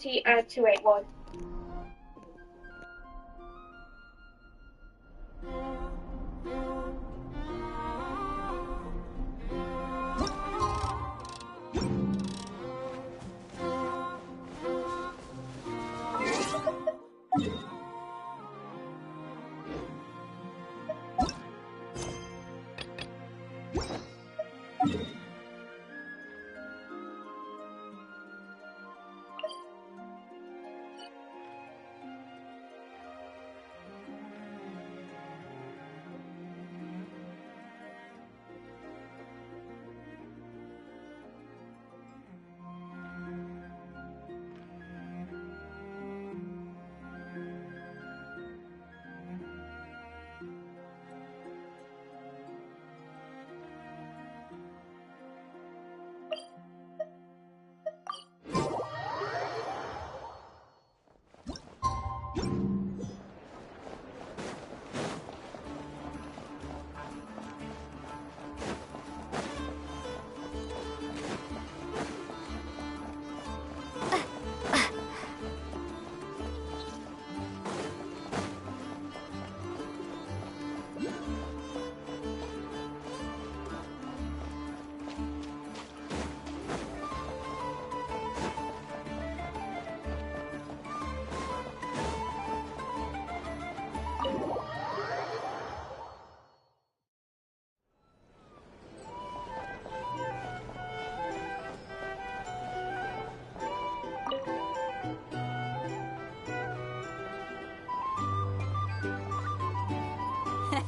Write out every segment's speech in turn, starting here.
TR281.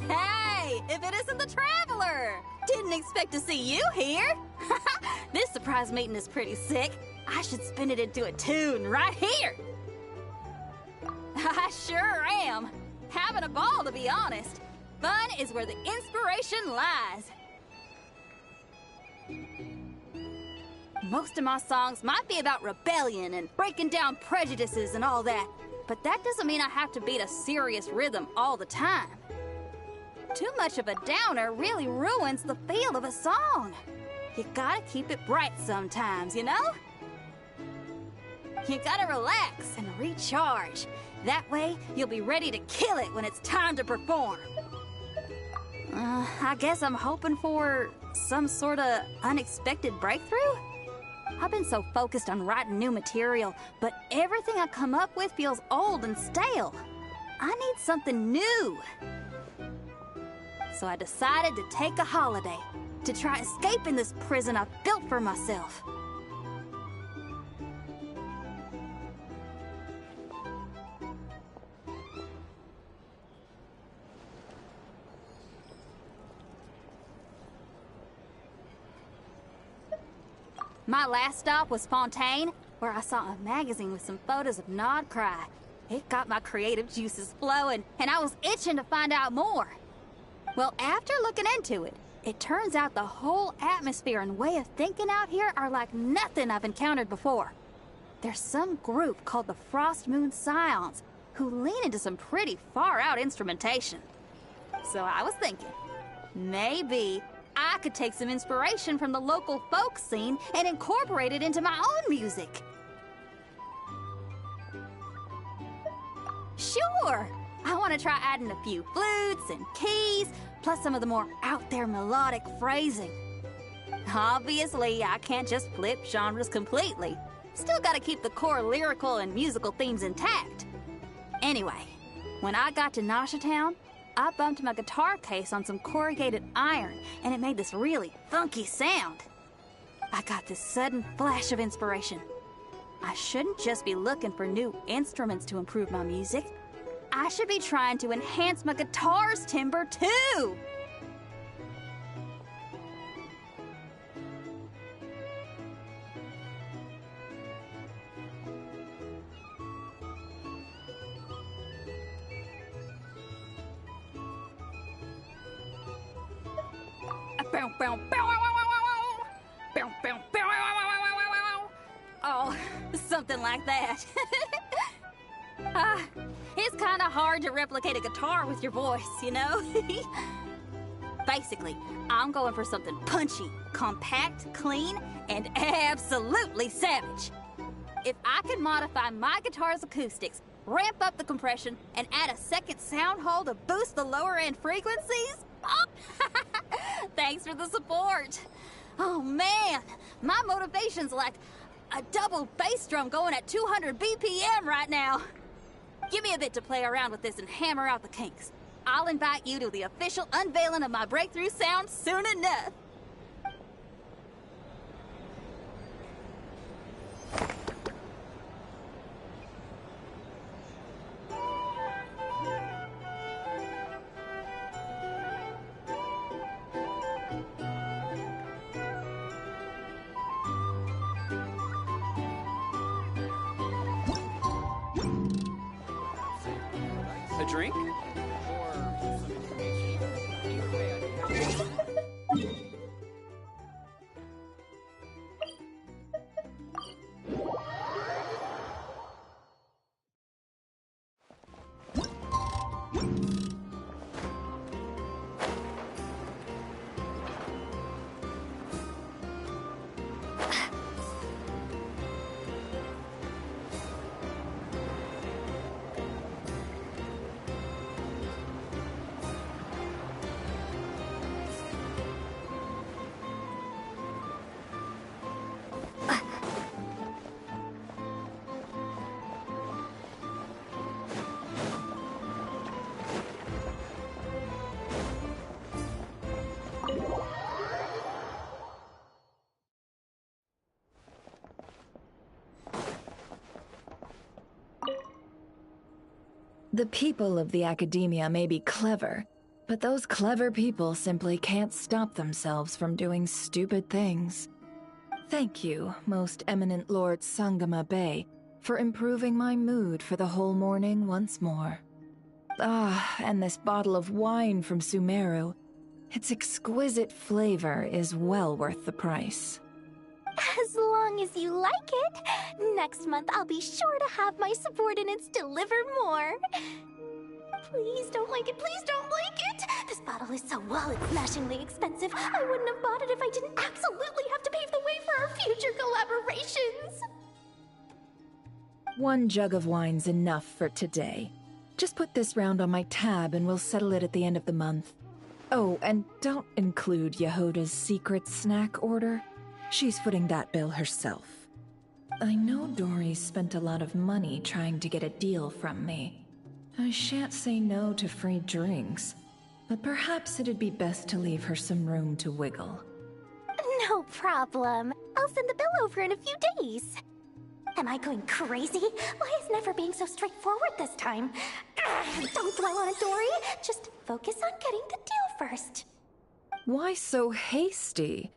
Hey, if it isn't the Traveler! Didn't expect to see you here. This surprise meeting is pretty sick. I should spin it into a tune right here. I sure am. Having a ball, to be honest. Fun is where the inspiration lies. Most of my songs might be about rebellion and breaking down prejudices and all that, but that doesn't mean I have to beat a serious rhythm all the time. Too much of a downer really ruins the feel of a song. You gotta keep it bright sometimes, you know? You gotta relax and recharge. That way, you'll be ready to kill it when it's time to perform. I guess I'm hoping for some sort of unexpected breakthrough? I've been so focused on writing new material, but everything I come up with feels old and stale. I need something new. So I decided to take a holiday, to try escaping this prison I've built for myself. My last stop was Fontaine, where I saw a magazine with some photos of Krai. It got my creative juices flowing, and I was itching to find out more. Well, after looking into it, it turns out the whole atmosphere and way of thinking out here are like nothing I've encountered before. There's some group called the Frost Moon Scions who lean into some pretty far-out instrumentation. So I was thinking, maybe I could take some inspiration from the local folk scene and incorporate it into my own music. Sure! I want to try adding a few flutes and keys, plus some of the more out-there melodic phrasing. Obviously, I can't just flip genres completely. Still gotta keep the core lyrical and musical themes intact. Anyway, when I got to Nasha Town, I bumped my guitar case on some corrugated iron, and it made this really funky sound. I got this sudden flash of inspiration. I shouldn't just be looking for new instruments to improve my music. I should be trying to enhance my guitar's timbre, too! Oh, something like that. It's kind of hard to replicate a guitar with your voice, you know? Basically, I'm going for something punchy, compact, clean, and absolutely savage. If I could modify my guitar's acoustics, ramp up the compression, and add a second sound hole to boost the lower end frequencies, oh, thanks for the support. Oh man, my motivation's like a double bass drum going at 200 BPM right now. Give me a bit to play around with this and hammer out the kinks. I'll invite you to the official unveiling of my breakthrough sound soon enough. A drink? The people of the academia may be clever, but those clever people simply can't stop themselves from doing stupid things. Thank you, most eminent Lord Sangama Bey, for improving my mood for the whole morning once more. Ah, and this bottle of wine from Sumeru. Its exquisite flavor is well worth the price. As long as you like it. Next month, I'll be sure to have my subordinates deliver more. Please don't like it, please don't like it! This bottle is so wallet-smashingly expensive. I wouldn't have bought it if I didn't absolutely have to pave the way for our future collaborations. One jug of wine's enough for today. Just put this round on my tab and we'll settle it at the end of the month. Oh, and don't include Yehoda's secret snack order. She's footing that bill herself. I know Dory spent a lot of money trying to get a deal from me. I shan't say no to free drinks, but perhaps it'd be best to leave her some room to wiggle. No problem. I'll send the bill over in a few days. Am I going crazy? Why is Never being so straightforward this time? Don't dwell on it, Dory. Just focus on getting the deal first. Why so hasty?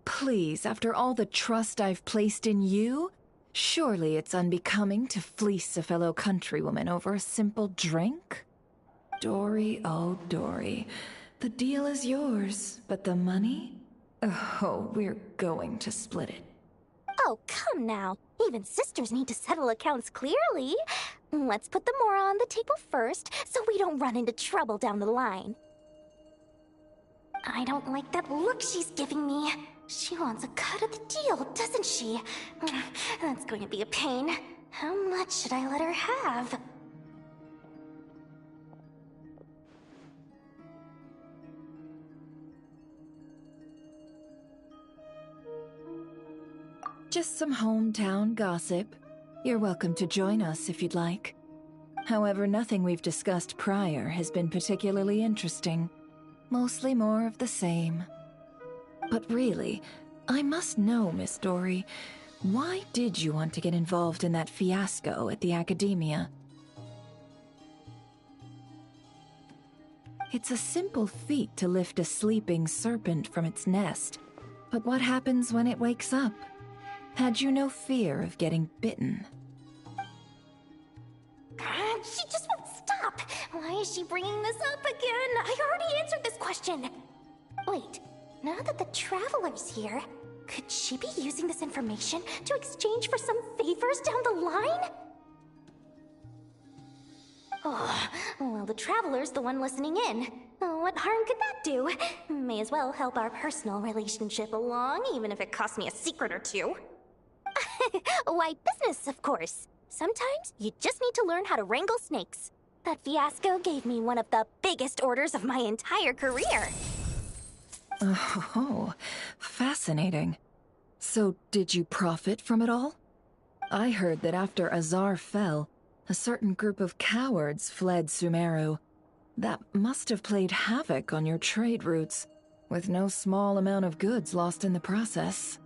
Please, after all the trust I've placed in you, surely it's unbecoming to fleece a fellow countrywoman over a simple drink? Dory, oh Dory, the deal is yours, but the money? Oh, we're going to split it. Oh, come now. Even sisters need to settle accounts clearly. Let's put the mora on the table first, so we don't run into trouble down the line. I don't like that look she's giving me. She wants a cut of the deal, doesn't she? That's going to be a pain. How much should I let her have? Just some hometown gossip. You're welcome to join us if you'd like. However, nothing we've discussed prior has been particularly interesting. Mostly more of the same. But really, I must know, Miss Dory, why did you want to get involved in that fiasco at the academia? It's a simple feat to lift a sleeping serpent from its nest, but what happens when it wakes up? Had you no fear of getting bitten? She just won't stop. Why is she bringing this up again? I already answered this question. Wait, now that the Traveler's here, could she be using this information to exchange for some favors down the line? Oh, well, the Traveler's the one listening in. What harm could that do? May as well help our personal relationship along, even if it costs me a secret or two. Why, business, of course. Sometimes you just need to learn how to wrangle snakes. That fiasco gave me one of the biggest orders of my entire career. Oh, fascinating. So, did you profit from it all? I heard that after Azar fell, a certain group of cowards fled Sumeru. That must have played havoc on your trade routes, with no small amount of goods lost in the process.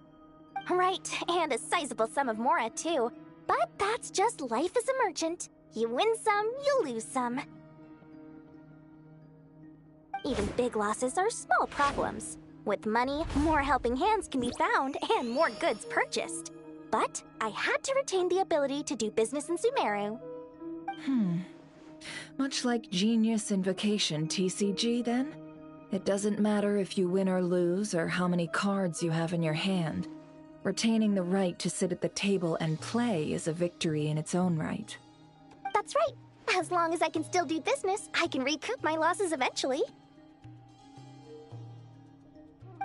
Right, and a sizable sum of Mora, too. But that's just life as a merchant. You win some, you lose some. Even big losses are small problems. With money, more helping hands can be found and more goods purchased. But I had to retain the ability to do business in Sumeru. Much like Genius Invocation TCG, then? It doesn't matter if you win or lose or how many cards you have in your hand. Retaining the right to sit at the table and play is a victory in its own right. That's right. As long as I can still do business, I can recoup my losses eventually.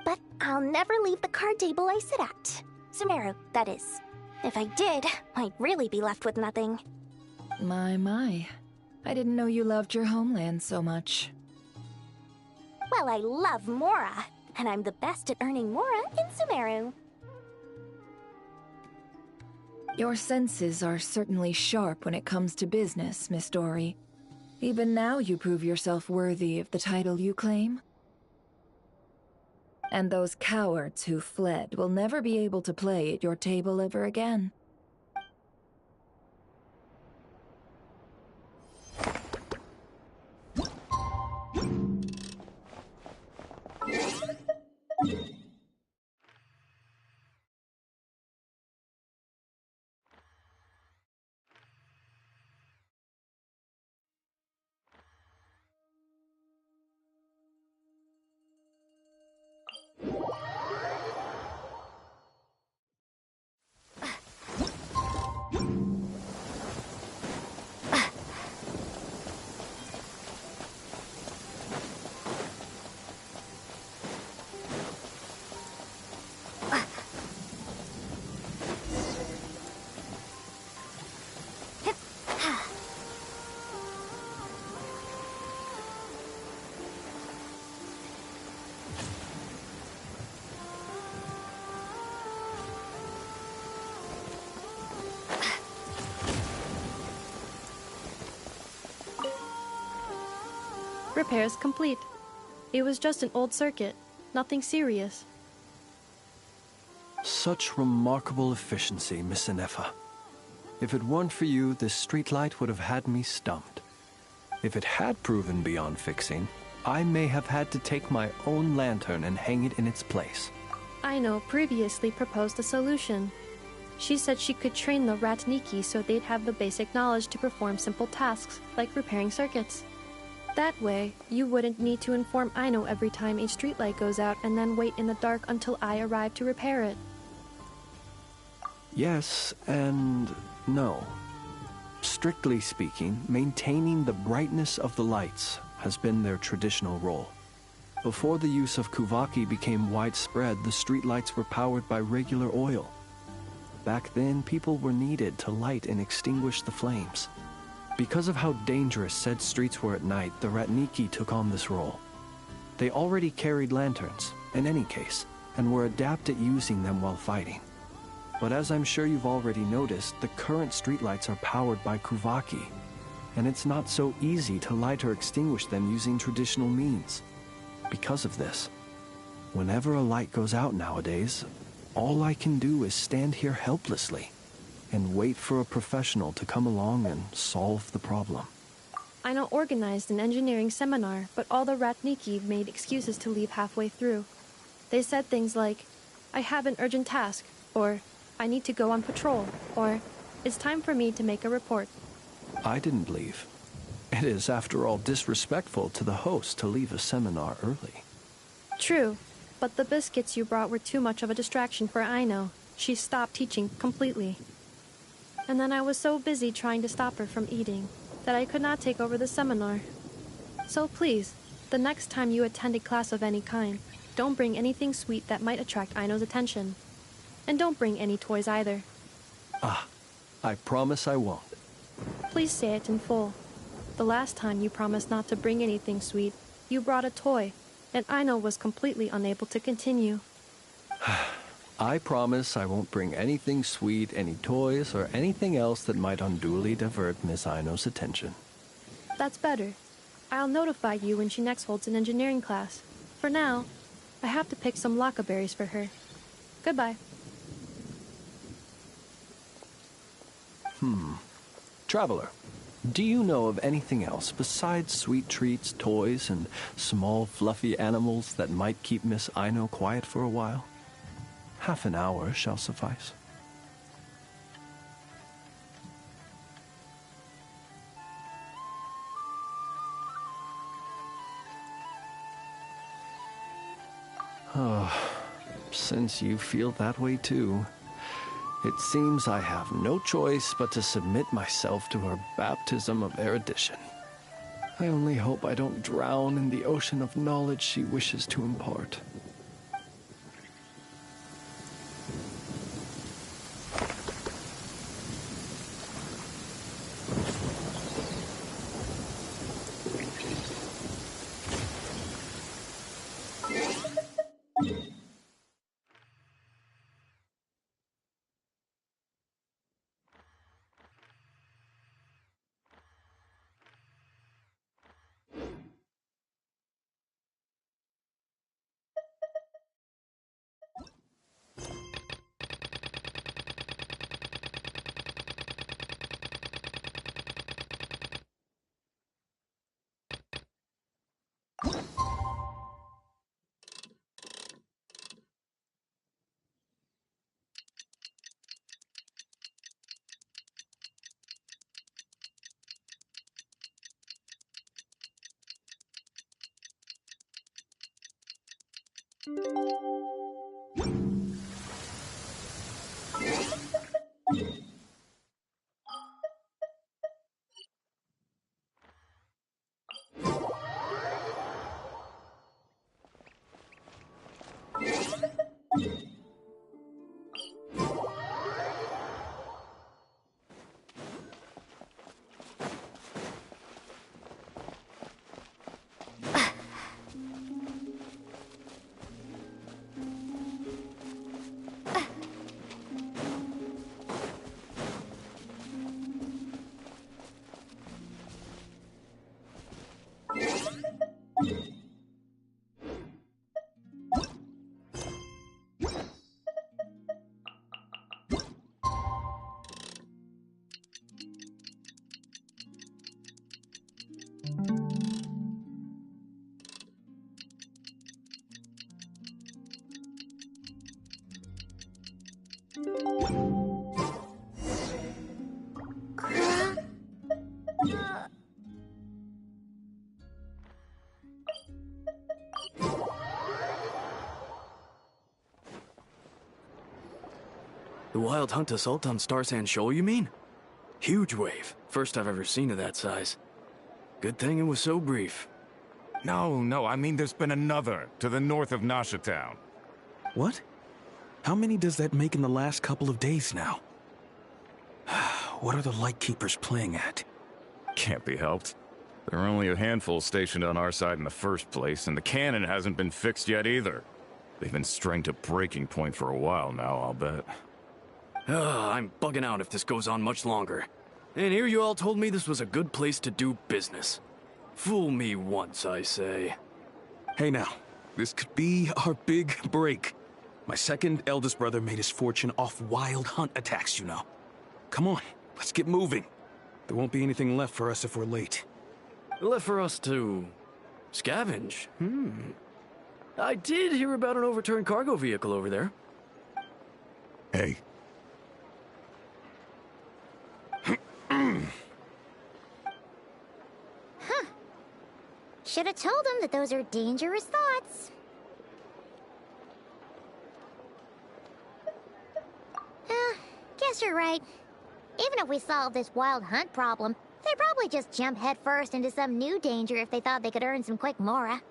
But I'll never leave the card table I sit at. Sumeru, that is. If I did, I'd really be left with nothing. My. I didn't know you loved your homeland so much. Well, I love Mora, and I'm the best at earning Mora in Sumeru. Your senses are certainly sharp when it comes to business, Miss Dory. Even now you prove yourself worthy of the title you claim. And those cowards who fled will never be able to play at your table ever again. Repairs complete. It was just an old circuit, nothing serious. Such remarkable efficiency, Miss Inefa. If it weren't for you, this streetlight would have had me stumped. If it had proven beyond fixing, I may have had to take my own lantern and hang it in its place. Aino previously proposed a solution. She said she could train the Ratniki so they'd have the basic knowledge to perform simple tasks, like repairing circuits. That way, you wouldn't need to inform Aino every time a streetlight goes out and then wait in the dark until I arrive to repair it. Yes and no. Strictly speaking, maintaining the brightness of the lights has been their traditional role. Before the use of Kuvaki became widespread, the streetlights were powered by regular oil. Back then, people were needed to light and extinguish the flames. Because of how dangerous said streets were at night, the Ratniki took on this role. They already carried lanterns, in any case, and were adept at using them while fighting. But as I'm sure you've already noticed, the current streetlights are powered by Kuvaki, and it's not so easy to light or extinguish them using traditional means. Because of this, whenever a light goes out nowadays, all I can do is stand here helplessly and wait for a professional to come along and solve the problem. Aino organized an engineering seminar, but all the Ratniki made excuses to leave halfway through. They said things like, "I have an urgent task," or "I need to go on patrol," or "It's time for me to make a report." I didn't leave. It is, after all, disrespectful to the host to leave a seminar early. True, but the biscuits you brought were too much of a distraction for Aino. She stopped teaching completely. And then I was so busy trying to stop her from eating that I could not take over the seminar. So please, the next time you attend a class of any kind, don't bring anything sweet that might attract Aino's attention. And don't bring any toys either. I promise I won't. Please say it in full. The last time you promised not to bring anything sweet, you brought a toy, and Aino was completely unable to continue. I promise I won't bring anything sweet, any toys, or anything else that might unduly divert Miss Aino's attention. That's better. I'll notify you when she next holds an engineering class. For now, I have to pick some laka berries for her. Goodbye. Traveler, do you know of anything else besides sweet treats, toys, and small fluffy animals that might keep Miss Aino quiet for a while? Half an hour shall suffice. Since you feel that way too, it seems I have no choice but to submit myself to her baptism of erudition. I only hope I don't drown in the ocean of knowledge she wishes to impart. The wild hunt assault on Star Sand Shoal, you mean? Huge wave. First I've ever seen of that size. Good thing it was so brief. No, I mean there's been another to the north of Nasha Town. What? How many does that make in the last couple of days now? What are the Lightkeepers playing at? Can't be helped. There are only a handful stationed on our side in the first place, and the cannon hasn't been fixed yet either. They've been strained to breaking point for a while now, I'll bet. I'm bugging out if this goes on much longer. And here you all told me this was a good place to do business. Fool me once, I say. Hey now, this could be our big break. My second eldest brother made his fortune off wild hunt attacks, you know. Come on, let's get moving. There won't be anything left for us if we're late. Left for us to scavenge? I did hear about an overturned cargo vehicle over there. Hey. Should have told him that those are dangerous thoughts. Guess you're right. Even if we solve this wild hunt problem, they'd probably just jump headfirst into some new danger if they thought they could earn some quick mora.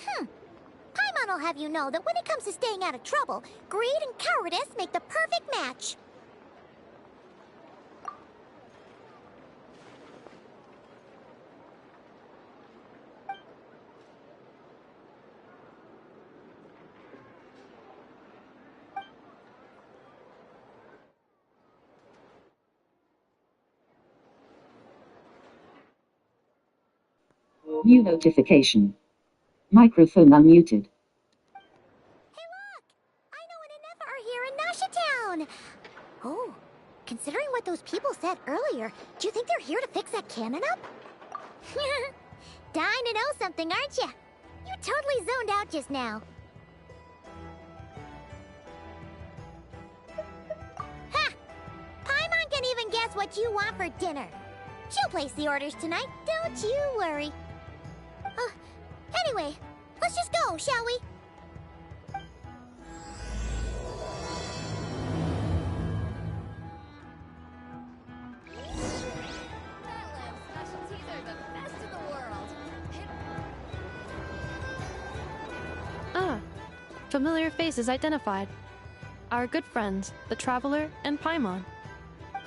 Paimon will I'll have you know that when it comes to staying out of trouble, greed and cowardice make the perfect match. New notification. Microphone unmuted. Hey look! I know an Enough are here in Nashatown! Oh, considering what those people said earlier, do you think they're here to fix that cannon up? Dying to know something, aren't you? You totally zoned out just now. Ha! Paimon can even guess what you want for dinner. She'll place the orders tonight, don't you worry. Anyway, let's just go, shall we? Ah, familiar faces identified. Our good friends, the Traveler and Paimon.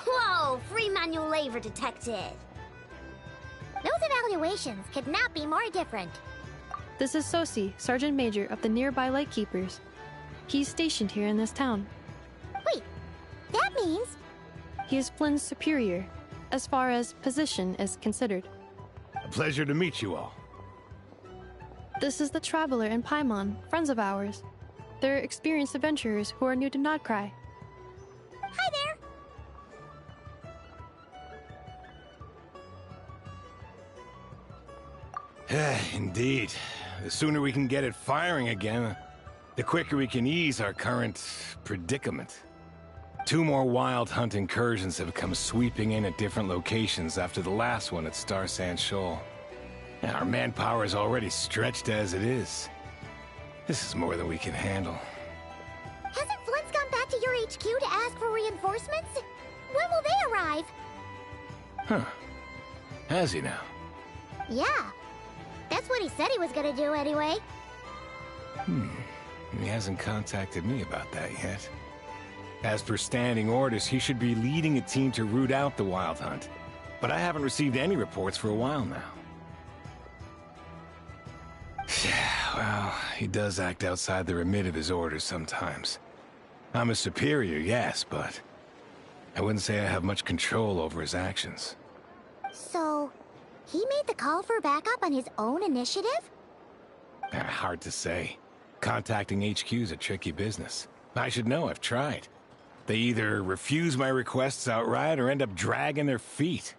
Whoa, free manual labor detected. Those evaluations could not be more different. This is Sosi, Sergeant Major of the nearby Lightkeepers. He's stationed here in this town. Wait, that means... He is Flynn's superior, as far as position is considered. A pleasure to meet you all. This is the Traveler and Paimon, friends of ours. They're experienced adventurers who are new to Krai. Hi there! Indeed. The sooner we can get it firing again, the quicker we can ease our current predicament. 2 more wild hunt incursions have come sweeping in at different locations after the last one at Star Sand Shoal. And our manpower is already stretched as it is. This is more than we can handle. Hasn't Flint's gone back to your HQ to ask for reinforcements? When will they arrive? Huh. Has he now? Yeah. That's what he said he was gonna do anyway. He hasn't contacted me about that yet. As per standing orders, he should be leading a team to root out the wild hunt. But I haven't received any reports for a while now. Well, he does act outside the remit of his orders sometimes. I'm a superior, yes, but I wouldn't say I have much control over his actions. So, he made the call for backup on his own initiative? Hard to say. Contacting HQ is a tricky business. I should know, I've tried. They either refuse my requests outright or end up dragging their feet.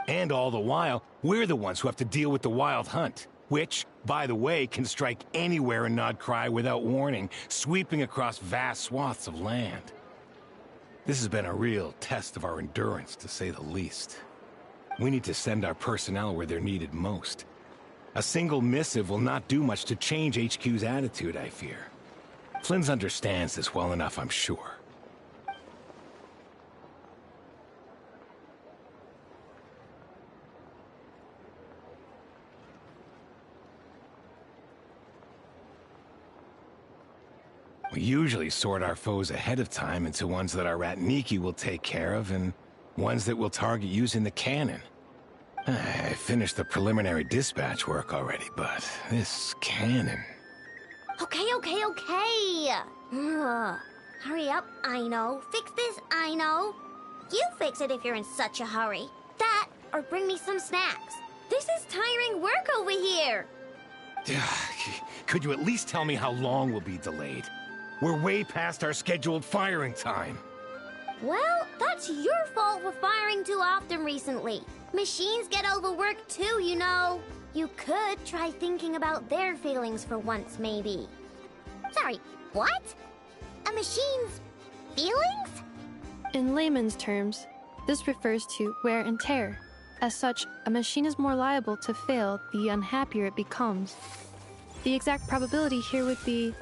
And all the while, we're the ones who have to deal with the wild hunt, which, by the way, can strike anywhere in Krai without warning, sweeping across vast swaths of land. This has been a real test of our endurance, to say the least. We need to send our personnel where they're needed most. A single missive will not do much to change HQ's attitude, I fear. Flynn's understands this well enough, I'm sure. We usually sort our foes ahead of time into ones that our Ratniki will take care of and ones that we'll target using the cannon. I finished the preliminary dispatch work already, but this cannon... Okay. Hurry up, I know. Fix this, I know. You fix it if you're in such a hurry. That, or bring me some snacks. This is tiring work over here. Could you at least tell me how long we'll be delayed? We're way past our scheduled firing time. Well, that's your fault for firing too often recently. Machines get overworked too, you know. You could try thinking about their feelings for once, maybe. Sorry, what? A machine's feelings? In layman's terms, this refers to wear and tear. As such, a machine is more liable to fail the unhappier it becomes. The exact probability here would be...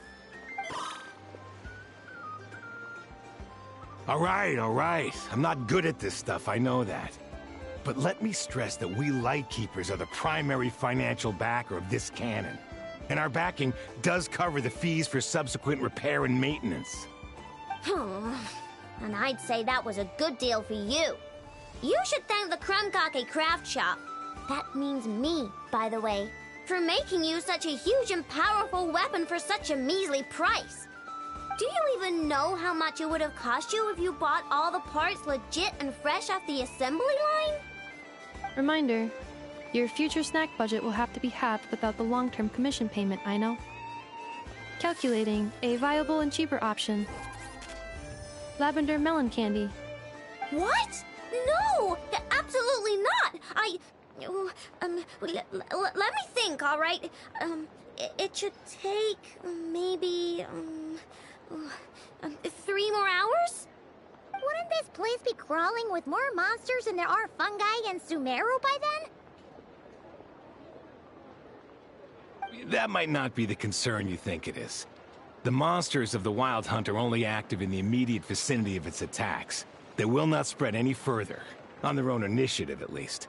All right. I'm not good at this stuff, I know that. But let me stress that we Lightkeepers are the primary financial backer of this cannon. And our backing does cover the fees for subsequent repair and maintenance. And I'd say that was a good deal for you. You should thank the Krumkake Craft Shop. That means me, by the way, for making you such a huge and powerful weapon for such a measly price. Do you even know how much it would have cost you if you bought all the parts legit and fresh off the assembly line? Reminder, your future snack budget will have to be halved without the long-term commission payment, I know. Calculating a viable and cheaper option. Lavender melon candy. What? No! Absolutely not! Let me think, all right? It should take maybe 3 more hours? Wouldn't this place be crawling with more monsters than there are fungi and Sumeru by then? That might not be the concern you think it is. The monsters of the Wild Hunt are only active in the immediate vicinity of its attacks. They will not spread any further, on their own initiative at least.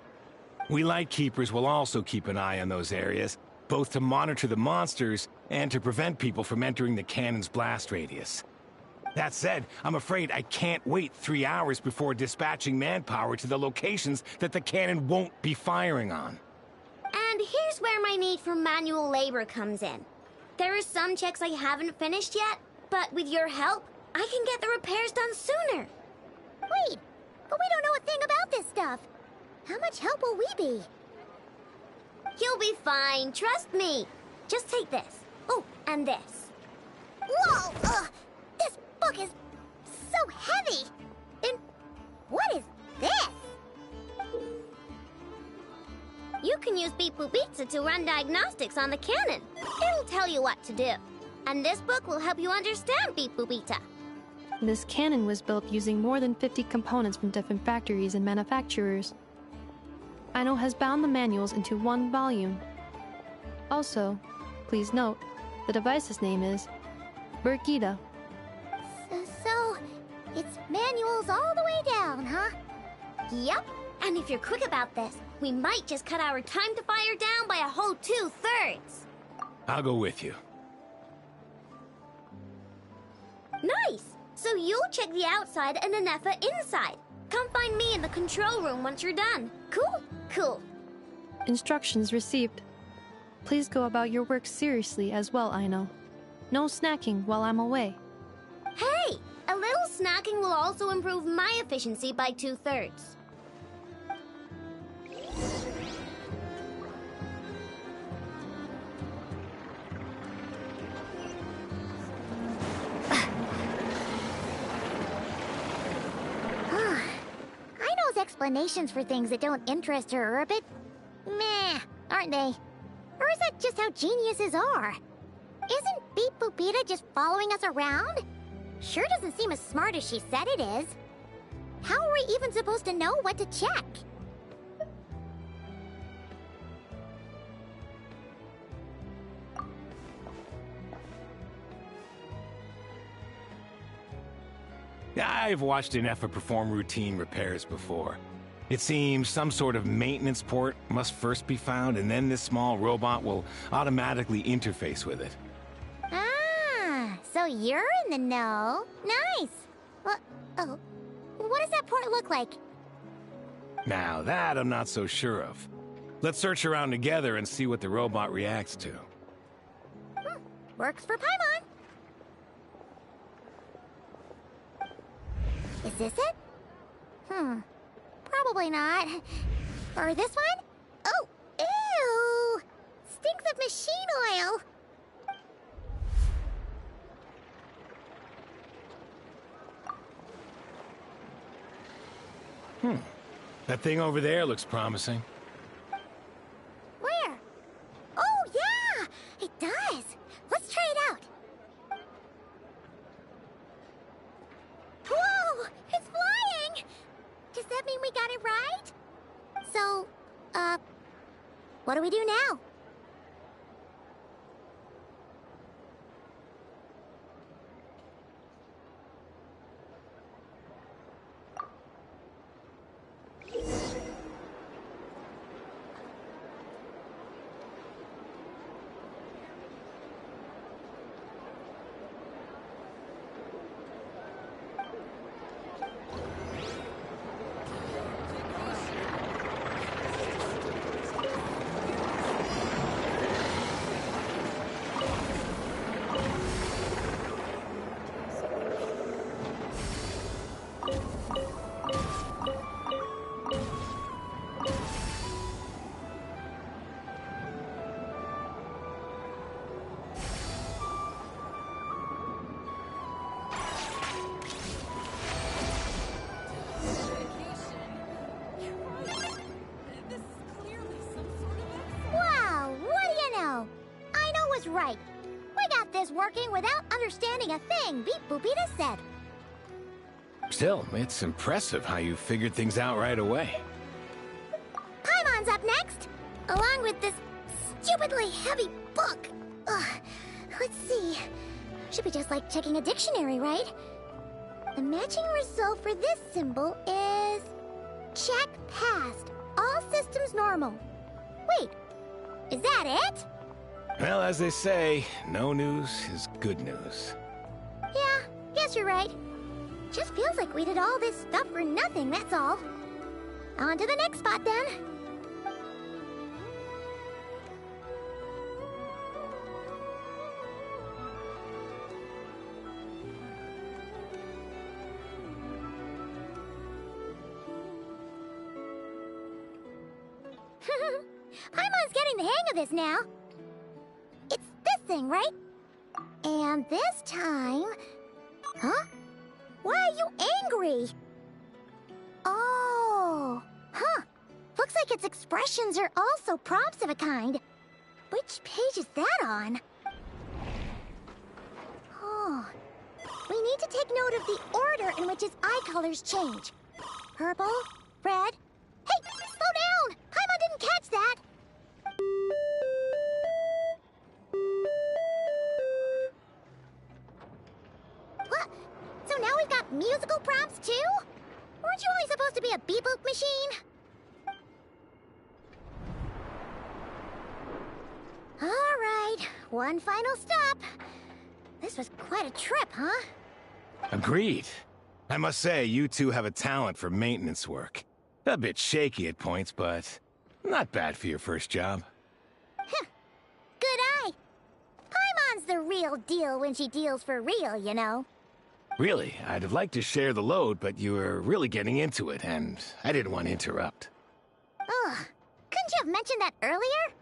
We Lightkeepers will also keep an eye on those areas, both to monitor the monsters and to prevent people from entering the cannon's blast radius. That said, I'm afraid I can't wait 3 hours before dispatching manpower to the locations that the cannon won't be firing on. And here's where my need for manual labor comes in. There are some checks I haven't finished yet, but with your help, I can get the repairs done sooner. Wait, but we don't know a thing about this stuff. How much help will we be? You'll be fine, trust me. Just take this. Oh, and this. Whoa! This book is so heavy! And what is this? You can use Beep Boop Pizza to run diagnostics on the cannon. It'll tell you what to do. And this book will help you understand Beep Boop Pizza. This cannon was built using more than 50 components from different factories and manufacturers. Aino has bound the manuals into one volume. Also, please note, the device's name is Burkida. So, it's manuals all the way down, huh? Yep, and if you're quick about this, we might just cut our time to fire down by a whole 2/3. I'll go with you. Nice! So you'll check the outside and Anefa inside. Come find me in the control room once you're done. Cool? Cool. Instructions received. Please go about your work seriously as well, Aino. No snacking while I'm away. Hey! A little snacking will also improve my efficiency by 2/3. Explanations for things that don't interest her are a bit meh, aren't they? Or is that just how geniuses are? Isn't Beep Boopita just following us around? Sure doesn't seem as smart as she said it is. How are we even supposed to know what to check? I've watched Anefa perform routine repairs before. It seems some sort of maintenance port must first be found, and then this small robot will automatically interface with it. Ah, so you're in the know. Nice. Well, oh, what does that port look like? Now that I'm not so sure of. Let's search around together and see what the robot reacts to. Works for Paimon. Is this it? Probably not. Or this one? Oh, ew! Stinks of machine oil! That thing over there looks promising. Where? Oh, yeah! It does! Let's try it out! Whoa! It's flying! Does that mean we got it right? So, what do we do now? working without understanding a thing Beep Boopita said. Still, it's impressive how you figured things out right away. Paimon's up next, along with this stupidly heavy book. Ugh. Let's see. Should be just like checking a dictionary, right? The matching result for this symbol is... check passed. All systems normal. Wait, is that it? Well, as they say, no news is good news. Yeah, guess you're right. Just feels like we did all this stuff for nothing, that's all. On to the next spot, then. Paimon's getting the hang of this now. It's this thing, right? And this time... Huh? Why are you angry? Oh, huh. Looks like its expressions are also prompts of a kind. Which page is that on? Oh. We need to take note of the order in which its eye colors change. Purple, red... Hey, slow down! Paimon didn't catch that! What? So now we've got musical prompts too? Weren't you only supposed to be a beep-boop machine? Alright, one final stop. This was quite a trip, huh? Agreed. I must say, you two have a talent for maintenance work. A bit shaky at points, but not bad for your first job. Good eye. Paimon's the real deal when she deals for real, you know. Really, I'd have liked to share the load, but you were really getting into it, and I didn't want to interrupt. Ugh, couldn't you have mentioned that earlier?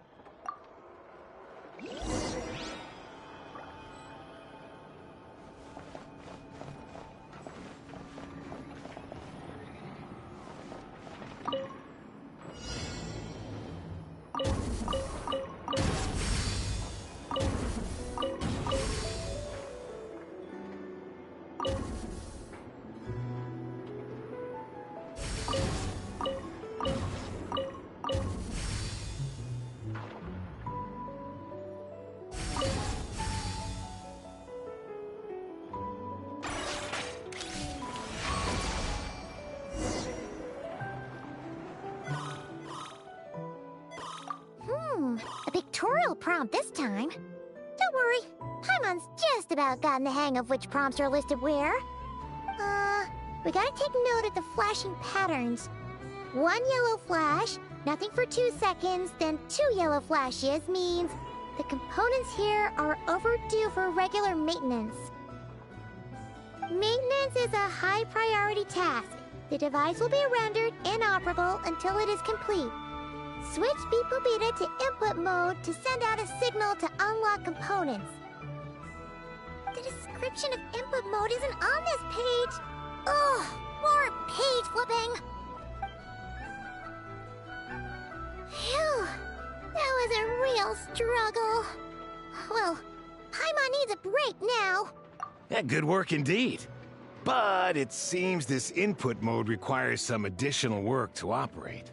A pictorial prompt this time. Don't worry, Paimon's just about gotten the hang of which prompts are listed where. We gotta take note of the flashing patterns. One yellow flash, nothing for 2 seconds, then 2 yellow flashes means the components here are overdue for regular maintenance. Maintenance is a high priority task. The device will be rendered inoperable until it is complete. Switch Beep Boopita to input mode to send out a signal to unlock components. The description of input mode isn't on this page. Ugh, more page flipping. Phew, that was a real struggle. Well, Paimon needs a break now. Yeah, good work indeed. But it seems this input mode requires some additional work to operate.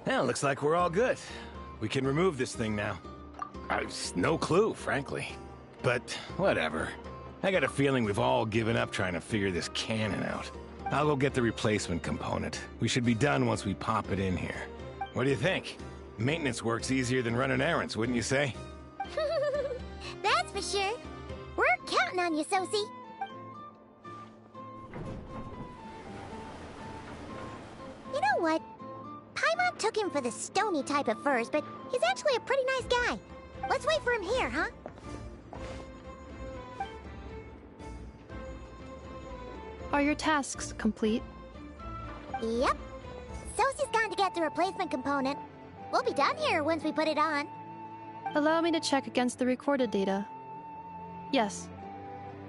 Well, looks like we're all good. We can remove this thing now. I've no clue, frankly. But whatever. I got a feeling we've all given up trying to figure this cannon out. I'll go get the replacement component. We should be done once we pop it in here. What do you think? Maintenance work's easier than running errands, wouldn't you say? That's for sure. We're counting on you, Sosie. You know what? Paimon took him for the stony type at first, but he's actually a pretty nice guy. Let's wait for him here, huh? Are your tasks complete? Yep. Sosie's gone to get the replacement component. We'll be done here once we put it on. Allow me to check against the recorded data. Yes.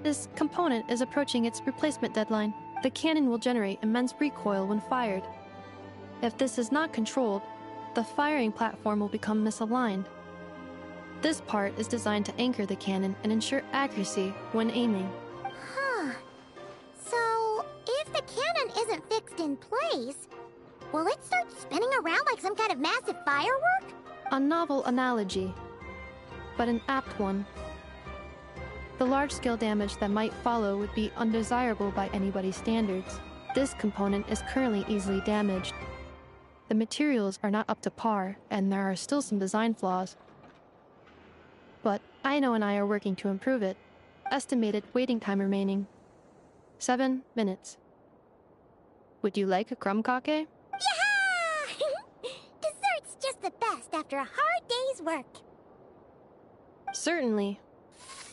This component is approaching its replacement deadline. The cannon will generate immense recoil when fired. If this is not controlled, the firing platform will become misaligned. This part is designed to anchor the cannon and ensure accuracy when aiming. Huh. So, if the cannon isn't fixed in place, will it start spinning around like some kind of massive firework? A novel analogy, but an apt one. The large-scale damage that might follow would be undesirable by anybody's standards. This component is currently easily damaged. The materials are not up to par, and there are still some design flaws. But Aino and I are working to improve it. Estimated waiting time remaining: 7 minutes. Would you like a krumkake? Yeah! Dessert's just the best after a hard day's work. Certainly.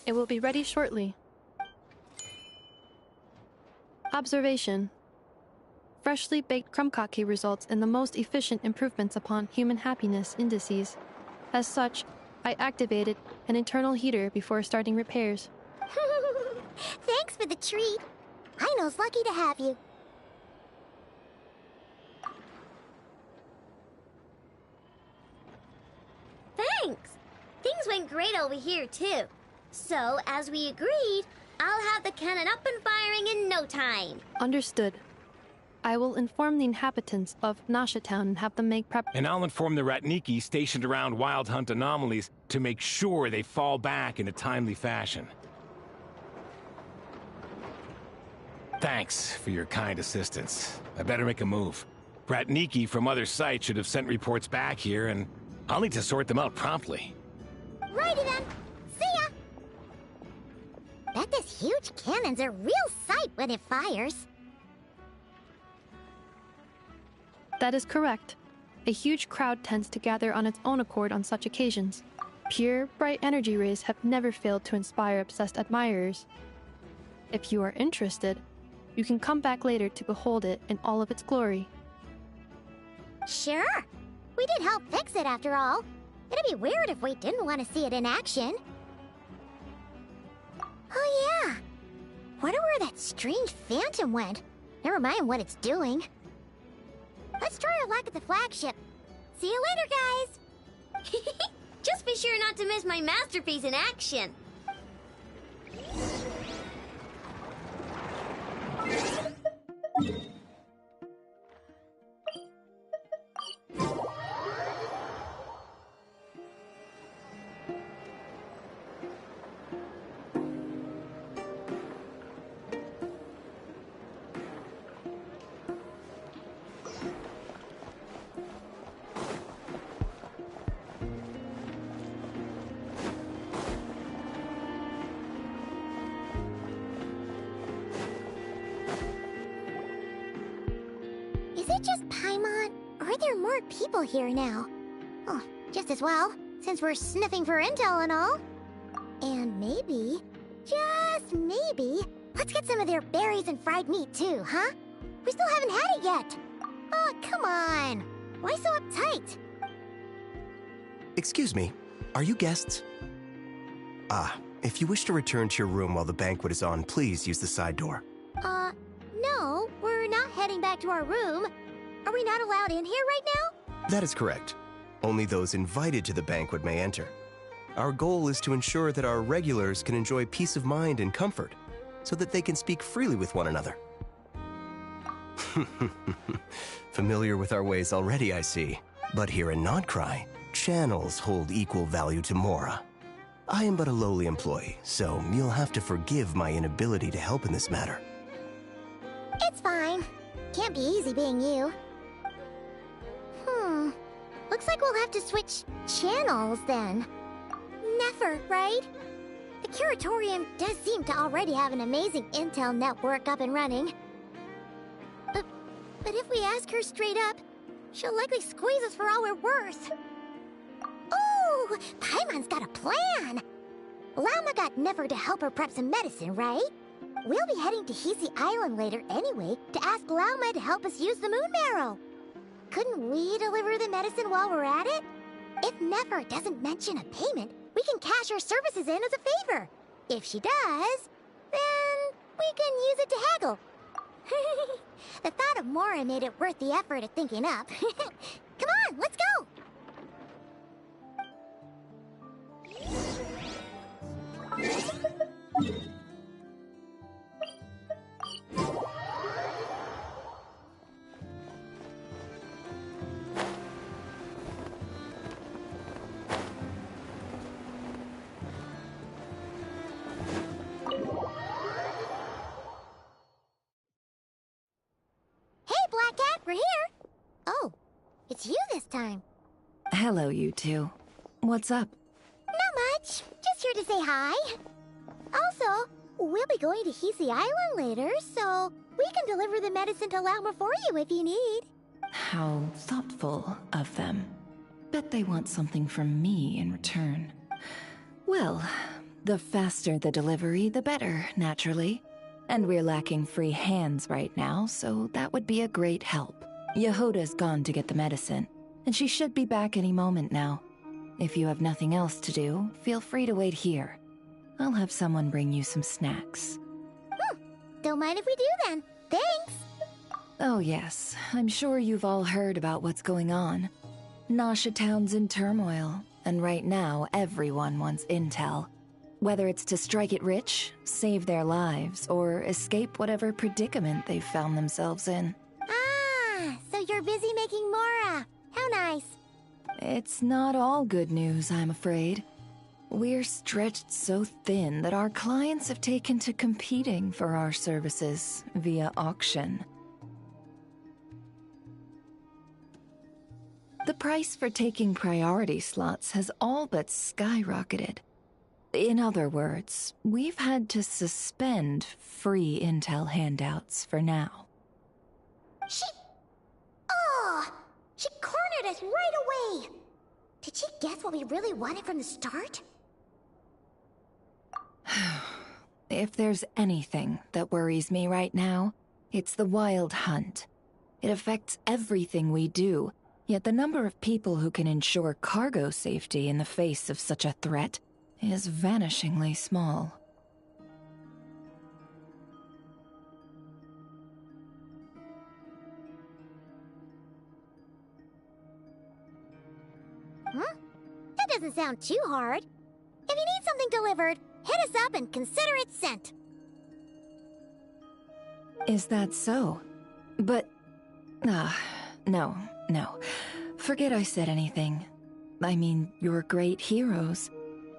It will be ready shortly. Observation. Freshly baked krumkake results in the most efficient improvements upon human happiness indices. As such, I activated an internal heater before starting repairs. Thanks for the treat. Aino's lucky to have you. Thanks. Things went great over here, too. So, as we agreed, I'll have the cannon up and firing in no time. Understood. I will inform the inhabitants of Nasha Town and have them make prep. And I'll inform the Ratniki stationed around Wild Hunt anomalies to make sure they fall back in a timely fashion. Thanks for your kind assistance. I better make a move. Ratniki from other sites should have sent reports back here, and I'll need to sort them out promptly. Righty then. See ya! Bet this huge cannon's a real sight when it fires. That is correct. A huge crowd tends to gather on its own accord on such occasions. Pure, bright energy rays have never failed to inspire obsessed admirers. If you are interested, you can come back later to behold it in all of its glory. Sure. We did help fix it after all. It'd be weird if we didn't want to see it in action. Oh yeah. Wonder where that strange phantom went. Never mind what it's doing. Let's try our luck at the flagship. See you later, guys! Just be sure not to miss my masterpiece in action. Is it just Paimon, or are there more people here now? Oh, just as well, since we're sniffing for intel and all. And maybe, just maybe, let's get some of their berries and fried meat too, huh? We still haven't had it yet. Oh, come on. Why so uptight? Excuse me, are you guests? If you wish to return to your room while the banquet is on, please use the side door. No, we're not heading back to our room. Are we not allowed in here right now? That is correct. Only those invited to the banquet may enter. Our goal is to ensure that our regulars can enjoy peace of mind and comfort, so that they can speak freely with one another. Familiar with our ways already, I see. But here in Krai, channels hold equal value to Mora. I am but a lowly employee, so you'll have to forgive my inability to help in this matter. It's fine. Can't be easy being you. Looks like we'll have to switch channels then. Never, right? The Curatorium does seem to already have an amazing intel network up and running. But if we ask her straight up, she'll likely squeeze us for all we're worth. Ooh, Paimon's got a plan! Lauma got Nefer to help her prep some medicine, right? We'll be heading to Hisi Island later anyway to ask Lauma to help us use the moon marrow. Couldn't we deliver the medicine while we're at it? If Nefer doesn't mention a payment, we can cash her services in as a favor. If she does, then we can use it to haggle. The thought of Mora made it worth the effort of thinking up. Come on, let's go! Black Cat, we're here! Oh, it's you this time. Hello, you two. What's up? Not much. Just here to say hi. Also, we'll be going to Hisi Island later, so we can deliver the medicine to Lauma for you if you need. How thoughtful of them. Bet they want something from me in return. Well, the faster the delivery, the better, naturally. And we're lacking free hands right now, so that would be a great help. Yehoda's gone to get the medicine, and she should be back any moment now. If you have nothing else to do, feel free to wait here. I'll have someone bring you some snacks. Don't mind if we do then. Thanks! Oh yes, I'm sure you've all heard about what's going on. Nasha Town's in turmoil, and right now everyone wants intel. Whether it's to strike it rich, save their lives, or escape whatever predicament they've found themselves in. Ah, so you're busy making Mora. How nice. It's not all good news, I'm afraid. We're stretched so thin that our clients have taken to competing for our services via auction. The price for taking priority slots has all but skyrocketed. In other words, we've had to suspend free intel handouts for now. She cornered us right away! Did she guess what we really wanted from the start? If there's anything that worries me right now, it's the Wild Hunt. It affects everything we do, yet the number of people who can ensure cargo safety in the face of such a threat is vanishingly small. That doesn't sound too hard. If you need something delivered, hit us up and consider it sent. Is that so? But... no. Forget I said anything. I mean, you're great heroes.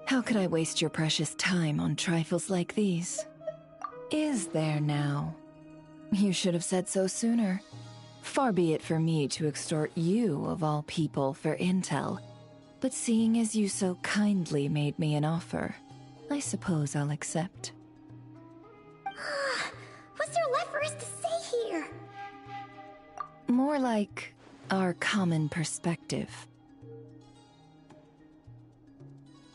How could I waste your precious time on trifles like these? Is there now? You should have said so sooner. Far be it for me to extort you, of all people, for intel. But seeing as you so kindly made me an offer, I suppose I'll accept. What's there left for us to say here? More like our common perspective.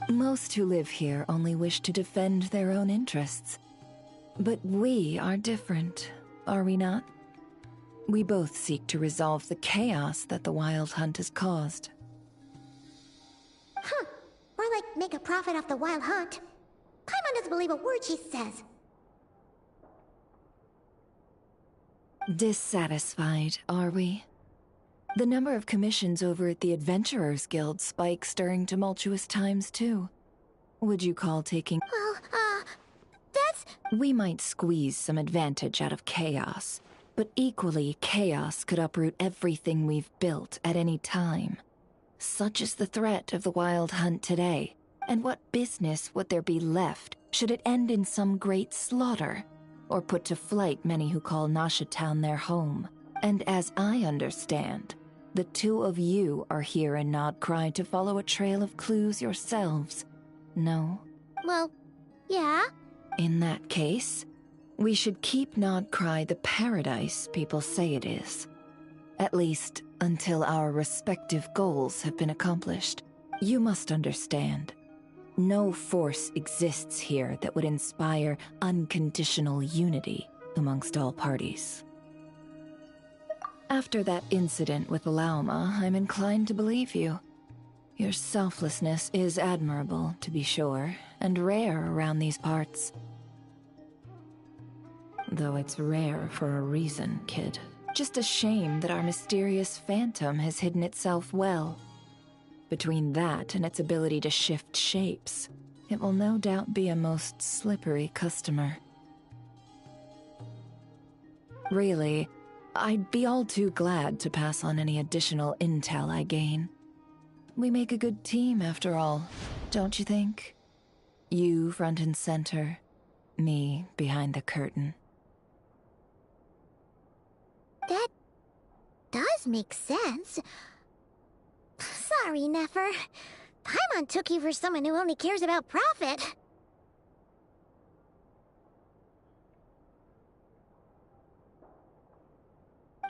Most who live here only wish to defend their own interests. But we are different, are we not? We both seek to resolve the chaos that the Wild Hunt has caused. More like make a profit off the Wild Hunt. Paimon doesn't believe a word she says. Dissatisfied, are we? The number of commissions over at the Adventurers Guild spikes during tumultuous times, too. Would you call taking... Well, that's... We might squeeze some advantage out of chaos, but equally, chaos could uproot everything we've built at any time. Such is the threat of the Wild Hunt today. And what business would there be left should it end in some great slaughter, or put to flight many who call Nasha Town their home? And as I understand, the two of you are here in Nod Krai to follow a trail of clues yourselves. No? Well, yeah. In that case, we should keep Nod Krai the paradise people say it is. At least, until our respective goals have been accomplished. You must understand, no force exists here that would inspire unconditional unity amongst all parties. After that incident with Lauma, I'm inclined to believe you. Your selflessness is admirable, to be sure, and rare around these parts. Though it's rare for a reason, kid. Just a shame that our mysterious phantom has hidden itself well. Between that and its ability to shift shapes, it will no doubt be a most slippery customer. Really, I'd be all too glad to pass on any additional intel I gain. We make a good team, after all, don't you think? You front and center, me behind the curtain. That does make sense. Sorry, Nefer. Paimon took you for someone who only cares about profit.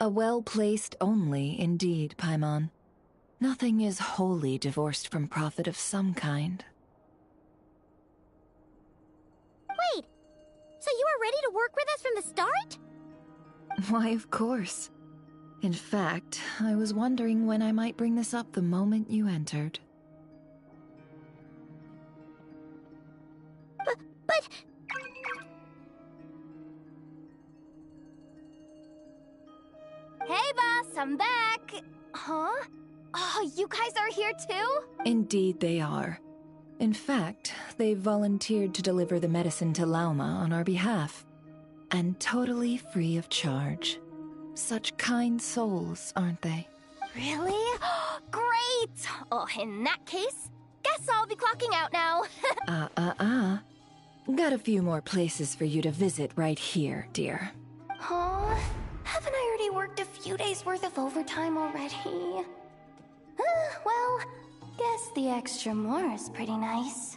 A well-placed only, indeed, Paimon. Nothing is wholly divorced from profit of some kind. Wait, so you were ready to work with us from the start? Why, of course. In fact, I was wondering when I might bring this up the moment you entered. But... Hey, boss, I'm back! Huh? Oh, you guys are here too? Indeed they are. In fact, they've volunteered to deliver the medicine to Lauma on our behalf. And totally free of charge. Such kind souls, aren't they? Really? Great! Oh, in that case, guess I'll be clocking out now. Got a few more places for you to visit right here, dear. Huh? Haven't I already worked a few days worth of overtime already? Well, guess the extra more is pretty nice.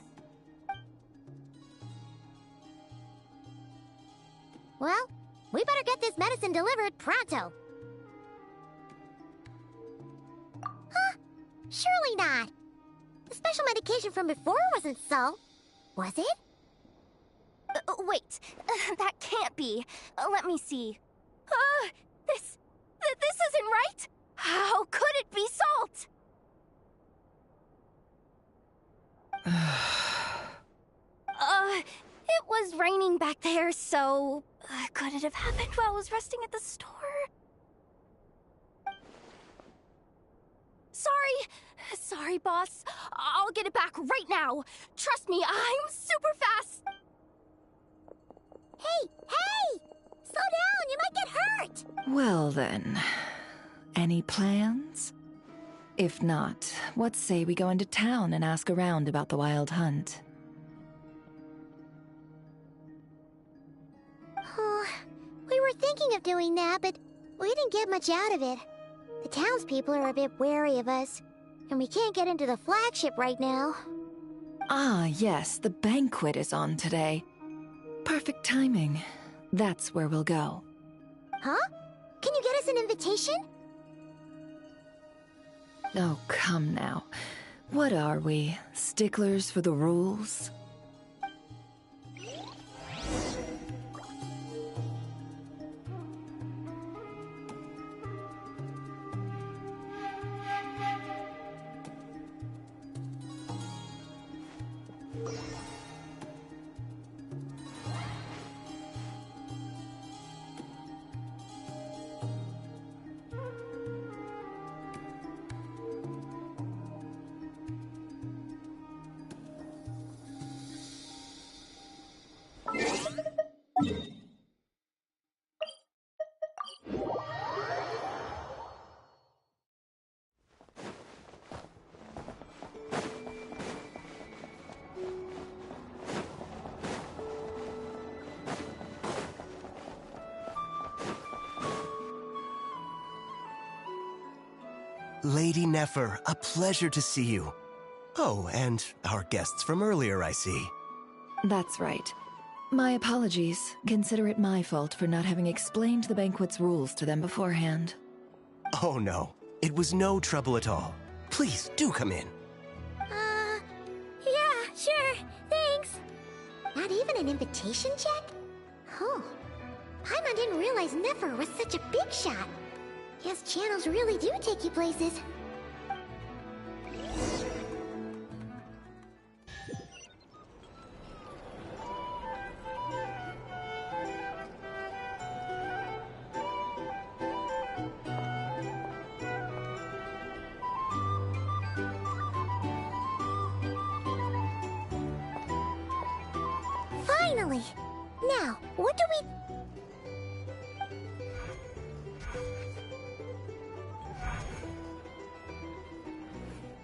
Well, we better get this medicine delivered pronto. Huh? Surely not. The special medication from before wasn't so. Was it? Wait, that can't be. Let me see. This isn't right! How could it be salt? It was raining back there, so... could it have happened while I was resting at the store? Sorry, boss. I'll get it back right now. Trust me, I'm super fast. Hey! Slow down, you might get hurt! Well then, any plans? If not, what say we go into town and ask around about the Wild Hunt? Oh, we were thinking of doing that, but we didn't get much out of it. The townspeople are a bit wary of us, and we can't get into the flagship right now. Ah, yes, the banquet is on today. Perfect timing. That's where we'll go. Huh? Can you get us an invitation? Oh, come now. What are we, sticklers for the rules? Lady Nefer, a pleasure to see you. Oh, and our guests from earlier, I see. That's right. My apologies. Consider it my fault for not having explained the banquet's rules to them beforehand. Oh no, it was no trouble at all. Please, do come in. Yeah, sure, thanks. Not even an invitation check? Oh, Paimon didn't realize Nefer was such a big shot. Guess channels really do take you places. Finally! Now, what do we...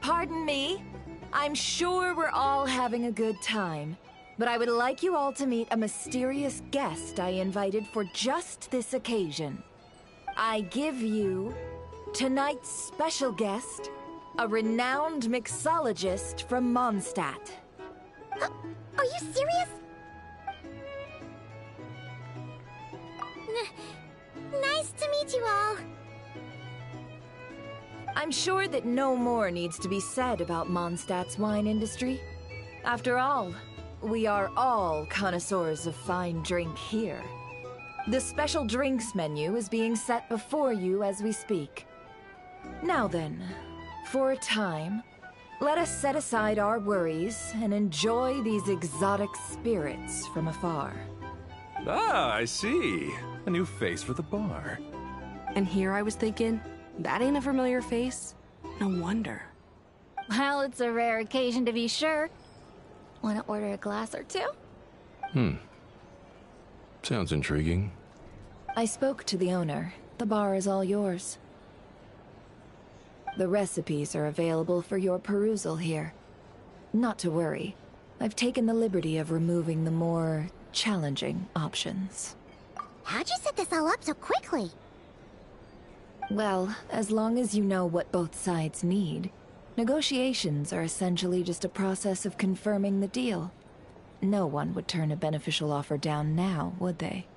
Pardon me? I'm sure we're all having a good time, but I would like you all to meet a mysterious guest I invited for just this occasion. I give you tonight's special guest, a renowned mixologist from Mondstadt. Are you serious? Nice to meet you all. I'm sure that no more needs to be said about Mondstadt's wine industry. After all, we are all connoisseurs of fine drink here. The special drinks menu is being set before you as we speak. Now then, for a time, let us set aside our worries and enjoy these exotic spirits from afar. Ah, I see. A new face for the bar. And here I was thinking, that ain't a familiar face? No wonder. Well, it's a rare occasion to be sure. Want to order a glass or two? Sounds intriguing. I spoke to the owner. The bar is all yours. The recipes are available for your perusal here. Not to worry. I've taken the liberty of removing the more challenging options. How'd you set this all up so quickly? Well, as long as you know what both sides need, negotiations are essentially just a process of confirming the deal. No one would turn a beneficial offer down now, would they?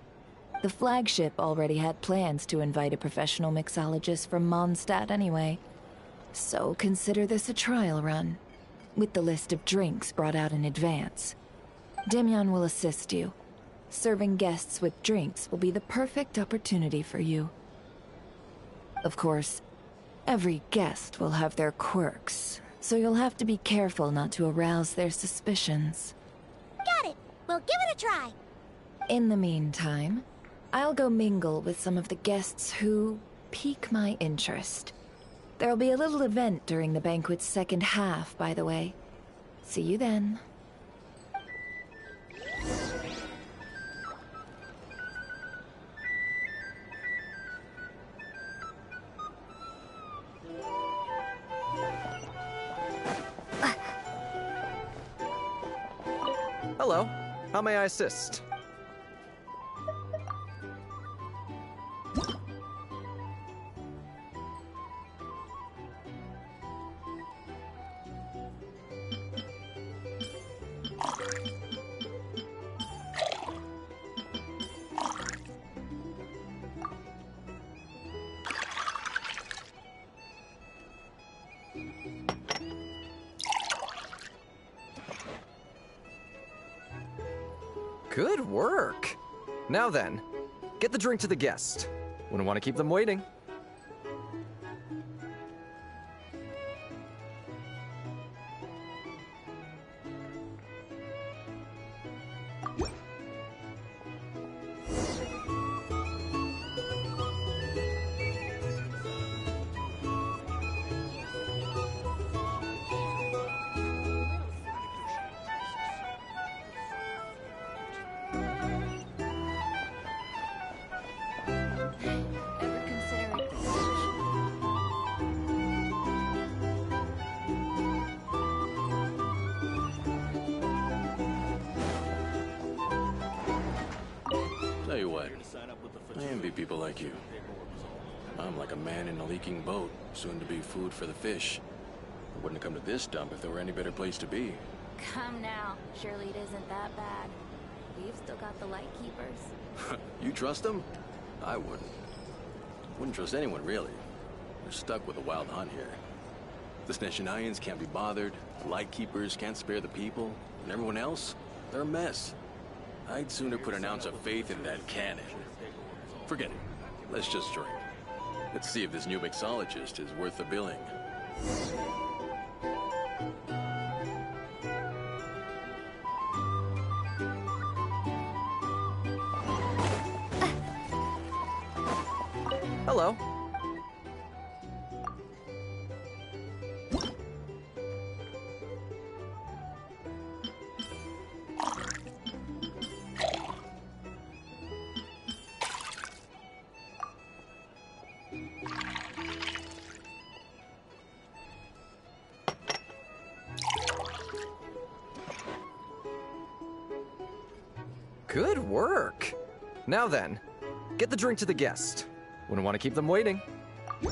The flagship already had plans to invite a professional mixologist from Mondstadt anyway. So consider this a trial run, with the list of drinks brought out in advance. Demyon will assist you. Serving guests with drinks will be the perfect opportunity for you. Of course, every guest will have their quirks, so you'll have to be careful not to arouse their suspicions. Got it! We'll give it a try! In the meantime, I'll go mingle with some of the guests who pique my interest. There'll be a little event during the banquet's second half, by the way. See you then. Hello. How may I assist? Good work! Now then, get the drink to the guest. Wouldn't want to keep them waiting. Tell you what, I envy people like you. I'm like a man in a leaking boat, soon to be food for the fish. I wouldn't have come to this dump if there were any better place to be. Come now. Surely it isn't that bad. We've still got the light keepers. You trust them? I wouldn't. Wouldn't trust anyone, really. We're stuck with a wild hunt here. The Sneshanians can't be bothered, the Lightkeepers can't spare the people, and everyone else, they're a mess. I'd sooner put an ounce of faith in that cannon. Forget it. Let's just drink. Let's see if this new mixologist is worth the billing. Hello. Good work. Now then, get the drink to the guest. Wouldn't want to keep them waiting. I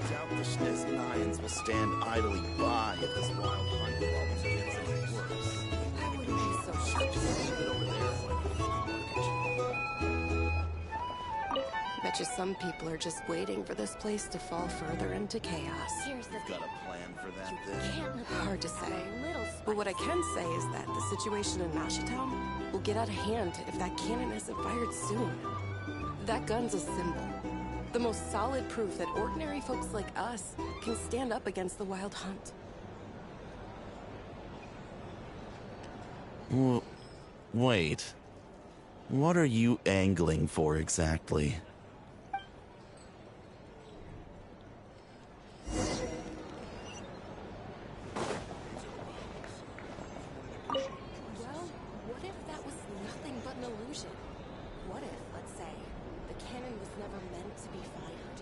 doubt the Sneshanians will stand idly by if this wild hunt always gets any worse. I wouldn't be so sure. Just leave it over there for like a flea market. Bet you some people are just waiting for this place to fall further into chaos. Here's the Got a plan for that then? can't let Hard to say. little But what I can say is that the situation in Nashitown will get out of hand if that cannon isn't fired soon. That gun's a symbol. The most solid proof that ordinary folks like us can stand up against the wild hunt. Wait. What are you angling for exactly? Well, what if that was nothing but an illusion? What if, let's say, the cannon was never meant to be fired?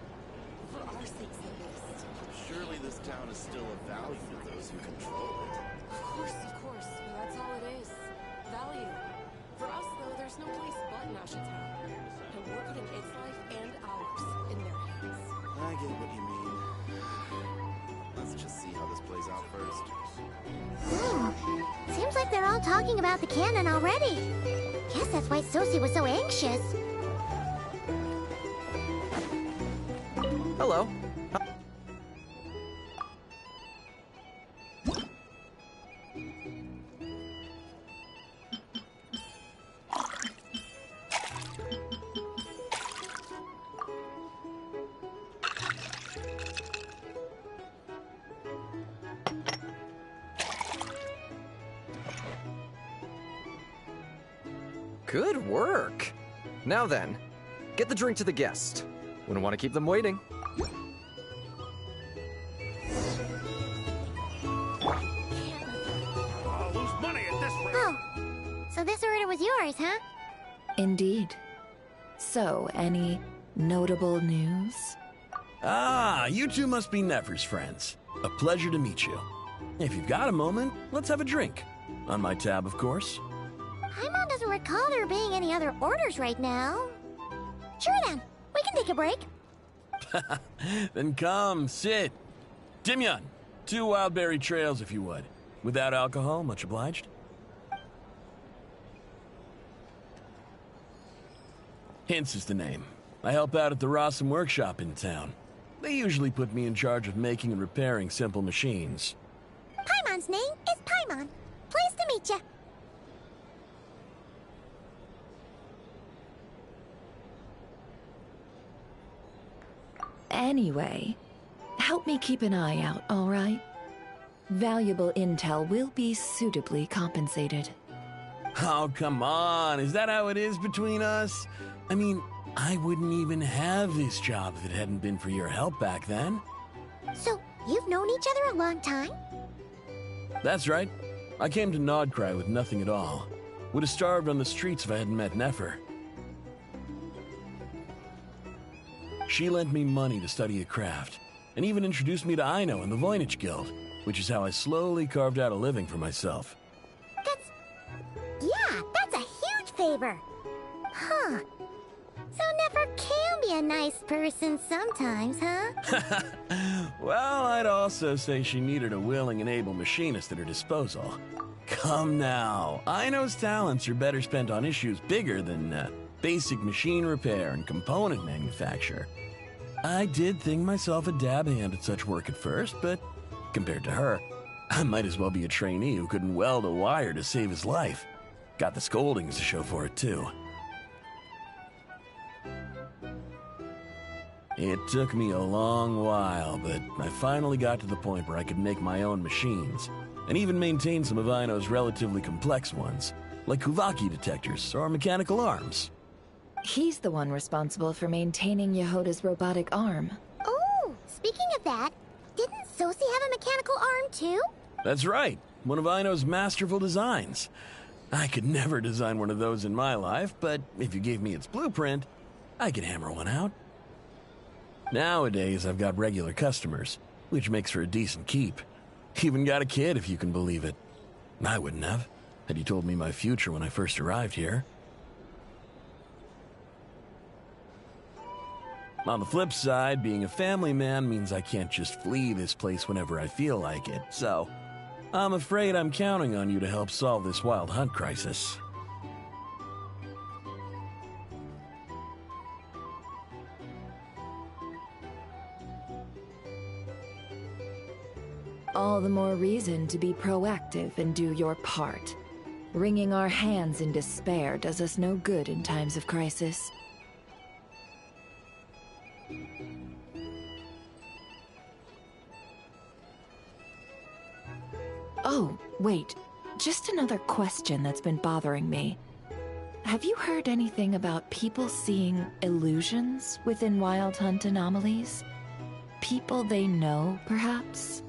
For our sakes at least. Surely this town is still of value to those who control it. Of course. That's all it is. Value. For us, though, there's no place but Nashitown. And we're putting its life and ours in their hands. I get what you mean. Let's just see how this plays out first. Seems like they're all talking about the cannon already. Guess that's why Sosie was so anxious. Hello. Good work. Now then, get the drink to the guest. Wouldn't want to keep them waiting. I'll lose money at this rate. Oh, so this order was yours, huh? Indeed. So, any notable news? Ah, you two must be Nefer's friends. A pleasure to meet you. If you've got a moment, let's have a drink. On my tab, of course. Paimon doesn't recall there being any other orders right now. Sure then, we can take a break. Then come, sit. Dimyon, 2 wildberry trails if you would. Without alcohol, much obliged. Hints is the name. I help out at the Rossum workshop in town. They usually put me in charge of making and repairing simple machines. Paimon's name is Paimon. Pleased to meet you. Anyway, help me keep an eye out, all right? Valuable intel will be suitably compensated. Oh, come on. Is that how it is between us? I mean, I wouldn't even have this job if it hadn't been for your help back then. So, you've known each other a long time? That's right. I came to Krai with nothing at all. Would have starved on the streets if I hadn't met Nefer. She lent me money to study a craft, and even introduced me to Aino and the Voynich Guild, which is how I slowly carved out a living for myself. That's a huge favor. Huh. So Nefer can be a nice person sometimes, huh? Well, I'd also say she needed a willing and able machinist at her disposal. Come now, Aino's talents are better spent on issues bigger than basic machine repair and component manufacture. I did think myself a dab hand at such work at first, but compared to her, I might as well be a trainee who couldn't weld a wire to save his life. Got the scoldings to show for it, too. It took me a long while, but I finally got to the point where I could make my own machines, and even maintain some of Aino's relatively complex ones, like Kuvaki detectors or mechanical arms. He's the one responsible for maintaining Yehoda's robotic arm. Oh, speaking of that, didn't Sosi have a mechanical arm too? That's right, one of Aino's masterful designs. I could never design one of those in my life, but if you gave me its blueprint, I could hammer one out. Nowadays, I've got regular customers, which makes for a decent keep. Even got a kid, if you can believe it. I wouldn't have, had you told me my future when I first arrived here. On the flip side, being a family man means I can't just flee this place whenever I feel like it, so I'm afraid I'm counting on you to help solve this wild hunt crisis. All the more reason to be proactive and do your part. Wringing our hands in despair does us no good in times of crisis. Oh, wait. Just another question that's been bothering me. Have you heard anything about people seeing illusions within Wild Hunt anomalies? People they know, perhaps?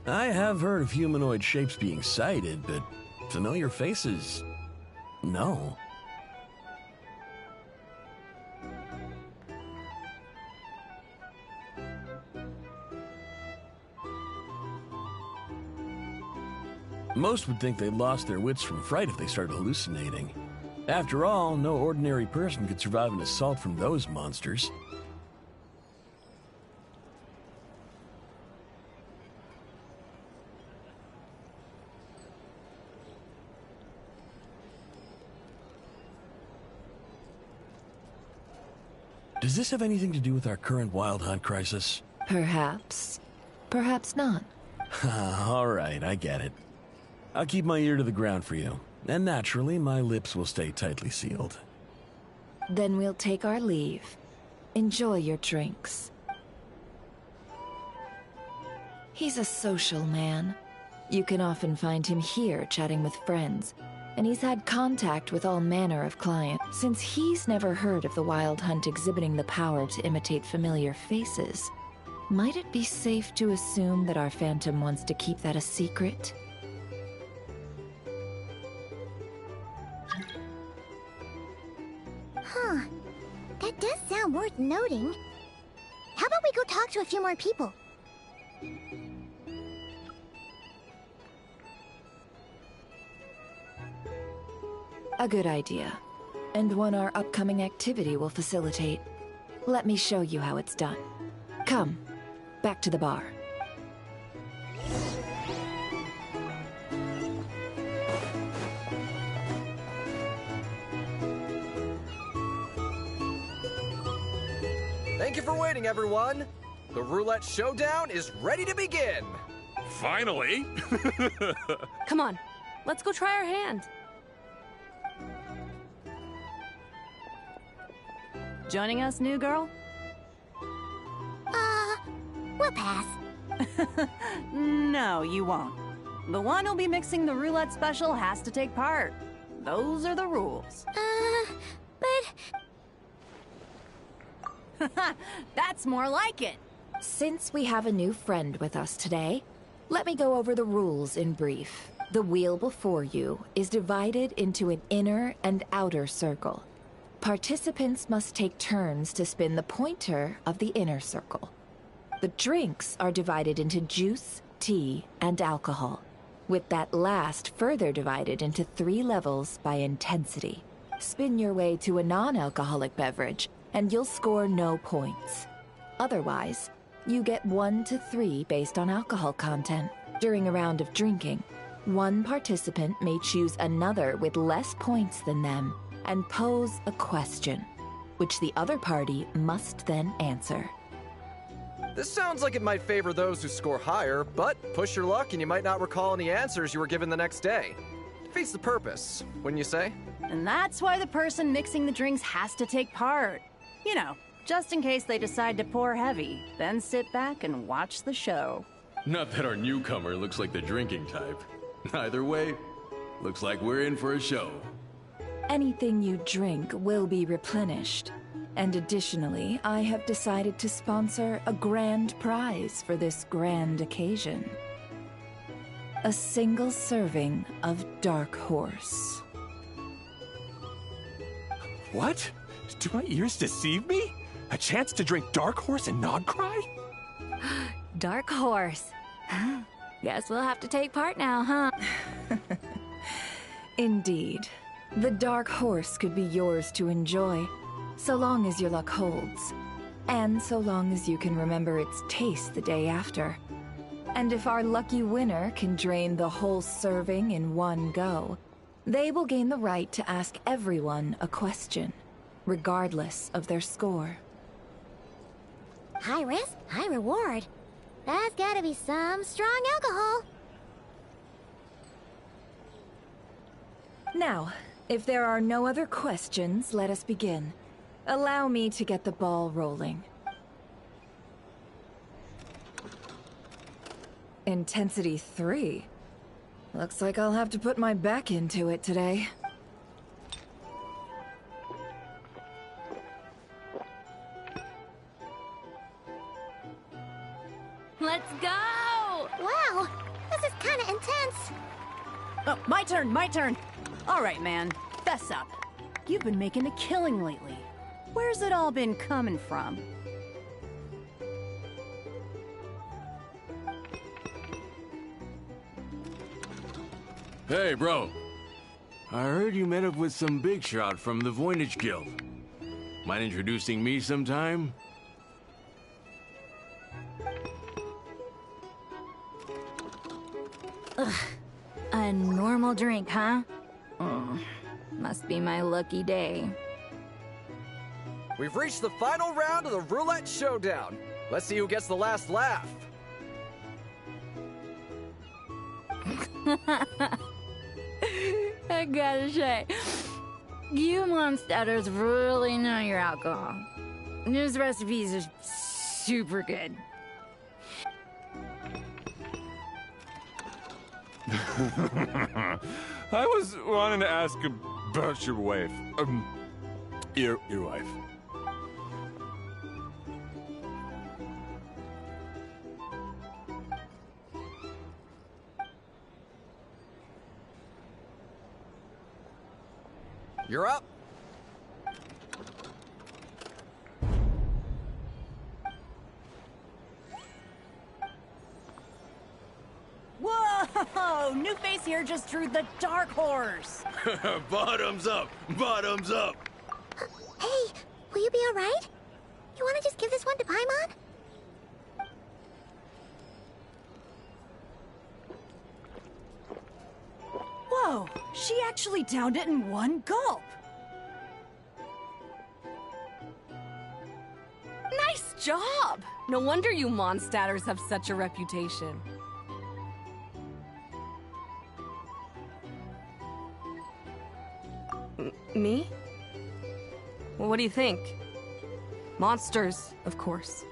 I have heard of humanoid shapes being sighted, but familiar faces, no. Most would think they'd lost their wits from fright if they started hallucinating. After all, no ordinary person could survive an assault from those monsters. Does this have anything to do with our current wild hunt crisis? Perhaps. Perhaps not. All right, I get it. I'll keep my ear to the ground for you, and naturally, my lips will stay tightly sealed. Then we'll take our leave. Enjoy your drinks. He's a social man. You can often find him here chatting with friends, and he's had contact with all manner of clients. Since he's never heard of the Wild Hunt exhibiting the power to imitate familiar faces, might it be safe to assume that our Phantom wants to keep that a secret? Huh. That does sound worth noting. How about we go talk to a few more people? A good idea. And one our upcoming activity will facilitate. Let me show you how it's done. Come, back to the bar. Thank you for waiting, everyone. The roulette showdown is ready to begin. Finally! Come on, let's go try our hand. Joining us, new girl? We'll pass. No, you won't. The one who'll be mixing the roulette special has to take part. Those are the rules. But... That's more like it. Since we have a new friend with us today, let me go over the rules in brief. The wheel before you is divided into an inner and outer circle. Participants must take turns to spin the pointer of the inner circle. The drinks are divided into juice, tea, and alcohol, with that last further divided into 3 levels by intensity. Spin your way to a non-alcoholic beverage, and you'll score no points. Otherwise, you get 1 to 3 based on alcohol content. During a round of drinking, one participant may choose another with less points than them and pose a question, which the other party must then answer. This sounds like it might favor those who score higher, but push your luck and you might not recall any answers you were given the next day. Defeats the purpose, wouldn't you say? And that's why the person mixing the drinks has to take part. You know, just in case they decide to pour heavy, then sit back and watch the show. Not that our newcomer looks like the drinking type. Either way, looks like we're in for a show. Anything you drink will be replenished. And additionally, I have decided to sponsor a grand prize for this grand occasion. A single serving of Dark Horse. What? Do my ears deceive me? A chance to drink Dark Horse and not cry? Dark Horse. Guess we'll have to take part now, huh? Indeed. The Dark Horse could be yours to enjoy, so long as your luck holds, and so long as you can remember its taste the day after. And if our lucky winner can drain the whole serving in one go, they will gain the right to ask everyone a question, regardless of their score. High risk, high reward. That's gotta be some strong alcohol. Now, if there are no other questions, let us begin. Allow me to get the ball rolling. Intensity 3. Looks like I'll have to put my back into it today. Let's go! Wow, this is kinda intense. Oh, my turn. All right, man, fess up. You've been making a killing lately. Where's it all been coming from? Hey, bro. I heard you met up with some big shot from the Voynich Guild. Mind introducing me sometime? Ugh. A normal drink, huh? Must be my lucky day. We've reached the final round of the Roulette Showdown. Let's see who gets the last laugh. I gotta say, you monsters really know your alcohol. These recipes are super good. I was wanting to ask about your wife. Your wife. You're up. Whoa! New face here just drew the Dark Horse. Bottoms up! Bottoms up! Hey, will you be alright? You wanna just give this one to Paimon? Whoa! She actually downed it in one gulp. Nice job! No wonder you Mondstadters have such a reputation. Me? Well, what do you think? Monsters, of course.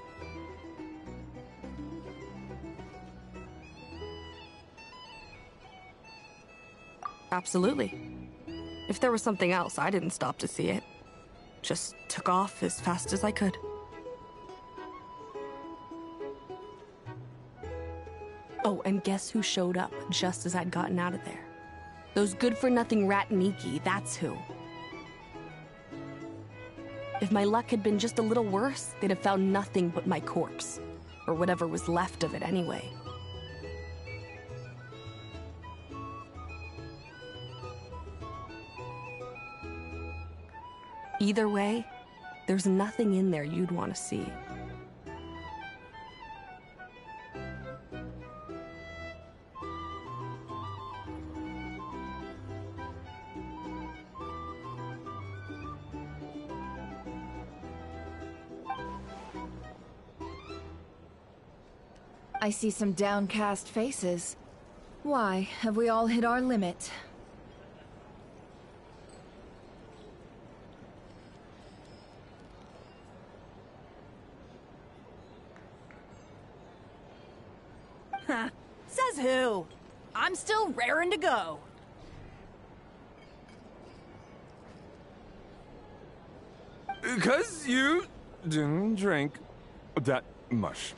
Absolutely. If there was something else, I didn't stop to see it. Just took off as fast as I could. Oh, and guess who showed up just as I'd gotten out of there? Those good-for-nothing Ratniki, that's who. If my luck had been just a little worse, they'd have found nothing but my corpse. or whatever was left of it anyway. Either way, there's nothing in there you'd want to see. I see some downcast faces. Why, have we all hit our limit? Says who? I'm still raring to go. Because you didn't drink that much.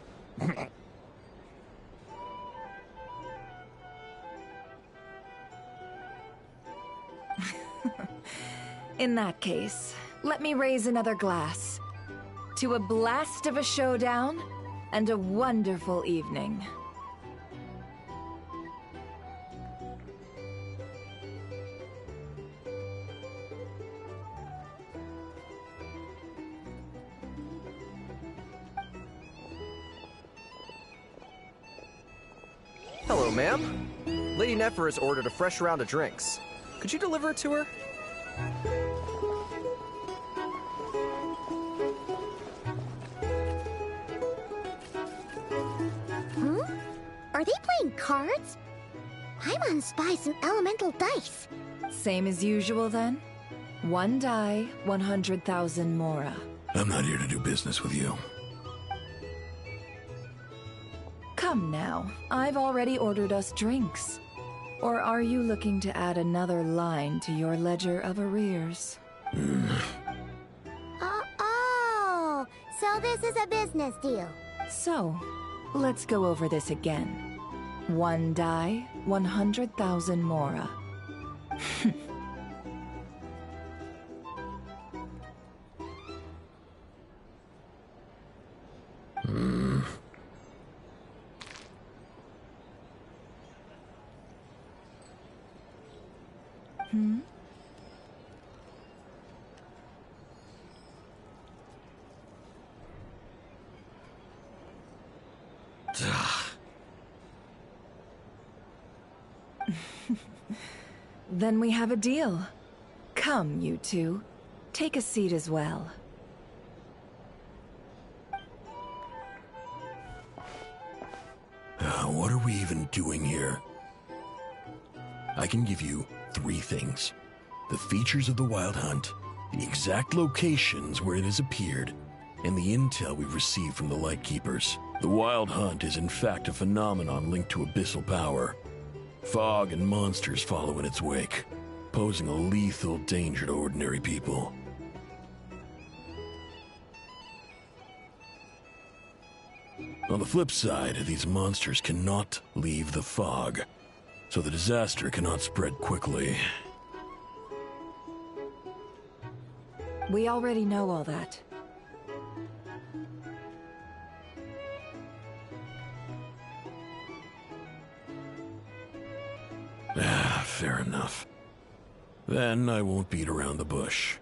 In that case, let me raise another glass. To a blast of a showdown and a wonderful evening. Hello, ma'am. Lady Nefer has ordered a fresh round of drinks. Could you deliver it to her? Are they playing cards? I want to spy some elemental dice. Same as usual then? 1 die, 100,000 mora. I'm not here to do business with you. Come now, I've already ordered us drinks. Or are you looking to add another line to your ledger of arrears? Oh, so this is a business deal. So, let's go over this again. 1 die, 100,000 mora. Then we have a deal. Come, you two. Take a seat as well. What are we even doing here? I can give you 3 things. The features of the Wild Hunt, the exact locations where it has appeared, and the intel we've received from the Lightkeepers. The Wild Hunt is in fact a phenomenon linked to abyssal power. Fog and monsters follow in its wake, posing a lethal danger to ordinary people. On the flip side, these monsters cannot leave the fog, so the disaster cannot spread quickly. We already know all that. Fair enough. Then I won't beat around the bush.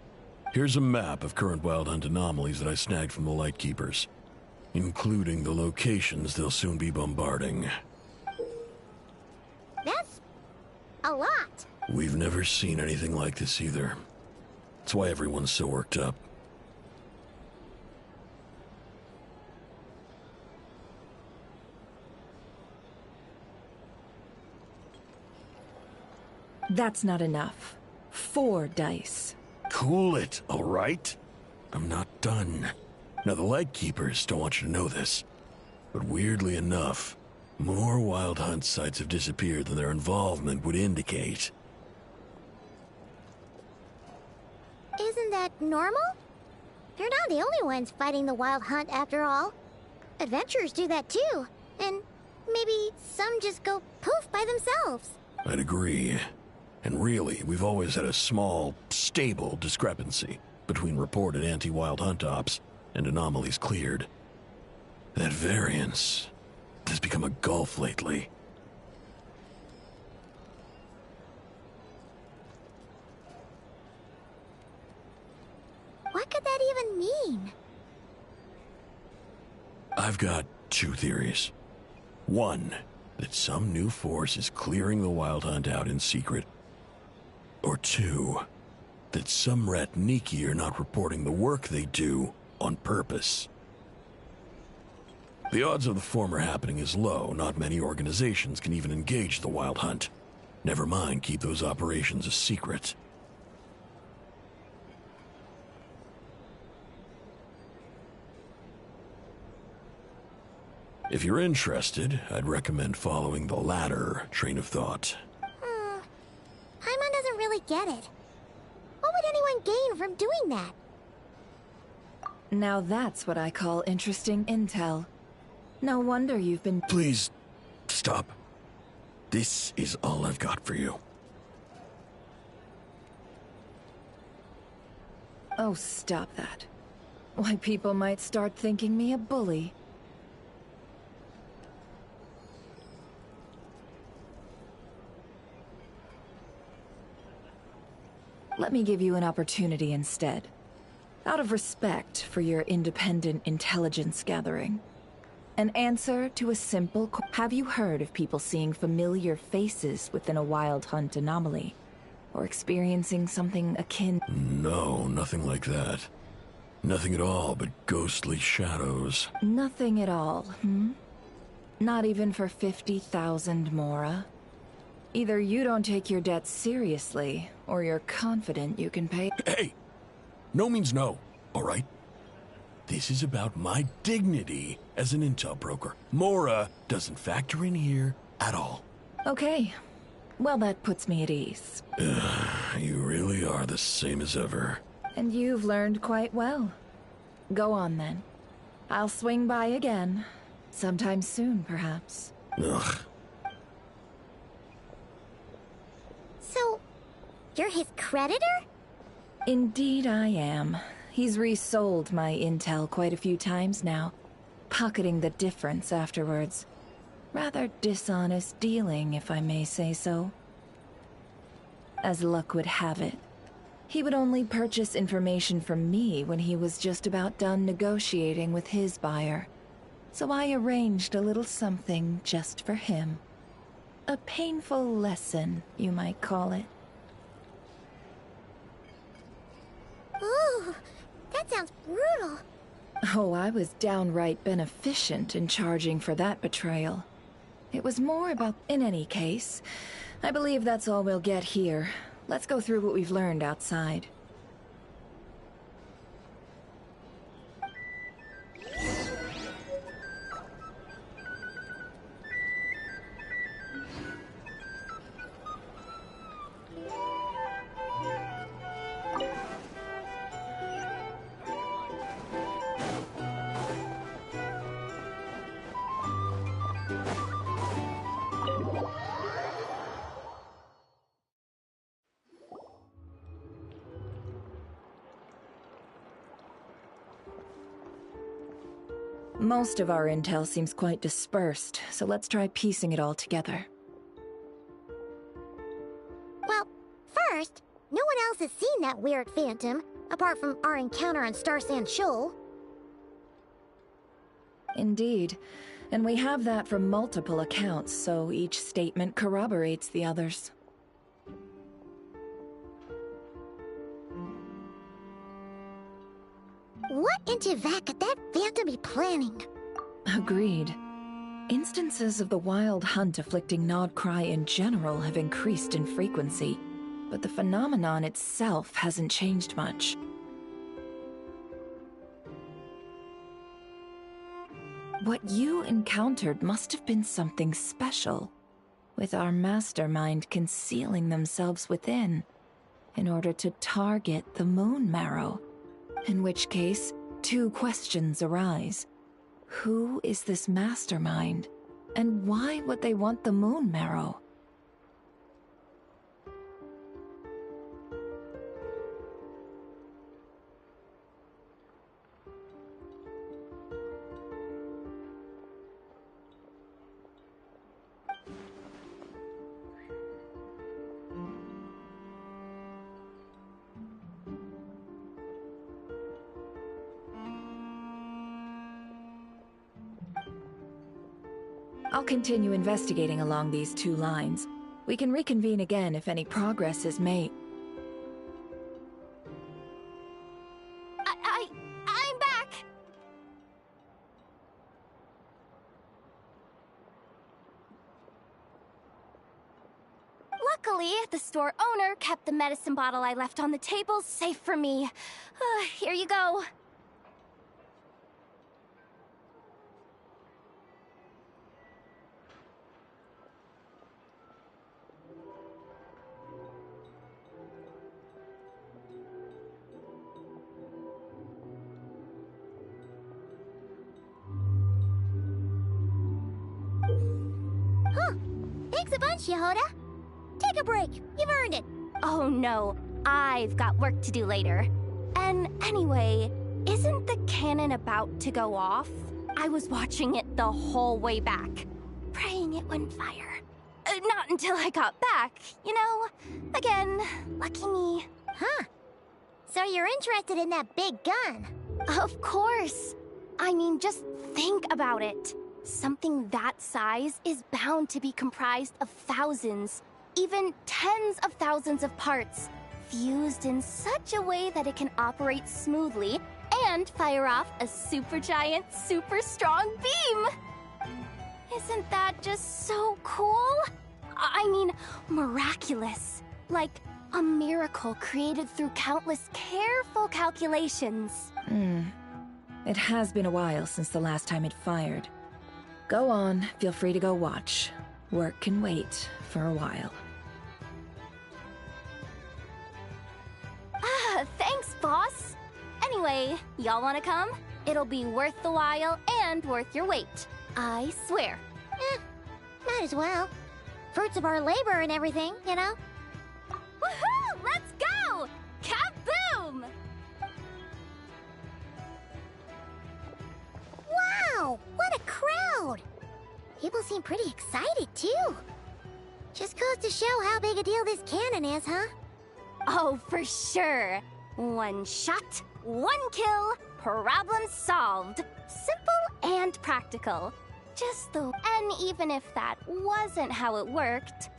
Here's a map of current Wild Hunt anomalies that I snagged from the Lightkeepers, including the locations they'll soon be bombarding. That's a lot. We've never seen anything like this either. That's why everyone's so worked up. That's not enough. 4 dice. Cool it, all right? I'm not done. Now, the Lightkeepers don't want you to know this, but weirdly enough, more Wild Hunt sites have disappeared than their involvement would indicate. Isn't that normal? They're not the only ones fighting the Wild Hunt after all. Adventurers do that too, and maybe some just go poof by themselves. I'd agree. And really, we've always had a small, stable discrepancy between reported anti-Wild Hunt ops and anomalies cleared. That variance distance has become a gulf lately. What could that even mean? I've got two theories. One, that some new force is clearing the Wild Hunt out in secret. Or two, that some Ratniki are not reporting the work they do on purpose. The odds of the former happening is low. Not many organizations can even engage the Wild Hunt. Never mind keep those operations a secret. If you're interested, I'd recommend following the latter train of thought. Paimon doesn't really get it. What would anyone gain from doing that? Now that's what I call interesting intel. No wonder you've been— Please, stop. This is all I've got for you. Oh, stop that. Why, people might start thinking me a bully. Let me give you an opportunity instead. Out of respect for your independent intelligence gathering. An answer to a simple have you heard of people seeing familiar faces within a Wild Hunt anomaly? Or experiencing something akin— No, nothing like that. Nothing at all but ghostly shadows. Nothing at all, hmm? Not even for 50,000 Mora? Either you don't take your debts seriously, or you're confident you can pay— Hey! No means no, all right? This is about my dignity as an intel broker. Mora doesn't factor in here at all. Okay. Well, that puts me at ease. You really are the same as ever. And you've learned quite well. Go on, then. I'll swing by again. Sometime soon, perhaps. Ugh. So, you're his creditor? Indeed I am. He's resold my intel quite a few times now, pocketing the difference afterwards. Rather dishonest dealing, if I may say so. As luck would have it, he would only purchase information from me when he was just about done negotiating with his buyer. So I arranged a little something just for him. A painful lesson, you might call it. Ooh, that sounds brutal. Oh, I was downright beneficent in charging for that betrayal. It was more about— In any case, I believe that's all we'll get here. Let's go through what we've learned outside. Most of our intel seems quite dispersed, so let's try piecing it all together. Well, first, no one else has seen that weird phantom, apart from our encounter on Star Sand Shoal. Indeed. And we have that from multiple accounts, so each statement corroborates the others. What in Tivak could that phantom be planning? Agreed. Instances of the Wild Hunt afflicting Krai in general have increased in frequency, but the phenomenon itself hasn't changed much. What you encountered must have been something special, with our mastermind concealing themselves within, in order to target the Moon Marrow. In which case, two questions arise. Who is this mastermind? And why would they want the Moon Marrow? I'll continue investigating along these two lines. We can reconvene again if any progress is made. I'm back! Luckily, the store owner kept the medicine bottle I left on the table safe for me. Here you go. Huh. Thanks a bunch, Yehoda. Take a break. You've earned it. Oh no, I've got work to do later. And anyway, isn't the cannon about to go off? I was watching it the whole way back, praying it wouldn't fire. Not until I got back, you know? Again, lucky me. Huh. So you're interested in that big gun? Of course. I mean, just think about it. Something that size is bound to be comprised of thousands, even tens of thousands of parts, fused in such a way that it can operate smoothly and fire off a supergiant, super strong beam! Isn't that just so cool? I mean, miraculous. Like a miracle created through countless careful calculations. It has been a while since the last time it fired. Go on, feel free to go watch. Work can wait for a while. Thanks, boss. Anyway, y'all wanna come? It'll be worth the while and worth your wait. I swear. Might as well. Fruits of our labor and everything, you know? Woohoo! Let's go! Kaboom! Wow! What a crowd! People seem pretty excited, too. Just goes to show how big a deal this cannon is, huh? Oh, for sure. One shot, one kill, problem solved. Simple and practical. And even if that wasn't how it worked,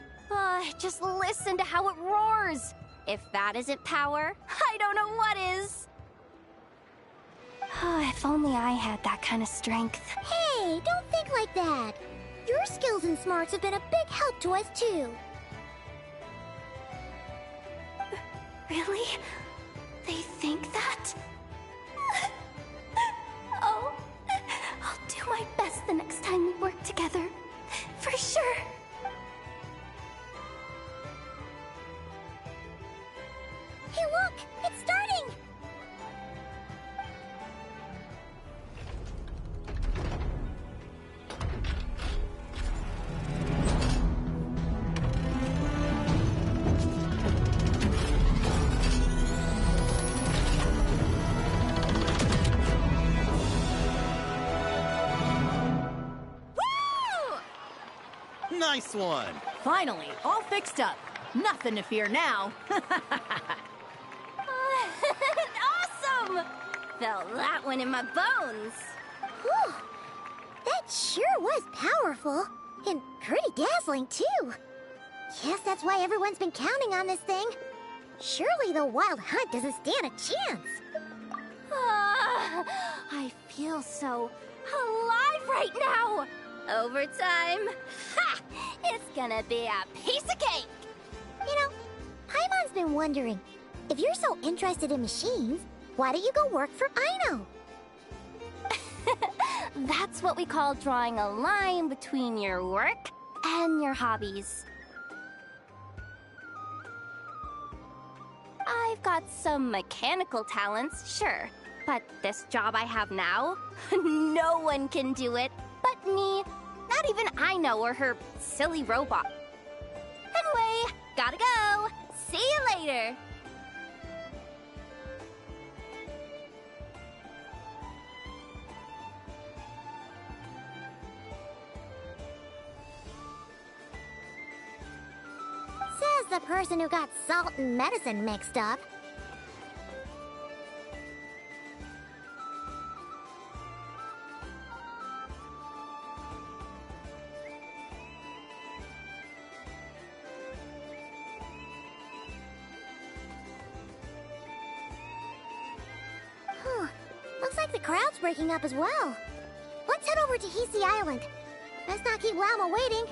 just listen to how it roars. If that isn't power, I don't know what is. If only I had that kind of strength. Hey, don't think like that. Your skills and smarts have been a big help to us, too. Really? They think that? Oh, I'll do my best the next time we work together. For sure. Hey, look! It's starting! Nice one! Finally, all fixed up. Nothing to fear now. Awesome! Felt that one in my bones. Whew. That sure was powerful. And pretty dazzling, too. Guess that's why everyone's been counting on this thing. Surely the Wild Hunt doesn't stand a chance. I feel so alive right now. Overtime. Ha! It's gonna be a piece of cake. You know, Paimon's been wondering, if you're so interested in machines, why don't you go work for Aino? That's what we call drawing a line between your work and your hobbies. I've got some mechanical talents, sure. But this job I have now, no one can do it but me. Not even Aino or her silly robot. Anyway, gotta go. See you later. Says the person who got salt and medicine mixed up. like the crowd's breaking up as well. Let's head over to Hisi Island. Let's not keep Llama waiting.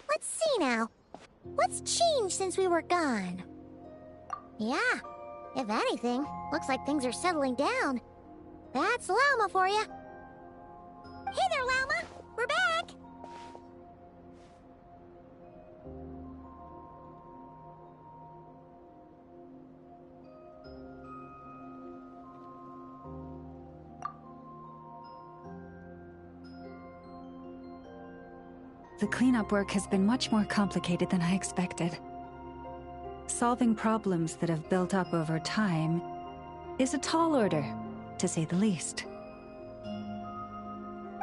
Let's see now. What's changed since we were gone? Yeah, if anything, looks like things are settling down. That's Llama for you. Hey there, Llama! We're back! The cleanup work has been much more complicated than I expected. Solving problems that have built up over time is a tall order, to say the least.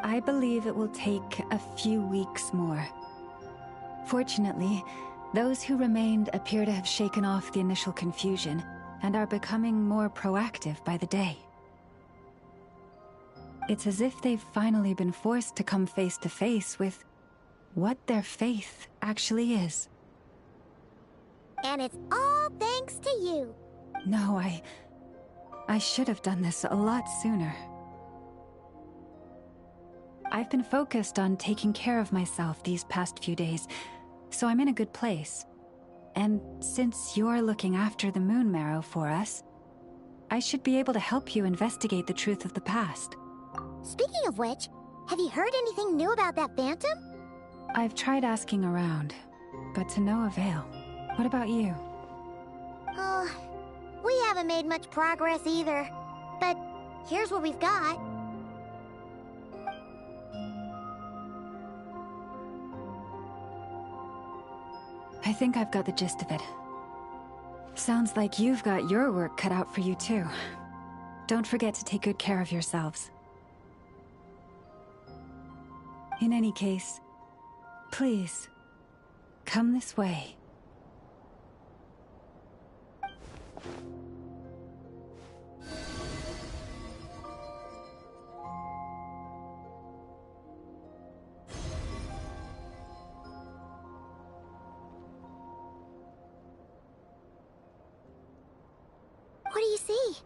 I believe it will take a few weeks more. Fortunately, those who remained appear to have shaken off the initial confusion and are becoming more proactive by the day. It's as if they've finally been forced to come face to face with what their faith actually is. And it's all thanks to you. No, I should have done this a lot sooner. I've been focused on taking care of myself these past few days, so I'm in a good place. And since you're looking after the Moon Marrow for us, I should be able to help you investigate the truth of the past. Speaking of which, have you heard anything new about that phantom? I've tried asking around, but to no avail. What about you? Oh, we haven't made much progress either. But here's what we've got. I think I've got the gist of it. Sounds like you've got your work cut out for you too. Don't forget to take good care of yourselves. In any case, please, come this way. What do you see?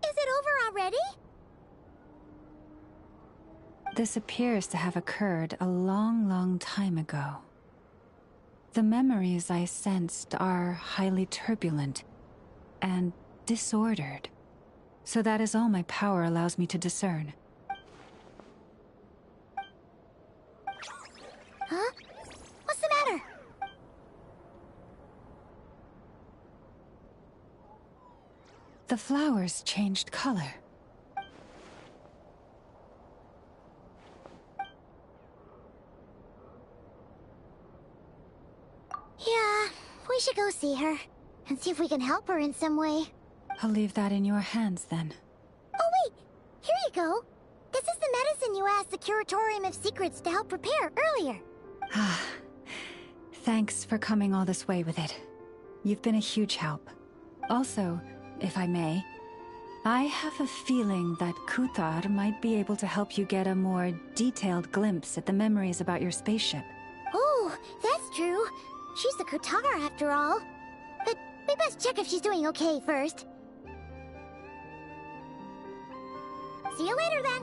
Is it over already? This appears to have occurred a long, long time ago. The memories I sensed are highly turbulent and disordered, so that is all my power allows me to discern. Huh? What's the matter? The flowers changed color. Yeah, we should go see her and see if we can help her in some way. I'll leave that in your hands then. Oh wait, here you go. This is the medicine you asked the Curatorium of Secrets to help prepare earlier. Ah, thanks for coming all this way with it. You've been a huge help. Also, if I may, I have a feeling that Kuthar might be able to help you get a more detailed glimpse at the memories about your spaceship. Oh, that's true. She's the Kutar after all. But we best check if she's doing okay first. See you later then.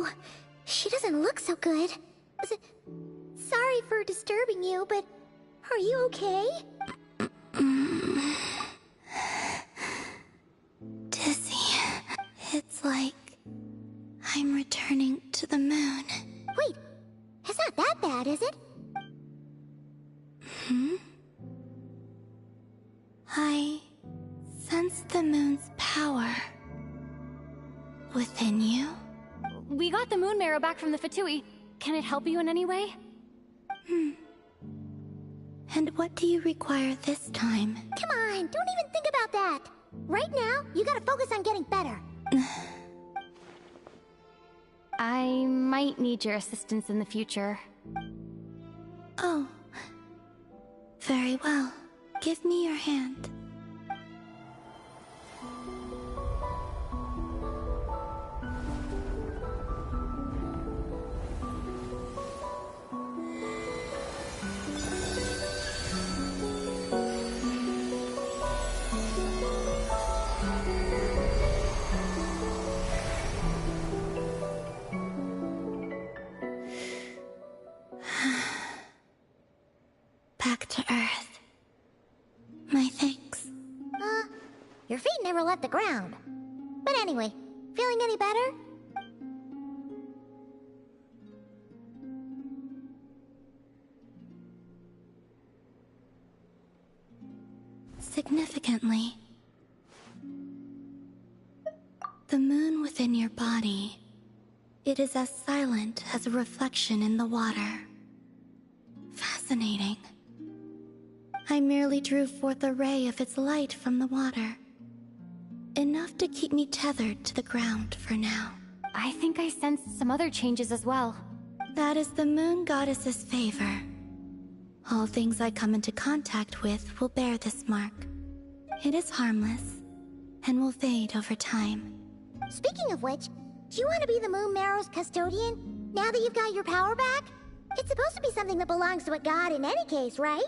Oh, she doesn't look so good. Sorry for disturbing you, but are you okay? Dizzy. It's like I'm returning to the moon. Wait, it's not that bad, is it? I sense the moon's power within you. We got the moon marrow back from the Fatui. Can it help you in any way? And what do you require this time? Come on, don't even think about that. Right now, you gotta focus on getting better. I might need your assistance in the future. Oh. Very well. Give me your hand. Back to Earth. My thanks. Your feet never left the ground. But anyway, feeling any better? Significantly, the moon within your body, it is as silent as a reflection in the water. Fascinating. I merely drew forth a ray of its light from the water. Enough to keep me tethered to the ground for now. I think I sensed some other changes as well. That is the moon goddess's favor. All things I come into contact with will bear this mark. It is harmless, and will fade over time. Speaking of which, do you want to be the moon marrow's custodian, now that you've got your power back? It's supposed to be something that belongs to a god in any case, right?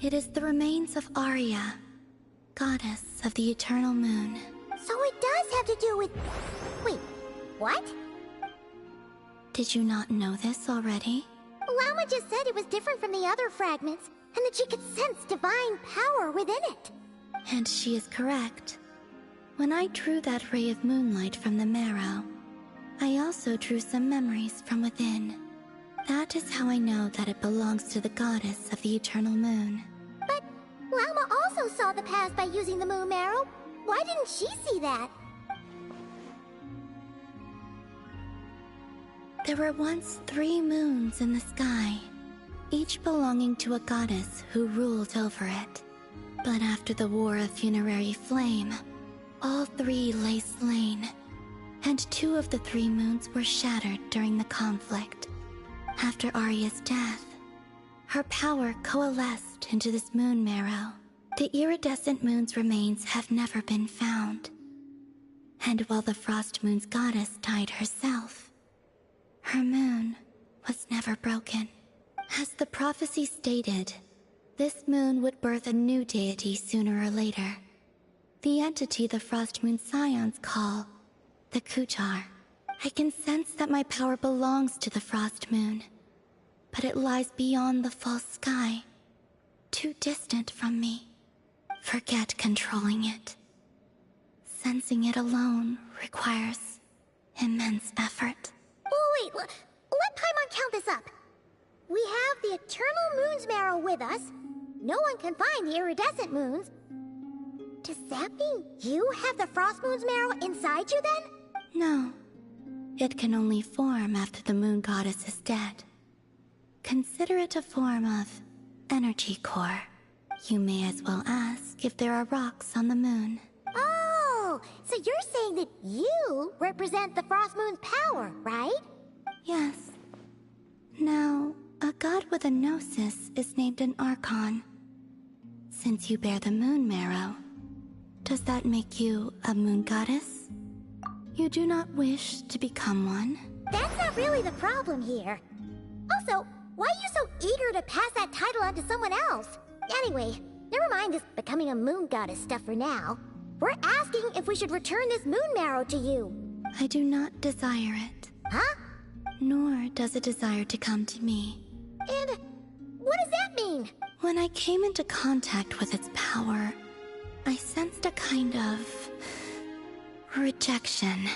It is the remains of Arya, goddess of the eternal moon. So it does have to do with... Wait, what? Did you not know this already? Llama just said it was different from the other fragments, and that she could sense divine power within it. And she is correct. When I drew that ray of moonlight from the marrow, I also drew some memories from within. That is how I know that it belongs to the goddess of the eternal moon. But Llama also saw the past by using the moon marrow. Why didn't she see that? There were once 3 moons in the sky, each belonging to a goddess who ruled over it. But after the War of Funerary Flame, all 3 lay slain, and 2 of the 3 moons were shattered during the conflict. After Arya's death, her power coalesced into this moon marrow. The iridescent moon's remains have never been found. And while the Frost Moon's goddess died herself, her moon was never broken. As the prophecy stated, this moon would birth a new deity sooner or later. The entity the Frost Moon Scions call the Kujar. I can sense that my power belongs to the Frost Moon, but it lies beyond the false sky, too distant from me. Forget controlling it. Sensing it alone requires immense effort. Oh wait, let Paimon count this up. We have the Eternal Moon's marrow with us. No one can find the iridescent moons. Does that mean you have the Frost Moon's marrow inside you then? No. It can only form after the moon goddess is dead. Consider it a form of energy core. You may as well ask if there are rocks on the moon. Oh, so you're saying that you represent the Frost Moon's power, right? Yes. Now, a god with a gnosis is named an Archon. Since you bear the moon marrow, does that make you a moon goddess? You do not wish to become one? That's not really the problem here. Also, why are you so eager to pass that title on to someone else? Anyway, never mind this becoming a moon goddess stuff for now. We're asking if we should return this moon marrow to you. I do not desire it. Huh? nor does it desire to come to me. And what does that mean? When I came into contact with its power, I sensed a kind of rejection.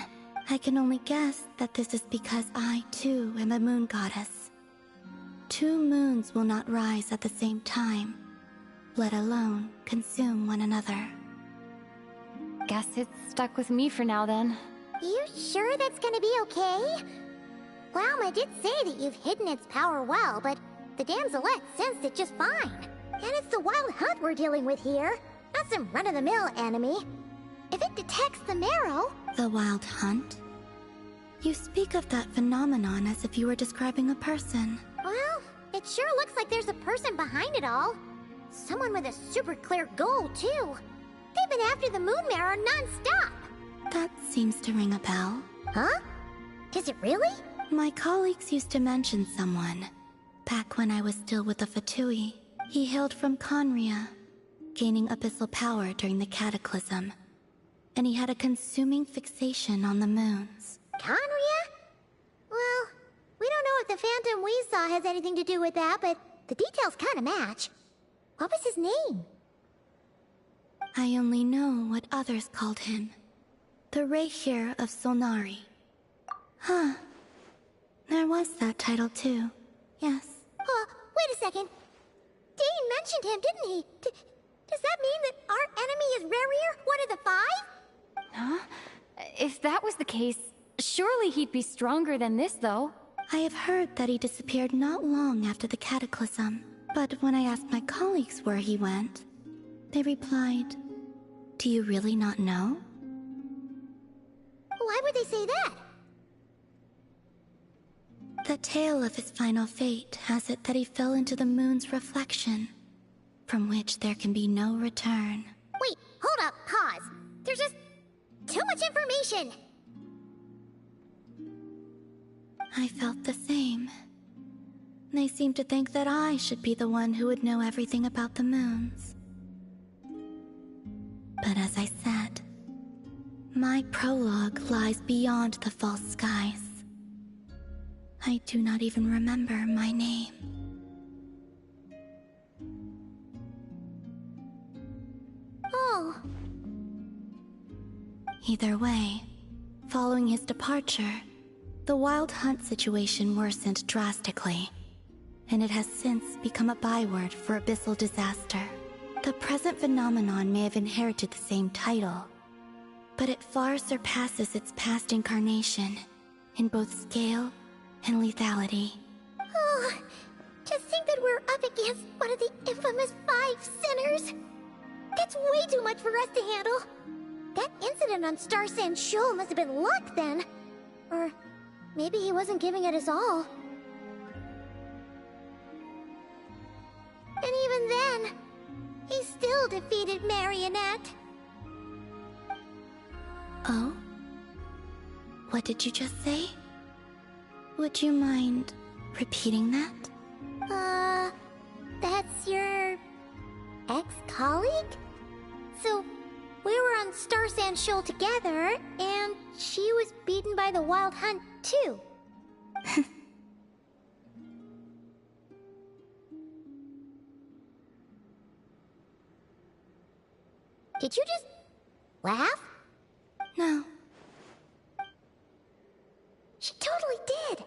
I can only guess that this is because I, too, am a moon goddess. 2 moons will not rise at the same time, let alone consume one another. Guess it's stuck with me for now then. You sure that's gonna be okay? Lauma did say that you've hidden its power well, but the damselette sensed it just fine. And it's the wild hunt we're dealing with here, not some run-of-the-mill enemy. If it detects the marrow... The wild hunt? You speak of that phenomenon as if you were describing a person. Well, it sure looks like there's a person behind it all. Someone with a super clear goal, too. They've been after the moon marrow non-stop. That seems to ring a bell. Huh? Does it really? My colleagues used to mention someone. Back when I was still with the Fatui. He hailed from Conria, gaining abyssal power during the Cataclysm. And he had a consuming fixation on the moons. Conria? Well, we don't know if the phantom we saw has anything to do with that, but the details kind of match. What was his name? I only know what others called him. The Rehir of Solnari. Huh. There was that title too. Yes. Wait a second. Dane mentioned him, didn't he? Does that mean that our enemy is Rarier, one of the 5? Huh? If that was the case, surely he'd be stronger than this, though. I have heard that he disappeared not long after the Cataclysm. But when I asked my colleagues where he went, they replied, "Do you really not know?" Why would they say that? The tale of his final fate has it that he fell into the moon's reflection, from which there can be no return. Wait, hold up, pause. There's just too much information. I felt the same. They seemed to think that I should be the one who would know everything about the moons. But as I said, my prologue lies beyond the false skies. I do not even remember my name. Oh. Either way, following his departure, the wild hunt situation worsened drastically, and it has since become a byword for abyssal disaster. The present phenomenon may have inherited the same title, but it far surpasses its past incarnation in both scale and lethality. Oh, to think that we're up against one of the infamous 5 sinners. That's way too much for us to handle. That incident on Star Sand Shoal must have been luck then. Or maybe he wasn't giving it his all. And even then, he still defeated Marionette. Oh? What did you just say? Would you mind repeating that? That's your ex-colleague? So, we were on Star Sand Shoal together, and she was beaten by the Wild Hunt, too. Did you just laugh? No. She totally did.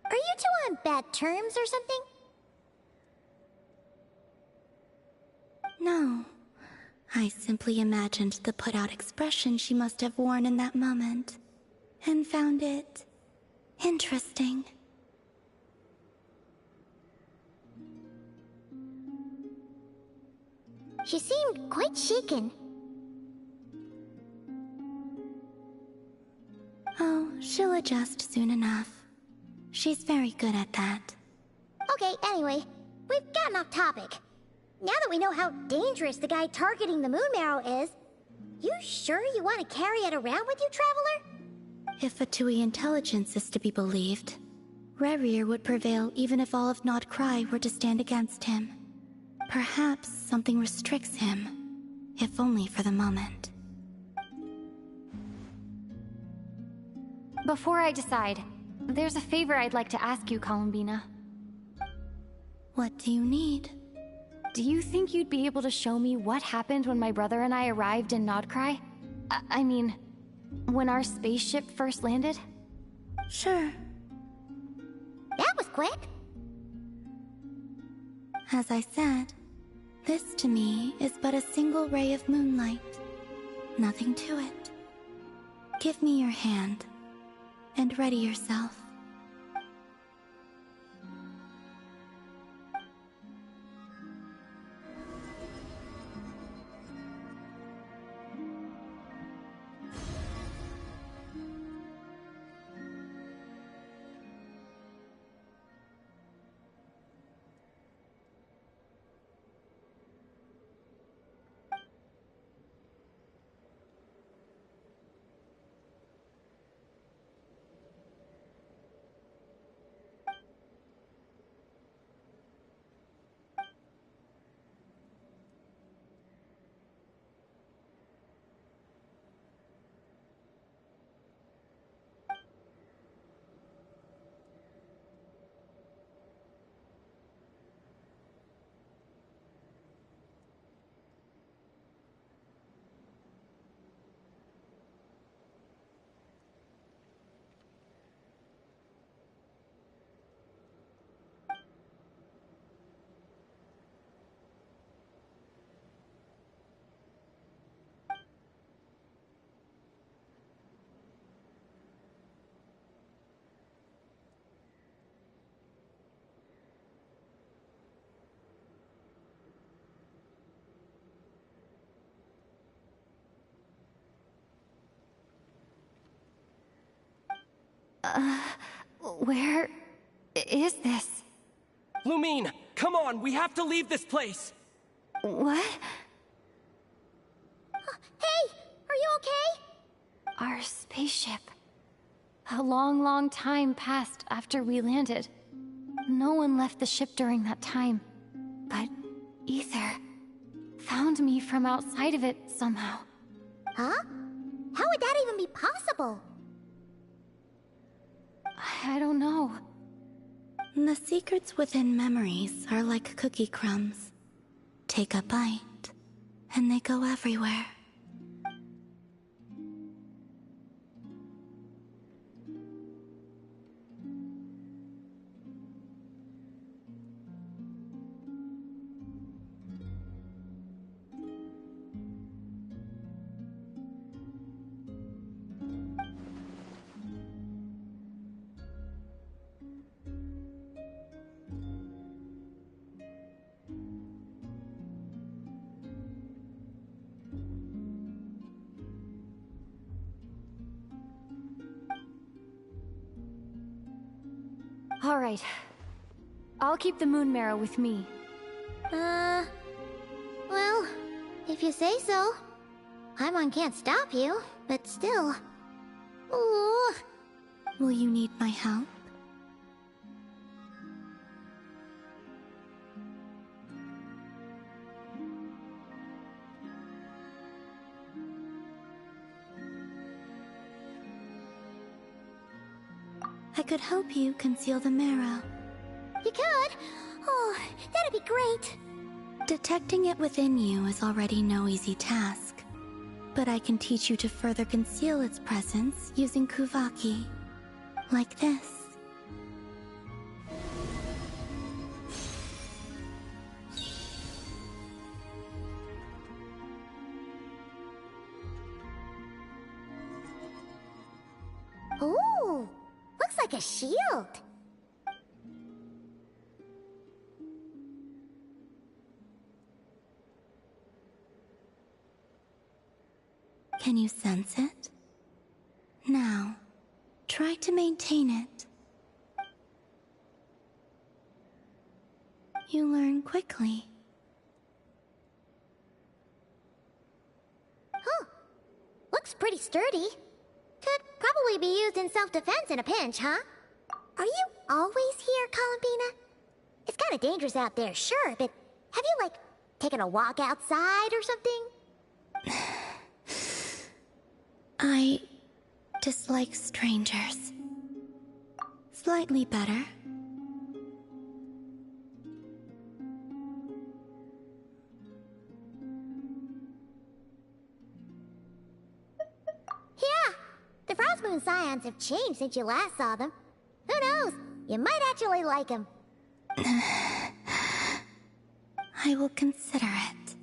Are you two on bad terms or something? No. I simply imagined the put-out expression she must have worn in that moment, and found it interesting. She seemed quite shaken. Oh, she'll adjust soon enough. She's very good at that. Okay, anyway, we've gotten off topic. Now that we know how dangerous the guy targeting the moon marrow is, you sure you want to carry it around with you, Traveler? If Fatui intelligence is to be believed, Rerir would prevail even if all of Nod Krai were to stand against him. perhaps something restricts him, if only for the moment. Before I decide, there's a favor I'd like to ask you, Columbina. What do you need? Do you think you'd be able to show me what happened when my brother and I arrived in Krai? I mean, when our spaceship first landed? Sure. That was quick! As I said, this to me is but a single ray of moonlight. Nothing to it. Give me your hand, and ready yourself. Where is this? Lumine, come on, we have to leave this place! What? Hey! Are you okay? Our spaceship. A long, long time passed after we landed. No one left the ship during that time. But Ether found me from outside of it somehow. Huh? How would that even be possible? I don't know. The secrets within memories are like cookie crumbs. Take a bite, and they go everywhere. All right. I'll keep the moon marrow with me. Well, if you say so. Paimon can't stop you, but still. Ooh. Will you need my help? I could help you conceal the marrow. You could? Oh, that'd be great. Detecting it within you is already no easy task. But I can teach you to further conceal its presence using Kuvaki. Like this. Ooh! Looks like a shield! Can you sense it? Now, try to maintain it. You learn quickly. Huh. Looks pretty sturdy. Could probably be used in self-defense in a pinch, huh? Are you always here, Columbina? It's kinda dangerous out there, sure, but Have you, like, taken a walk outside or something? I dislike strangers. Slightly better. Yeah, the Frost Moon Scions have changed since you last saw them. Who knows? You might actually like them. I will consider it.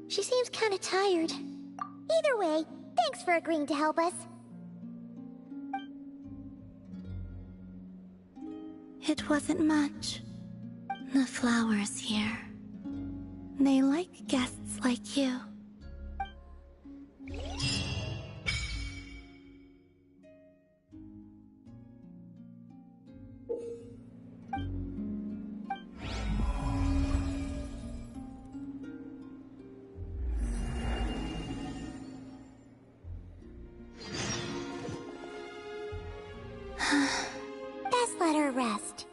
She seems kind of tired. Either way, thanks for agreeing to help us. It wasn't much. The flowers here. They like guests like you. Best let her rest.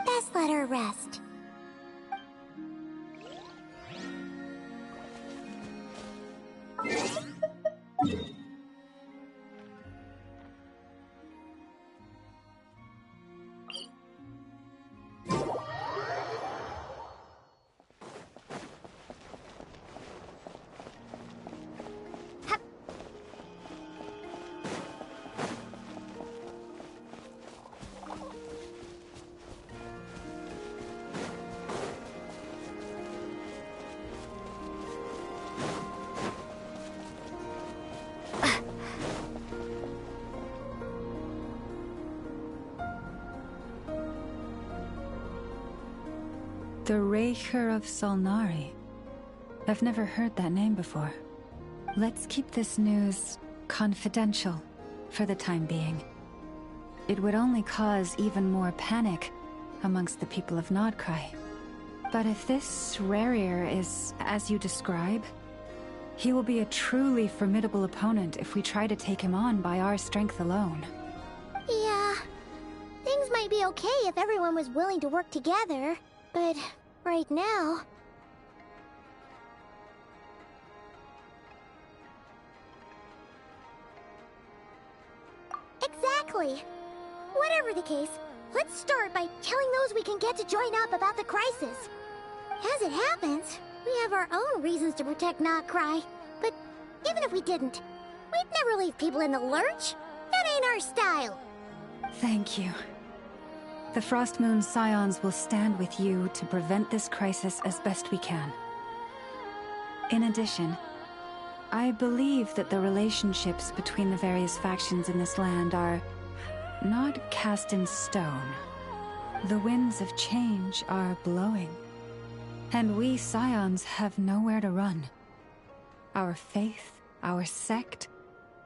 Best let her rest. The Raker of Solnari. I've never heard that name before. Let's keep this news confidential for the time being. It would only cause even more panic amongst the people of Krai. But if this Rarir is as you describe, he will be a truly formidable opponent if we try to take him on by our strength alone. Yeah, things might be okay if everyone was willing to work together, but right now... Exactly! Whatever the case, let's start by telling those we can get to join up about the crisis. As it happens, we have our own reasons to protect Krai, but even if we didn't, we'd never leave people in the lurch. That ain't our style. Thank you. The Frost Moon Scions will stand with you to prevent this crisis as best we can. In addition, I believe that the relationships between the various factions in this land are not cast in stone. The winds of change are blowing, and we Scions have nowhere to run. Our faith, our sect,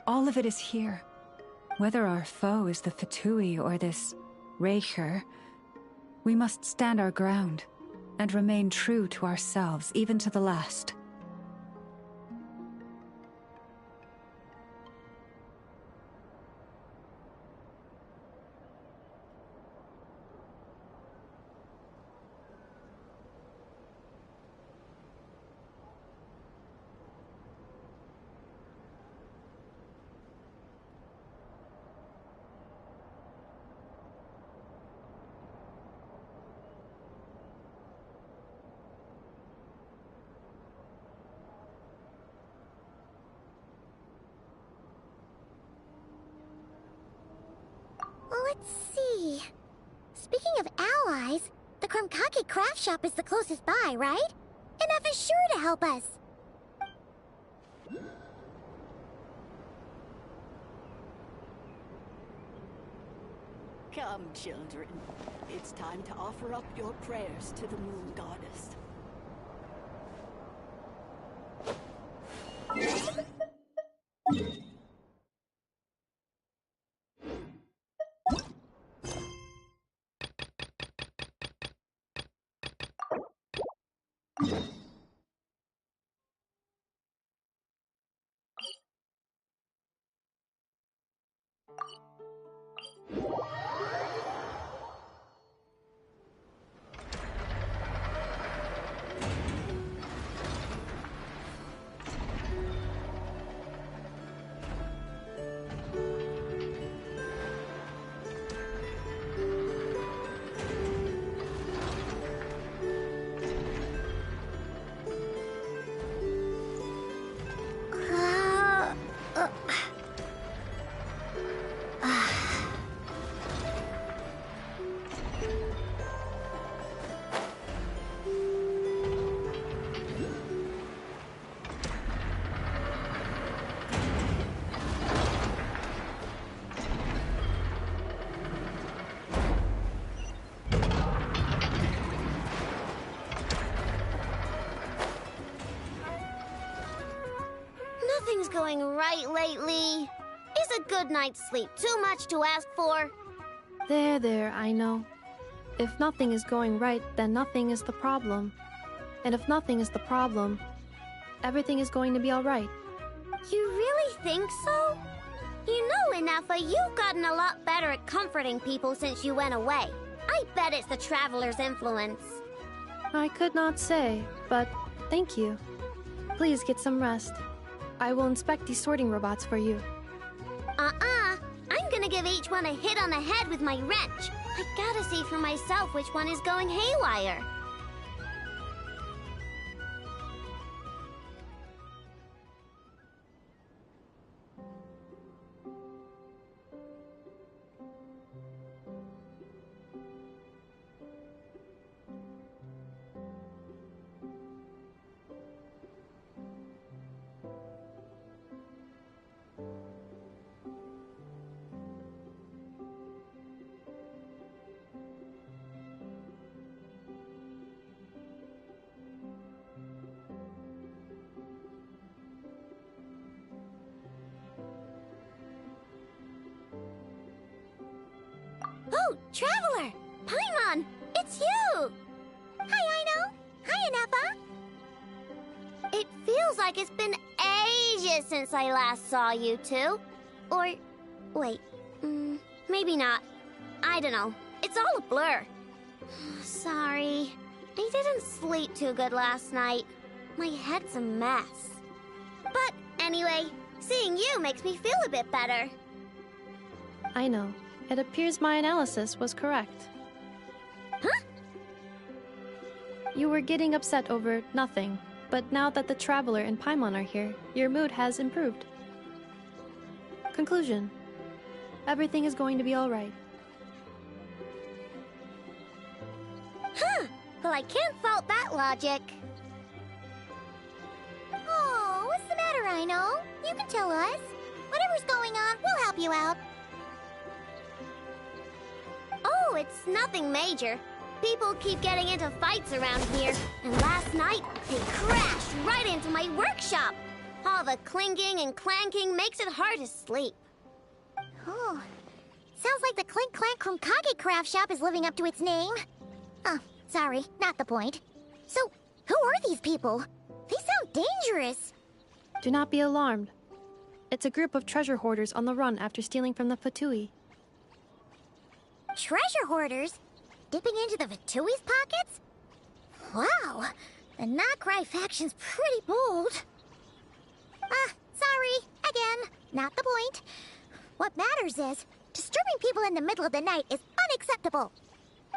all of it is here. Whether our foe is the Fatui or this Raker, we must stand our ground and remain true to ourselves, even to the last. Let's see... Speaking of allies, the Krumkake craft shop is the closest by, right? Enough is sure to help us. Come, children. It's time to offer up your prayers to the Moon Goddess. going right lately? Is a good night's sleep too much to ask for? There, I know. If nothing is going right, then nothing is the problem. And if nothing is the problem, everything is going to be alright. You really think so? You know, Inefa, you've gotten a lot better at comforting people since you went away. I bet it's the Traveler's influence. I could not say, but thank you. Please get some rest. I will inspect these sorting robots for you. I'm gonna give each one a hit on the head with my wrench. I gotta see for myself which one is going haywire. Oh, Traveler! Paimon! It's you! Hi, Aino! Hi, Inefa! It feels like it's been ages since I last saw you two. Or, wait, maybe not. I don't know. It's all a blur. Sorry. I didn't sleep too good last night. My head's a mess. But anyway, seeing you makes me feel a bit better. I know. It appears my analysis was correct. Huh? You were getting upset over nothing, but now that the Traveler and Paimon are here, your mood has improved. Conclusion. Everything is going to be alright. Huh. Well, I can't fault that logic. Oh, what's the matter, Aino? You can tell us. Whatever's going on, we'll help you out. Oh, it's nothing major. People keep getting into fights around here, and last night they crashed right into my workshop. All the clinking and clanking makes it hard to sleep. Oh, sounds like the Clink Clank Krumkage craft shop is living up to its name. Oh, sorry, not the point. So, who are these people? They sound dangerous. Do not be alarmed. It's a group of treasure hoarders on the run after stealing from the Fatui. Treasure hoarders? Dipping into the Vatui's pockets? Wow, the Not Krai faction's pretty bold. Sorry, again, not the point. What matters is, disturbing people in the middle of the night is unacceptable.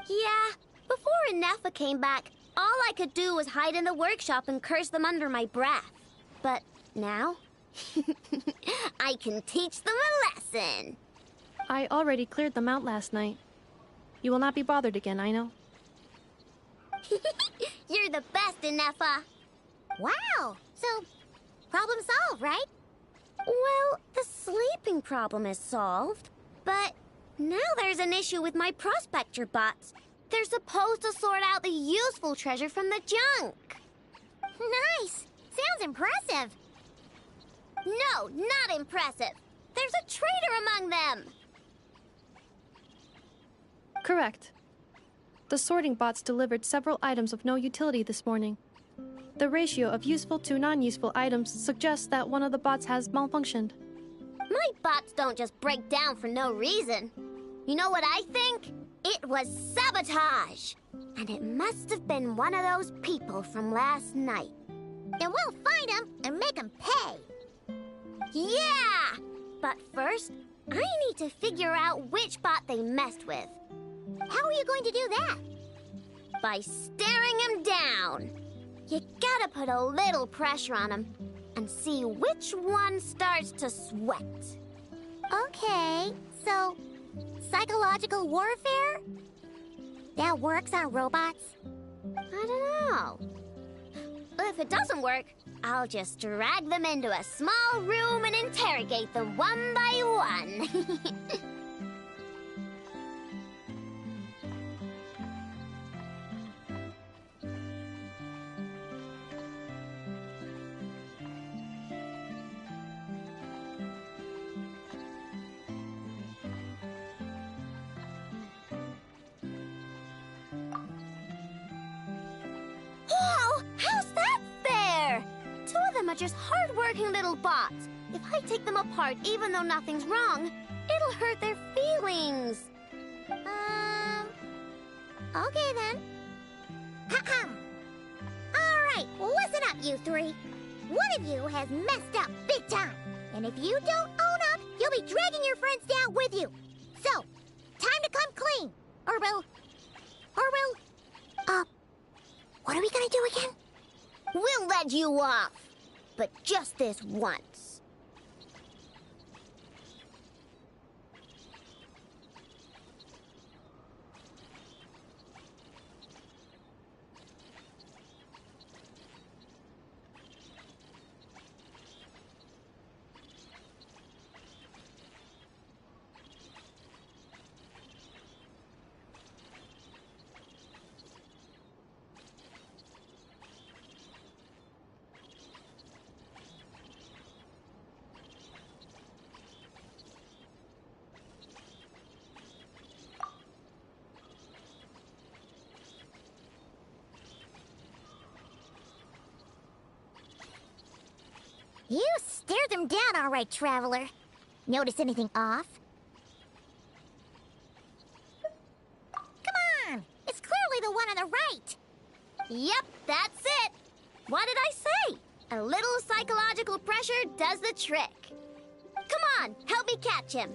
Yeah, before Inefa came back, all I could do was hide in the workshop and curse them under my breath. But now, I can teach them a lesson. I already cleared them out last night. You will not be bothered again, I know. You're the best, Inefa. Wow, so problem solved, right? Well, the sleeping problem is solved, but now there's an issue with my prospector bots. They're supposed to sort out the useful treasure from the junk. Nice! Sounds impressive. No, not impressive. There's a traitor among them. Correct. The sorting bots delivered several items of no utility this morning. The ratio of useful to non-useful items suggests that one of the bots has malfunctioned. My bots don't just break down for no reason. You know what I think? It was sabotage. And it must have been one of those people from last night. And we'll find them and make them pay. Yeah! But first, I need to figure out which bot they messed with. How are you going to do that? By staring him down. You gotta put a little pressure on him and see which one starts to sweat. Okay, so psychological warfare? That works on robots? I don't know. If it doesn't work, I'll just drag them into a small room and interrogate them one by one. them are just hard-working little bots. If I take them apart even though nothing's wrong, it'll hurt their feelings. Okay then. Alright, listen up, you three. One of you has messed up big time. And if you don't own up, you'll be dragging your friends down with you. So, time to come clean. Or we'll... what are we gonna do again? We'll let you off. But just this once. You stared them down all right, Traveler. Notice anything off? Come on! It's clearly the one on the right! Yep, that's it! What did I say? A little psychological pressure does the trick. Come on, help me catch him.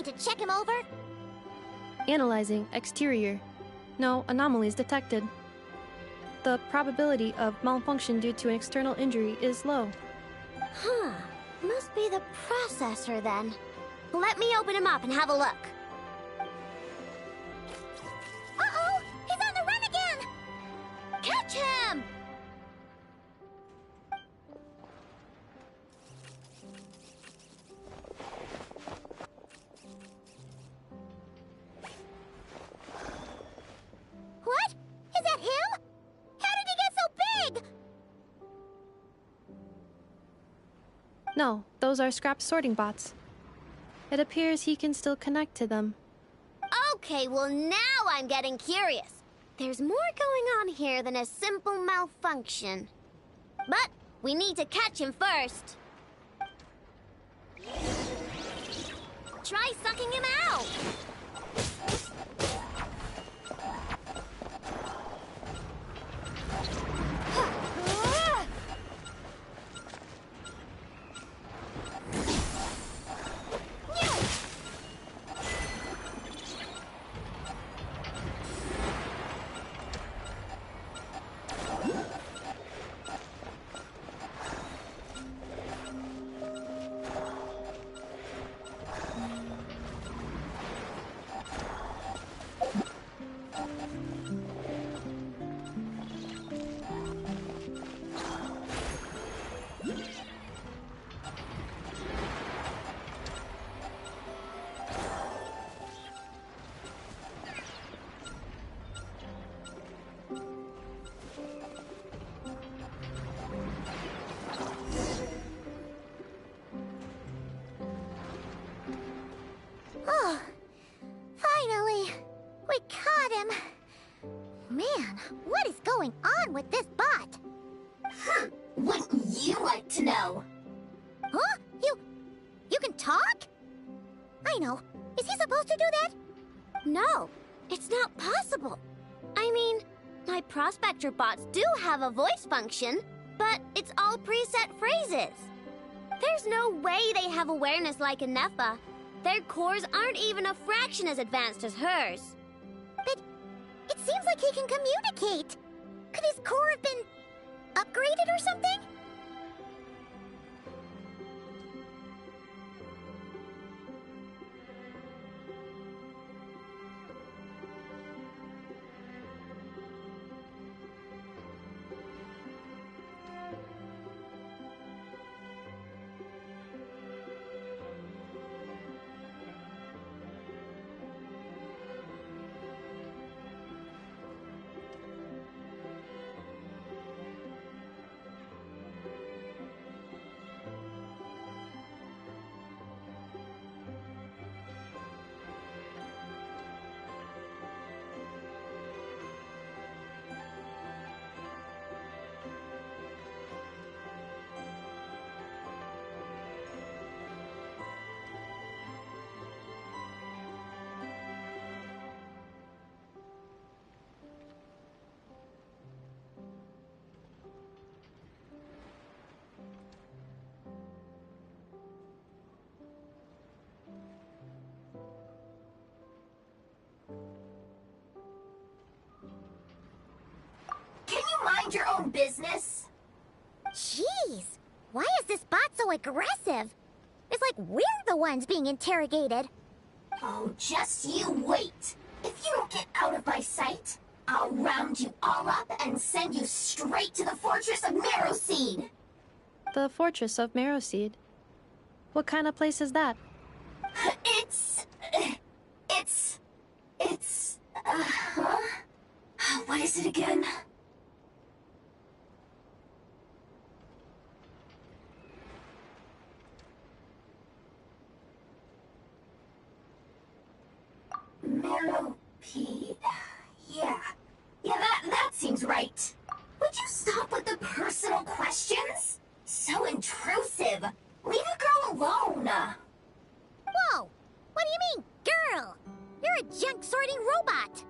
To check him over? Analyzing exterior. No anomalies detected. The probability of malfunction due to an external injury is low. Huh. Must be the processor then. Let me open him up and have a look. Uh-oh! He's on the run again! Catch him! What? Is that him? How did he get so big? No, those are scrap sorting bots. It appears he can still connect to them. Okay, well now I'm getting curious. There's more going on here than a simple malfunction. But we need to catch him first. Try sucking him out! Oh, finally! We caught him! Man, what is going on with this bot? What in you like to know? Huh? You can talk? I know. Is he supposed to do that? No, it's not possible. I mean, my prospector bots do have a voice function, but it's all preset phrases. There's no way they have awareness like a Nepha. Their cores aren't even a fraction as advanced as hers. But it seems like he can communicate. Could his core have been upgraded or something? Can you mind your own business? Jeez, why is this bot so aggressive? It's like we're the ones being interrogated. Oh, just you wait. If you don't get out of my sight, I'll round you all up and send you straight to the Fortress of Marrowseed. The Fortress of Marrowseed? What kind of place is that? What is it again? Marrowpeed. Yeah, that seems right. Would you stop with the personal questions? So intrusive. Leave a girl alone. Whoa! What do you mean, girl? You're a junk sorting robot.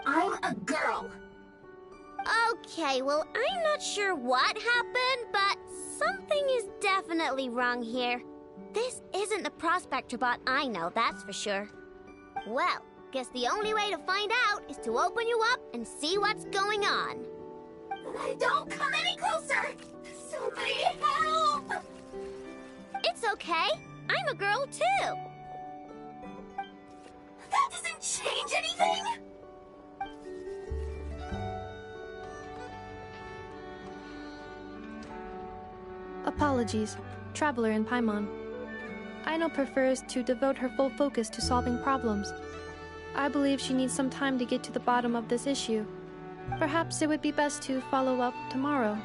I'm a girl. Okay, well, I'm not sure what happened, but something is definitely wrong here. This isn't the prospector bot I know, that's for sure. Well, guess the only way to find out is to open you up and see what's going on. Don't come any closer! Somebody help! It's okay. I'm a girl too. That doesn't change anything! Apologies, Traveler in Paimon. Aino prefers to devote her full focus to solving problems. I believe she needs some time to get to the bottom of this issue. Perhaps it would be best to follow up tomorrow.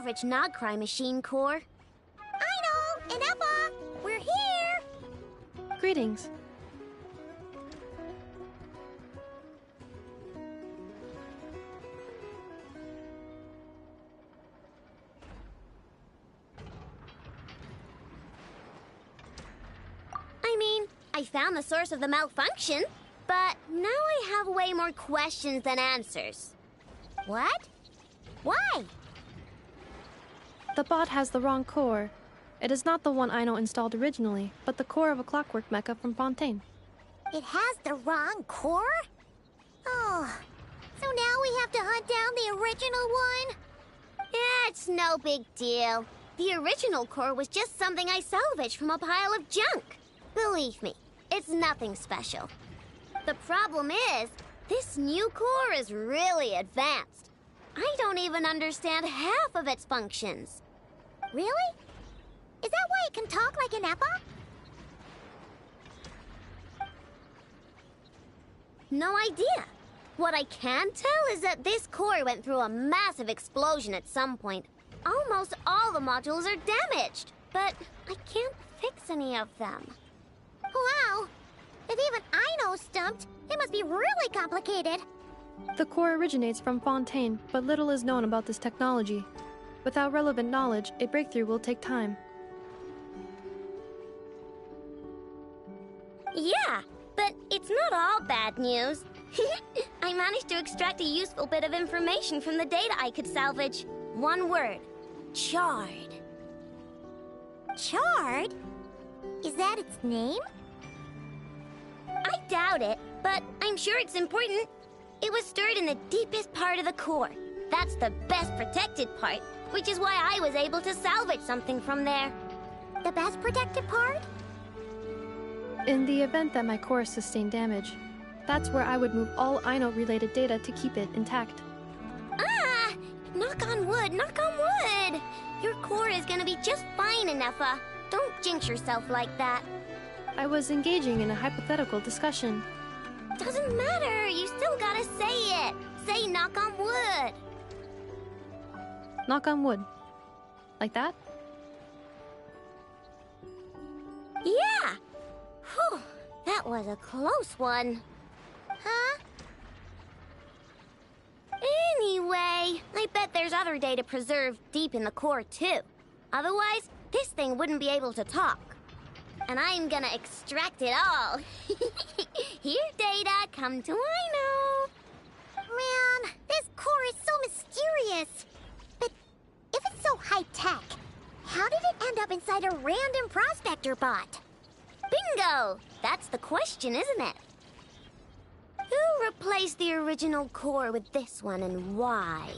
average Krai machine core. I know, and Eppa, we're here! Greetings. I mean, I found the source of the malfunction, but now I have way more questions than answers. What? Why? The bot has the wrong core. It is not the one Aino installed originally, but the core of a clockwork mecha from Fontaine. It has the wrong core? Oh, so now we have to hunt down the original one? Yeah, it's no big deal. The original core was just something I salvaged from a pile of junk. Believe me, it's nothing special. The problem is, this new core is really advanced. I don't even understand half of its functions. Really? Is that why it can talk like an Eppa? No idea. What I can tell is that this core went through a massive explosion at some point. Almost all the modules are damaged, but I can't fix any of them. Wow! If even I know stumped, it must be really complicated. The core originates from Fontaine, but little is known about this technology. Without relevant knowledge, a breakthrough will take time. Yeah, but it's not all bad news. I managed to extract a useful bit of information from the data I could salvage. One word. Charred. Charred? Is that its name? I doubt it, but I'm sure it's important. It was stored in the deepest part of the core. That's the best protected part, which is why I was able to salvage something from there. The best protected part? In the event that my core sustained damage, that's where I would move all Aino-related data to keep it intact. Ah! Knock on wood, knock on wood! Your core is gonna be just fine, Inefa. Don't jinx yourself like that. I was engaging in a hypothetical discussion. Doesn't matter, you still gotta say it. Say knock on wood. Knock on wood. Like that? Yeah! Whew, that was a close one. Huh? Anyway, I bet there's other data preserved deep in the core too. Otherwise, this thing wouldn't be able to talk. And I'm gonna extract it all. Here, data, come to Aino. Man, this core is so mysterious. But if it's so high-tech, how did it end up inside a random prospector bot? Bingo! That's the question, isn't it? Who replaced the original core with this one and why?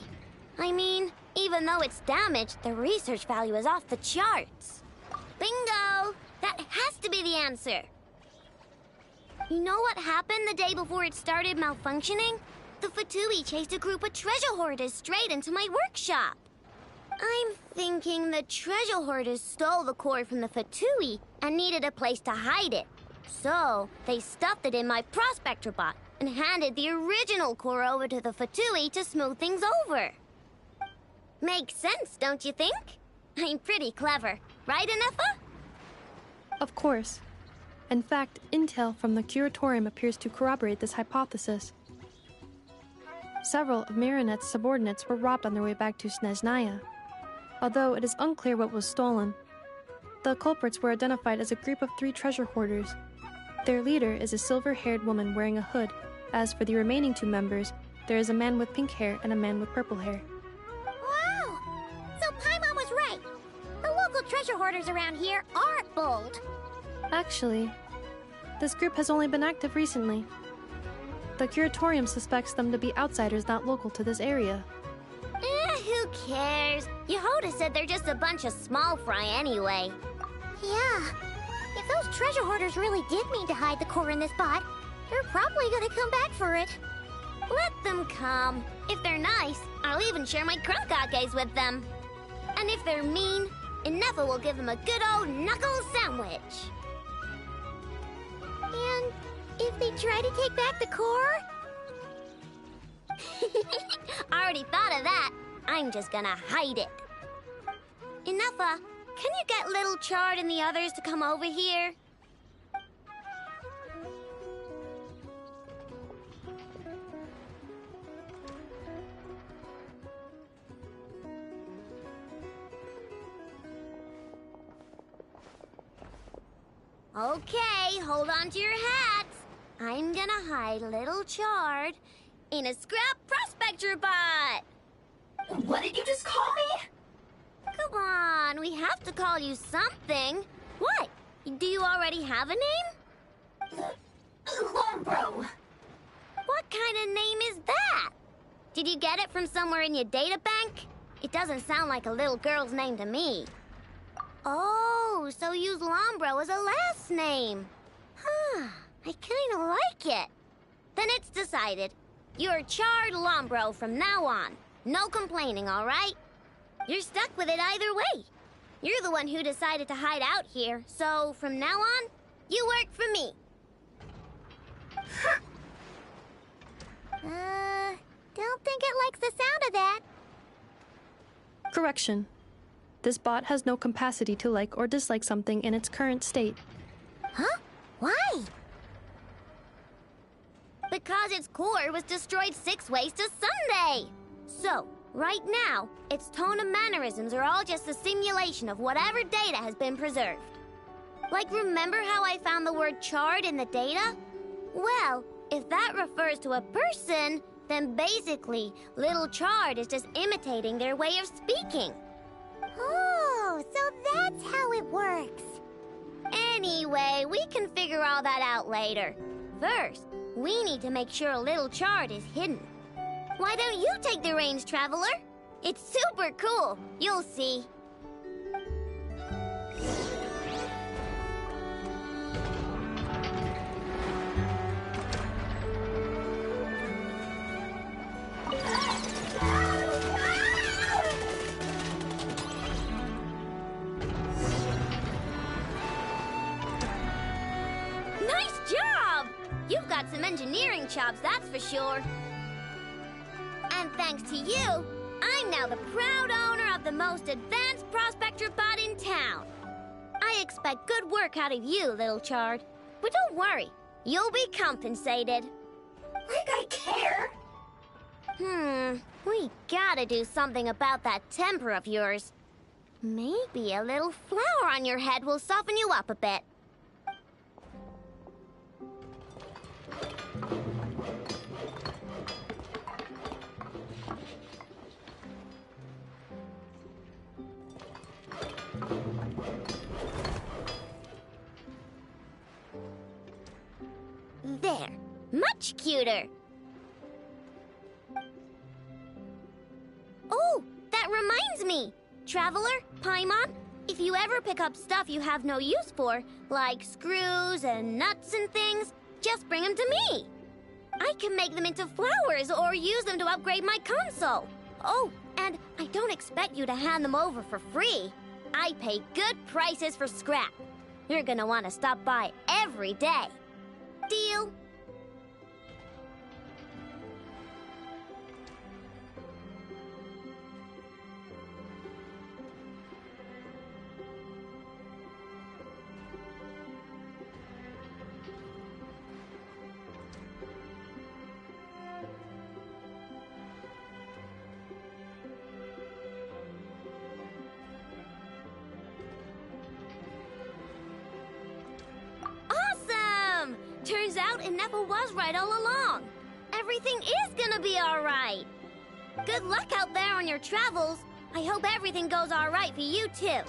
I mean, even though it's damaged, the research value is off the charts. Bingo! That has to be the answer. You know what happened the day before it started malfunctioning? The Fatui chased a group of treasure hoarders straight into my workshop. I'm thinking the treasure hoarders stole the core from the Fatui and needed a place to hide it. So, they stuffed it in my prospector bot and handed the original core over to the Fatui to smooth things over. Makes sense, don't you think? I'm pretty clever, right, Inefa? Of course. In fact, intel from the Curatorium appears to corroborate this hypothesis. Several of Marinette's subordinates were robbed on their way back to Snezhnaya. Although it is unclear what was stolen, the culprits were identified as a group of 3 treasure hoarders. Their leader is a silver-haired woman wearing a hood. As for the remaining 2 members, there is a man with pink hair and a man with purple hair. Wow! So Paimon was right. The local treasure hoarders around here aren't bold. Actually, this group has only been active recently. The Curatorium suspects them to be outsiders not local to this area. Who cares? Yehoda said they're just a bunch of small fry anyway. Yeah. If those treasure hoarders really did mean to hide the core in this bot, they're probably gonna come back for it. Let them come. If they're nice, I'll even share my crunkakes with them. And if they're mean, Inefa will give them a good old knuckle sandwich. And if they try to take back the core? I already thought of that. I'm just gonna hide it. Enough, can you get Little Chard and the others to come over here? Okay, hold on to your hats. I'm gonna hide Little Chard in a scrap prospector bot. What did you just call me? Come on, we have to call you something. What? Do you already have a name? Lombro. What kind of name is that? Did you get it from somewhere in your data bank? It doesn't sound like a little girl's name to me. Oh, so use Lombro as a last name. Huh, I kinda like it. Then it's decided. You're Chard Lombro from now on. No complaining, all right? You're stuck with it either way. You're the one who decided to hide out here, so from now on, you work for me. Don't think it likes the sound of that. Correction. This bot has no capacity to like or dislike something in its current state. Huh? Why? Because its core was destroyed 6 ways to Sunday. So, right now, its tone and mannerisms are all just a simulation of whatever data has been preserved. Like, remember how I found the word chard in the data? Well, if that refers to a person, then basically, Little Chard is just imitating their way of speaking. Oh, so that's how it works. Anyway, we can figure all that out later. First, we need to make sure Little Chard is hidden. Why don't you take the reins, Traveler? It's super cool. You'll see. Nice job! You've got some engineering chops, that's for sure. And thanks to you, I'm now the proud owner of the most advanced prospector bot in town. I expect good work out of you, Little Chard. But don't worry, you'll be compensated. Like I care. We gotta do something about that temper of yours. Maybe a little flower on your head will soften you up a bit. There, much cuter. Oh, that reminds me. Traveler, Paimon, if you ever pick up stuff you have no use for, like screws and nuts and things, just bring them to me. I can make them into flowers or use them to upgrade my console. Oh, and I don't expect you to hand them over for free. I pay good prices for scrap. You're gonna want to stop by every day. Deal? Turns out Ineffa was right all along. Everything is gonna be alright. Good luck out there on your travels. I hope everything goes alright for you too.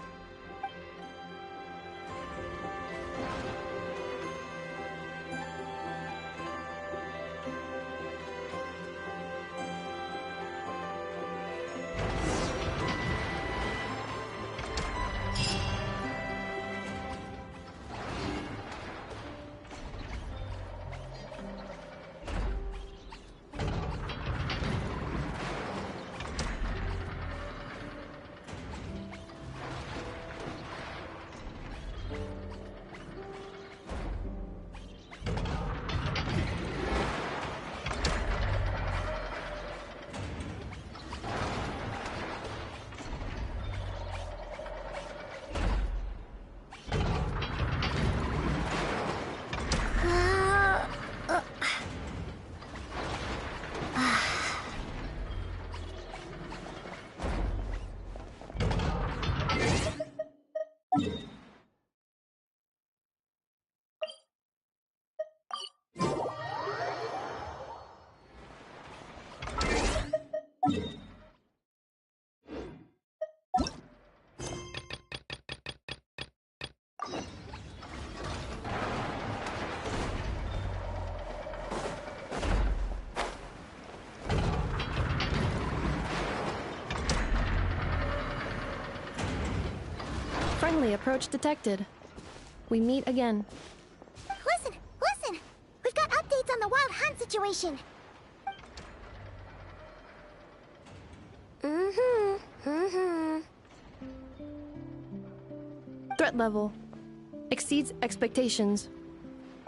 Friendly approach detected. We meet again. Listen! Listen! We've got updates on the Wild Hunt situation! Threat level exceeds expectations.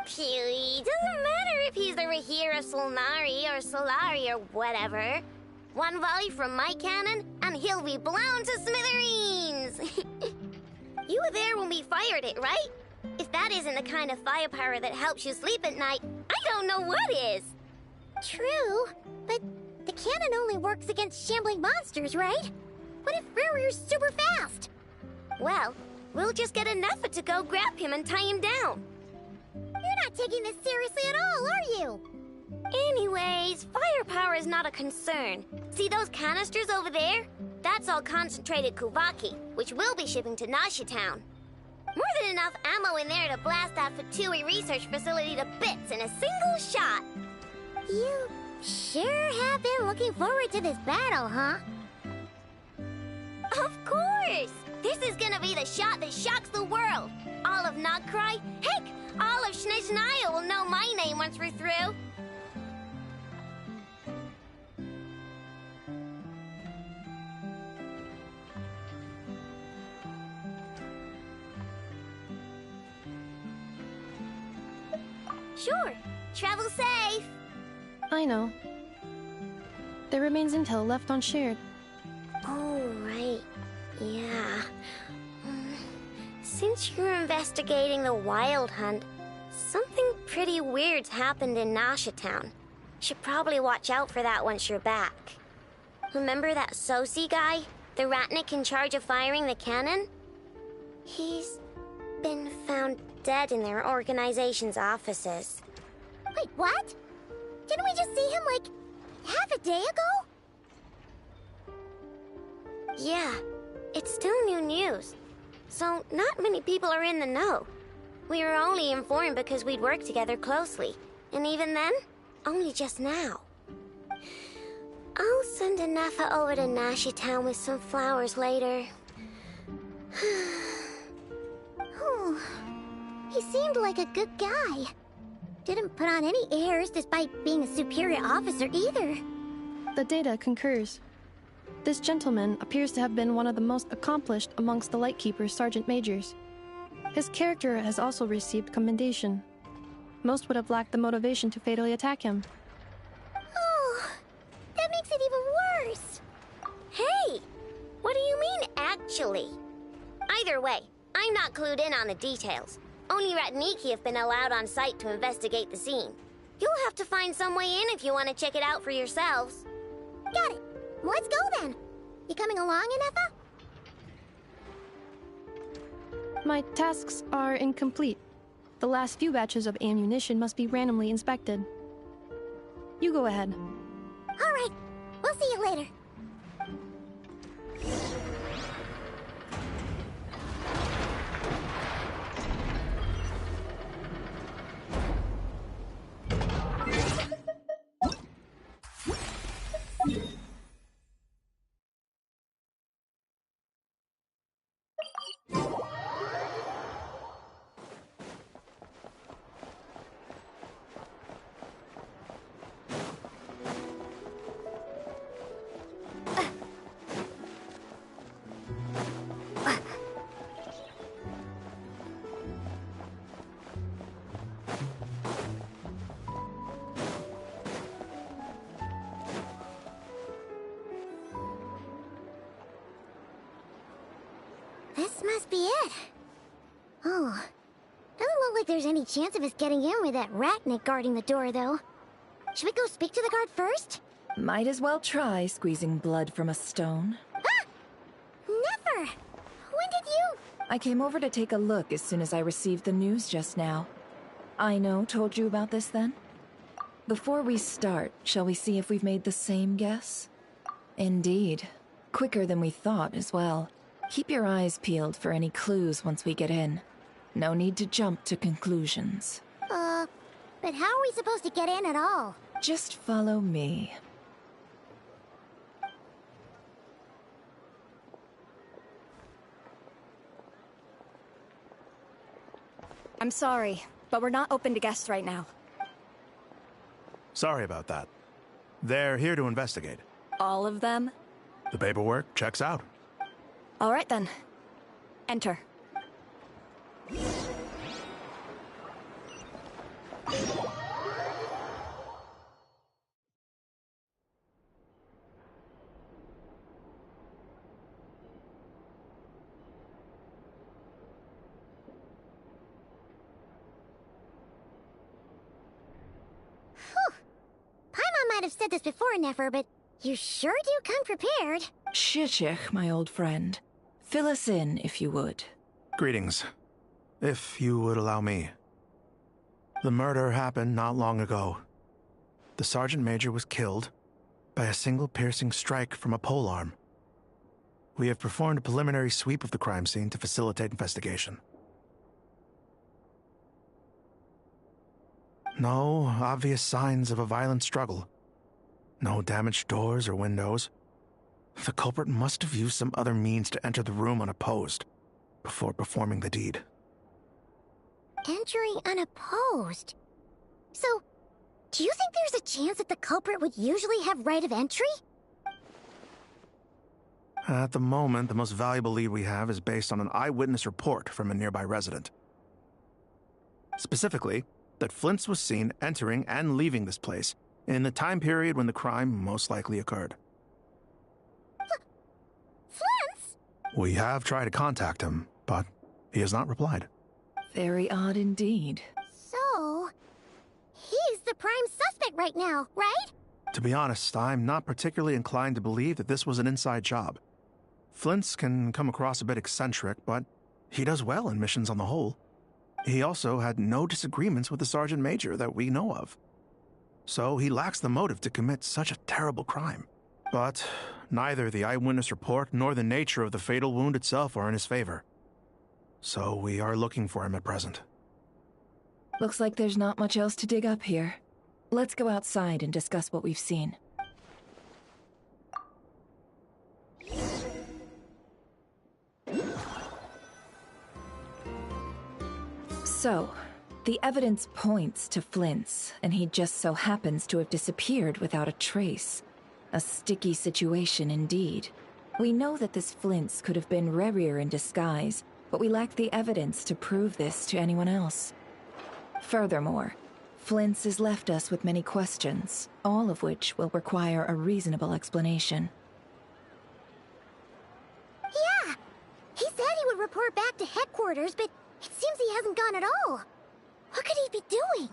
Phew, doesn't matter if he's the Rahira Solnari or Solari or whatever. One volley from my cannon, and he'll be blown to smithereens! You were there when we fired it, right? If that isn't the kind of firepower that helps you sleep at night, I don't know what is! True, but the cannon only works against shambling monsters, right? What if Rarir's super fast? Well, we'll just get enough to go grab him and tie him down. You're not taking this seriously at all, are you? Anyways, firepower is not a concern. See those canisters over there? That's all concentrated Kuvaki, which we'll be shipping to Nasha Town. More than enough ammo in there to blast that Fatui research facility to bits in a single shot. You sure have been looking forward to this battle, huh? Of course! This is gonna be the shot that shocks the world. All of Krai, heck, all of Snezhnaya will know my name once we're through. Sure. Travel safe. I know. There remains intel left unshared. Oh, right. Yeah. Since you're investigating the Wild Hunt, something pretty weird's happened in Nasha Town. Should probably watch out for that once you're back. Remember that Sosi guy? The Ratnik in charge of firing the cannon? He's been found dead in their organization's offices. Wait, what? Didn't we just see him, like, half a day ago? Yeah, it's still new news. So, not many people are in the know. We were only informed because we'd worked together closely. And even then, only just now. I'll send Anafa over to Nasha Town with some flowers later. Oh, he seemed like a good guy. Didn't put on any airs despite being a superior officer either. The data concurs. This gentleman appears to have been one of the most accomplished amongst the Lightkeeper's sergeant majors. His character has also received commendation. Most would have lacked the motivation to fatally attack him. Oh, that makes it even worse. Hey, what do you mean, actually? Either way, I'm not clued in on the details. Only Ratniki have been allowed on site to investigate the scene. You'll have to find some way in if you want to check it out for yourselves. Got it. Let's go then. You coming along, Anafa? My tasks are incomplete. The last few batches of ammunition must be randomly inspected. You go ahead. All right. We'll see you later. This must be it. Oh. Doesn't look like there's any chance of us getting in with that Ratnik guarding the door, though. Should we go speak to the guard first? Might as well try squeezing blood from a stone. Ah! Never! When did you... I came over to take a look as soon as I received the news just now. Aino told you about this then? Before we start, shall we see if we've made the same guess? Indeed. Quicker than we thought as well. Keep your eyes peeled for any clues once we get in. No need to jump to conclusions. But how are we supposed to get in at all? Just follow me. I'm sorry, but we're not open to guests right now. Sorry about that. They're here to investigate. All of them? The paperwork checks out. All right then. Enter. Paimon might have said this before, Nefer, but you sure do come prepared. Shishich, my old friend. Fill us in, if you would. Greetings. If you would allow me. The murder happened not long ago. The Sergeant Major was killed by a single piercing strike from a polearm. We have performed a preliminary sweep of the crime scene to facilitate investigation. No obvious signs of a violent struggle. No damaged doors or windows. The culprit must have used some other means to enter the room unopposed before performing the deed. Entering unopposed? So, do you think there's a chance that the culprit would usually have right of entry? At the moment, the most valuable lead we have is based on an eyewitness report from a nearby resident. Specifically, that Flint's was seen entering and leaving this place in the time period when the crime most likely occurred. Flint's? We have tried to contact him, but he has not replied. Very odd indeed. So, he's the prime suspect right now, right? To be honest, I'm not particularly inclined to believe that this was an inside job. Flint's can come across a bit eccentric, but he does well in missions on the whole. He also had no disagreements with the Sergeant Major that we know of. So he lacks the motive to commit such a terrible crime. But neither the eyewitness report nor the nature of the fatal wound itself are in his favor. So we are looking for him at present. Looks like there's not much else to dig up here. Let's go outside and discuss what we've seen. So, the evidence points to Flint's, and he just so happens to have disappeared without a trace. A sticky situation indeed. We know that this Flint's could have been Rerir in disguise, but we lack the evidence to prove this to anyone else. Furthermore, Flint's has left us with many questions, all of which will require a reasonable explanation. Yeah! He said he would report back to headquarters, but it seems he hasn't gone at all. What could he be doing?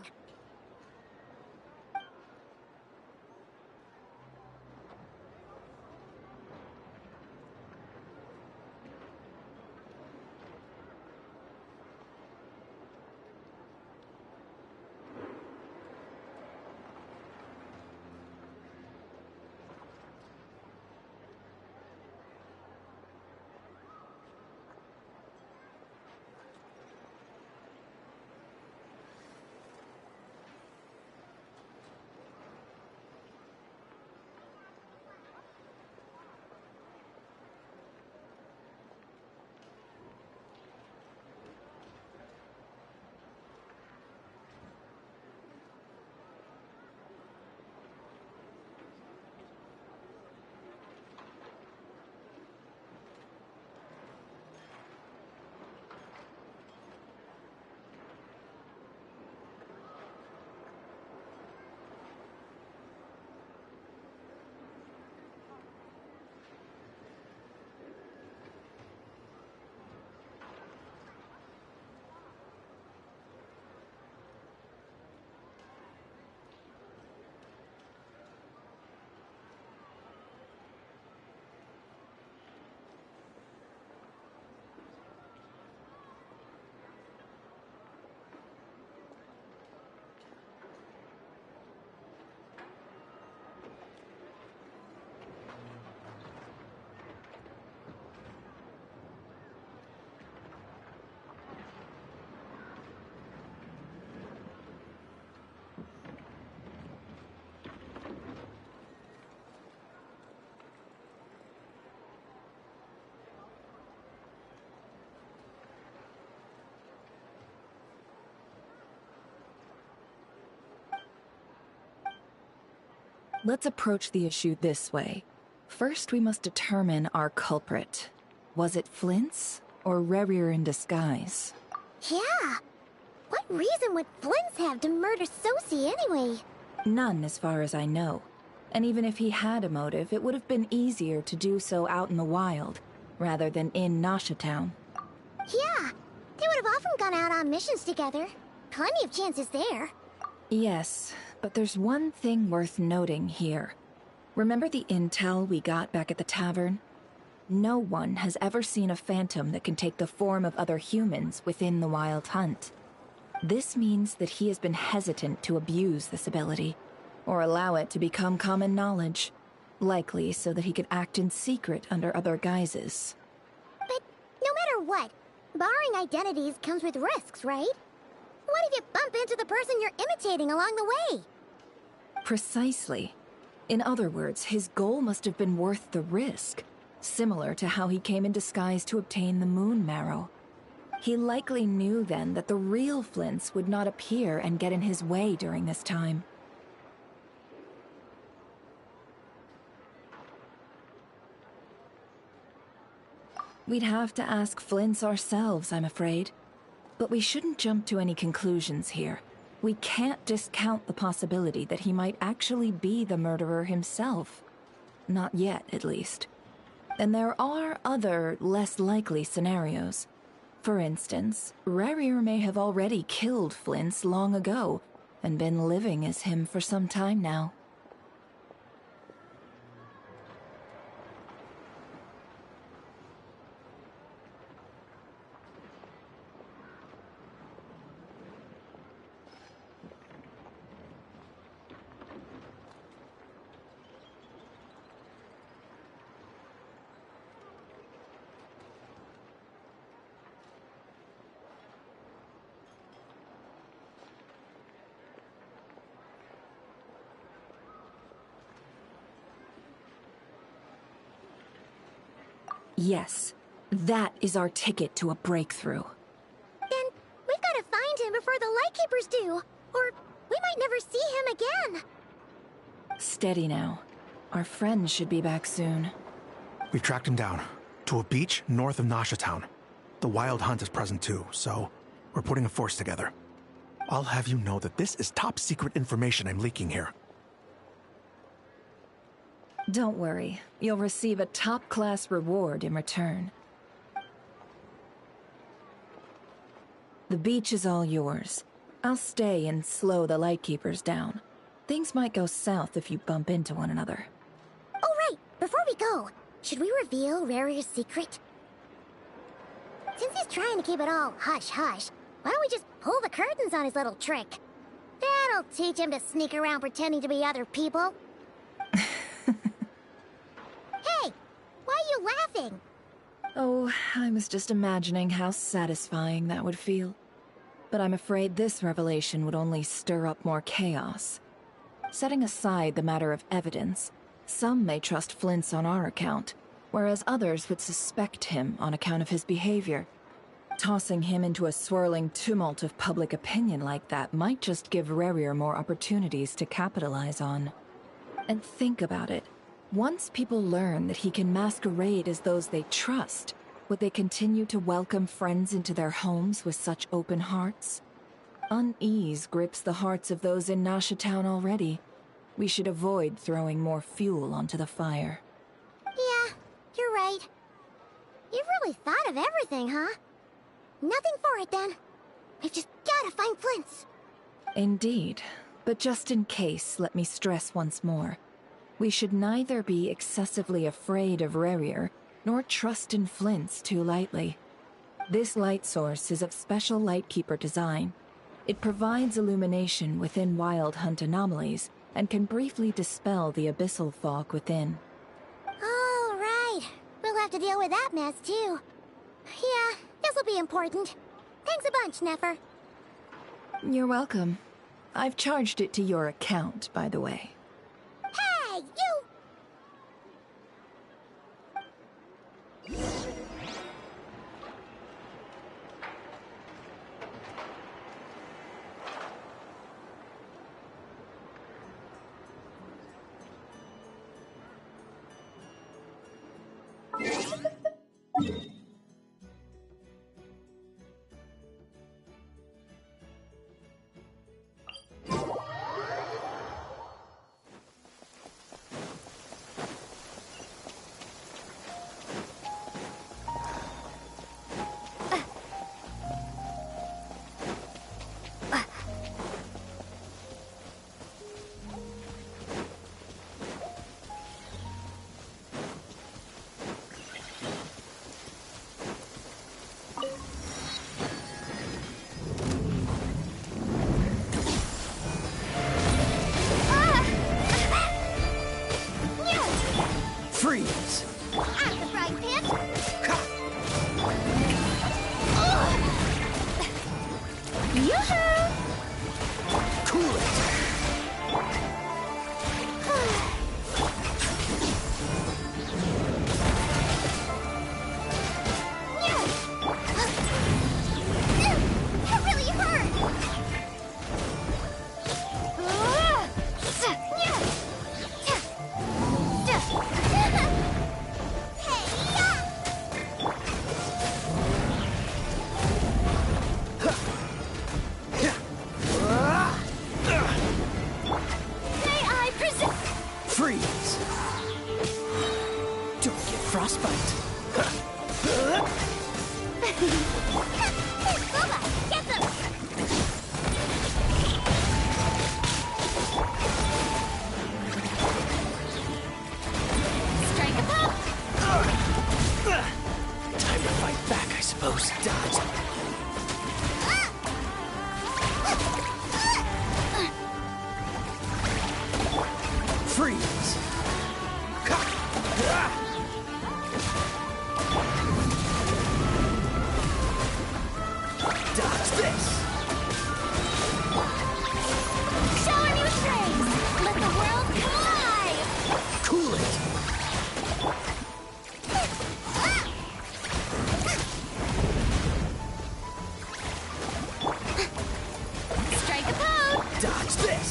Let's approach the issue this way. First, we must determine our culprit. Was it Flint's or Rerir in disguise? Yeah. What reason would Flint's have to murder Sosie anyway? None, as far as I know. And even if he had a motive, it would have been easier to do so out in the wild, rather than in Nashatown. Yeah. They would have often gone out on missions together. Plenty of chances there. Yes, but there's one thing worth noting here. Remember the intel we got back at the tavern? No one has ever seen a phantom that can take the form of other humans within the Wild Hunt. This means that he has been hesitant to abuse this ability, or allow it to become common knowledge, likely so that he could act in secret under other guises. But no matter what, borrowing identities comes with risks, right? What if you bump into the person you're imitating along the way? Precisely. In other words, his goal must have been worth the risk, similar to how he came in disguise to obtain the moon marrow. He likely knew then that the real Flints would not appear and get in his way during this time. We'd have to ask Flints ourselves, I'm afraid. But we shouldn't jump to any conclusions here. We can't discount the possibility that he might actually be the murderer himself. Not yet, at least. And there are other, less likely scenarios. For instance, Rerir may have already killed Flints long ago, and been living as him for some time now. Yes, that is our ticket to a breakthrough. Then we've got to find him before the Lightkeepers do, or we might never see him again. Steady now. Our friend should be back soon. We've tracked him down to a beach north of Nashatown. The Wild Hunt is present too, so we're putting a force together. I'll have you know that this is top secret information I'm leaking here. Don't worry, you'll receive a top-class reward in return. The beach is all yours. I'll stay and slow the Lightkeepers down. Things might go south if you bump into one another. Oh right, before we go, should we reveal Rarir's secret? Since he's trying to keep it all hush-hush, why don't we just pull the curtains on his little trick? That'll teach him to sneak around pretending to be other people. Hey, why are you laughing? Oh, I was just imagining how satisfying that would feel. But I'm afraid this revelation would only stir up more chaos. Setting aside the matter of evidence, some may trust Flint's on our account, whereas others would suspect him on account of his behavior. Tossing him into a swirling tumult of public opinion like that might just give Rerir more opportunities to capitalize on. And think about it. Once people learn that he can masquerade as those they trust, would they continue to welcome friends into their homes with such open hearts? Unease grips the hearts of those in Nashatown already. We should avoid throwing more fuel onto the fire. Yeah, you're right. You've really thought of everything, huh? Nothing for it, then. We've just gotta find Flint's. Indeed. But just in case, let me stress once more. We should neither be excessively afraid of Rerir, nor trust in Flint's too lightly. This light source is of special Lightkeeper design. It provides illumination within Wild Hunt anomalies, and can briefly dispel the abyssal fog within. All right. We'll have to deal with that mess, too. Yeah, this'll be important. Thanks a bunch, Nefer. You're welcome. I've charged it to your account, by the way. Hey, you! Cool it! That really hurt! May I present? Freeze! Don't get frostbite. Boba, get them! Strike a pop! Time to fight back, I suppose. Dodge. Freeze! Dodge this! Shower me with praise! Let the world collide! Cool it! Strike a pose! Dodge this!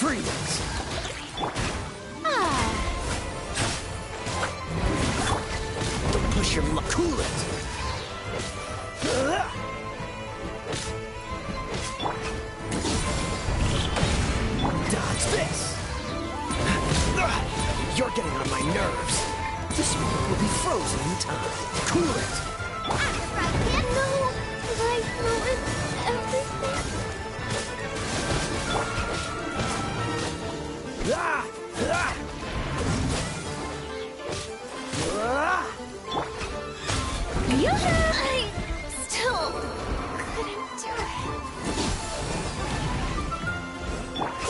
Freeze! Don't push your luck. Cool it! Dodge this! You're getting on my nerves. This moment will be frozen in time. Cool it! I can't know! I ruined everything! Ah! Ah! Ah! I still couldn't do it.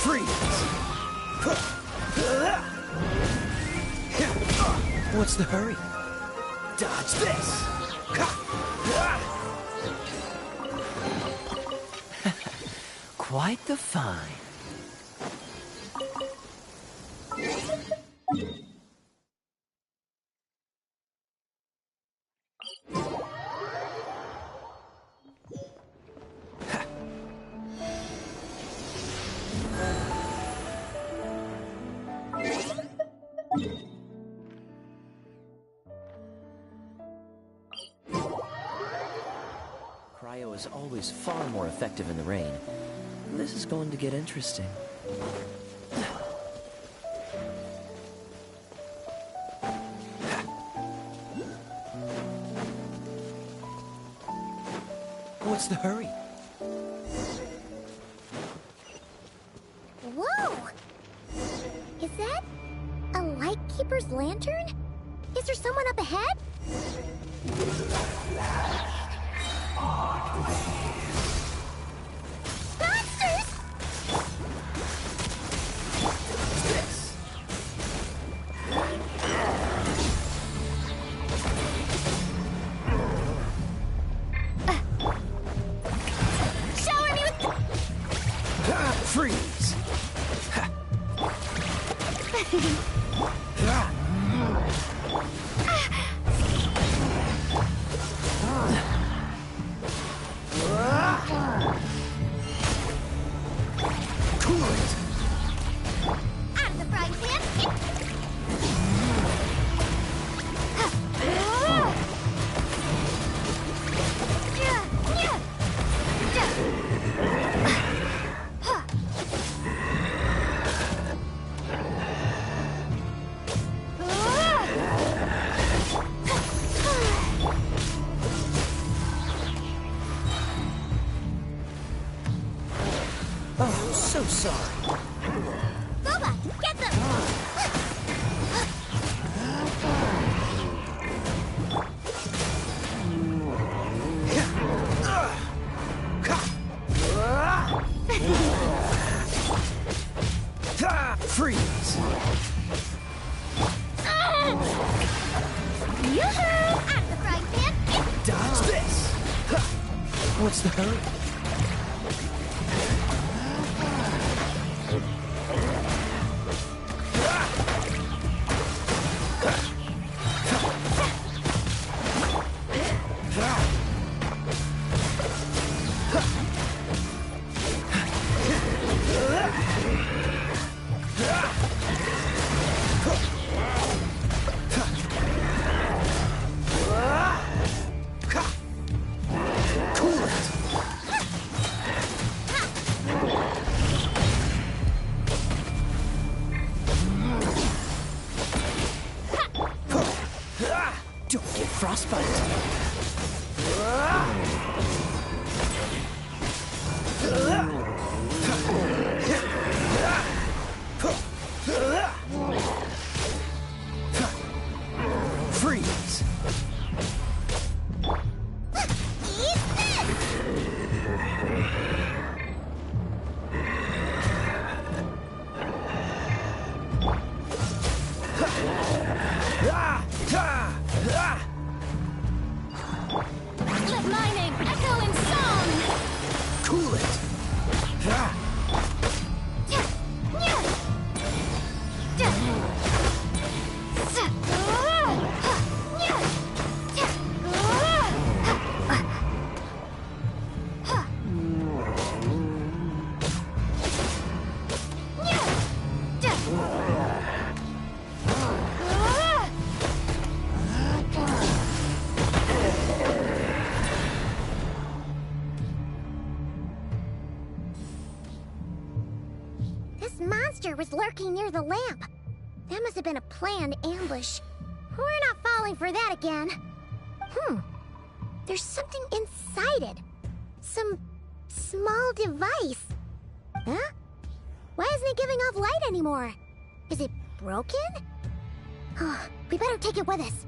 Freeze! What's the hurry? Dodge this! Quite the find. Cryo is always far more effective in the rain. This is going to get interesting. What's the hurry? Whoa! Is that a Lightkeeper's lantern? Is there someone up ahead? Monsters! Shower me with... Freeze! Cool it! Out of the frying pan! Oh, so sorry. Boba, get them! What's the hurry? Don't get frostbite. Freeze. Lip mining, echo in song! Cool it. This monster was lurking near the lamp. That must have been a planned ambush. We're not falling for that again. There's something inside it. Some small device. Huh? Why isn't it giving off light anymore? Is it broken? We better take it with us.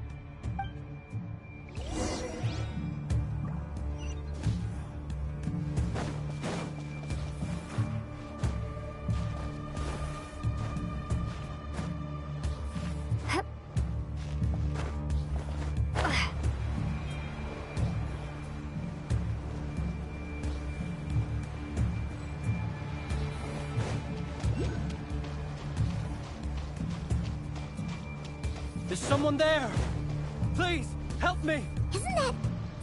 Is someone there? Please, help me! Isn't that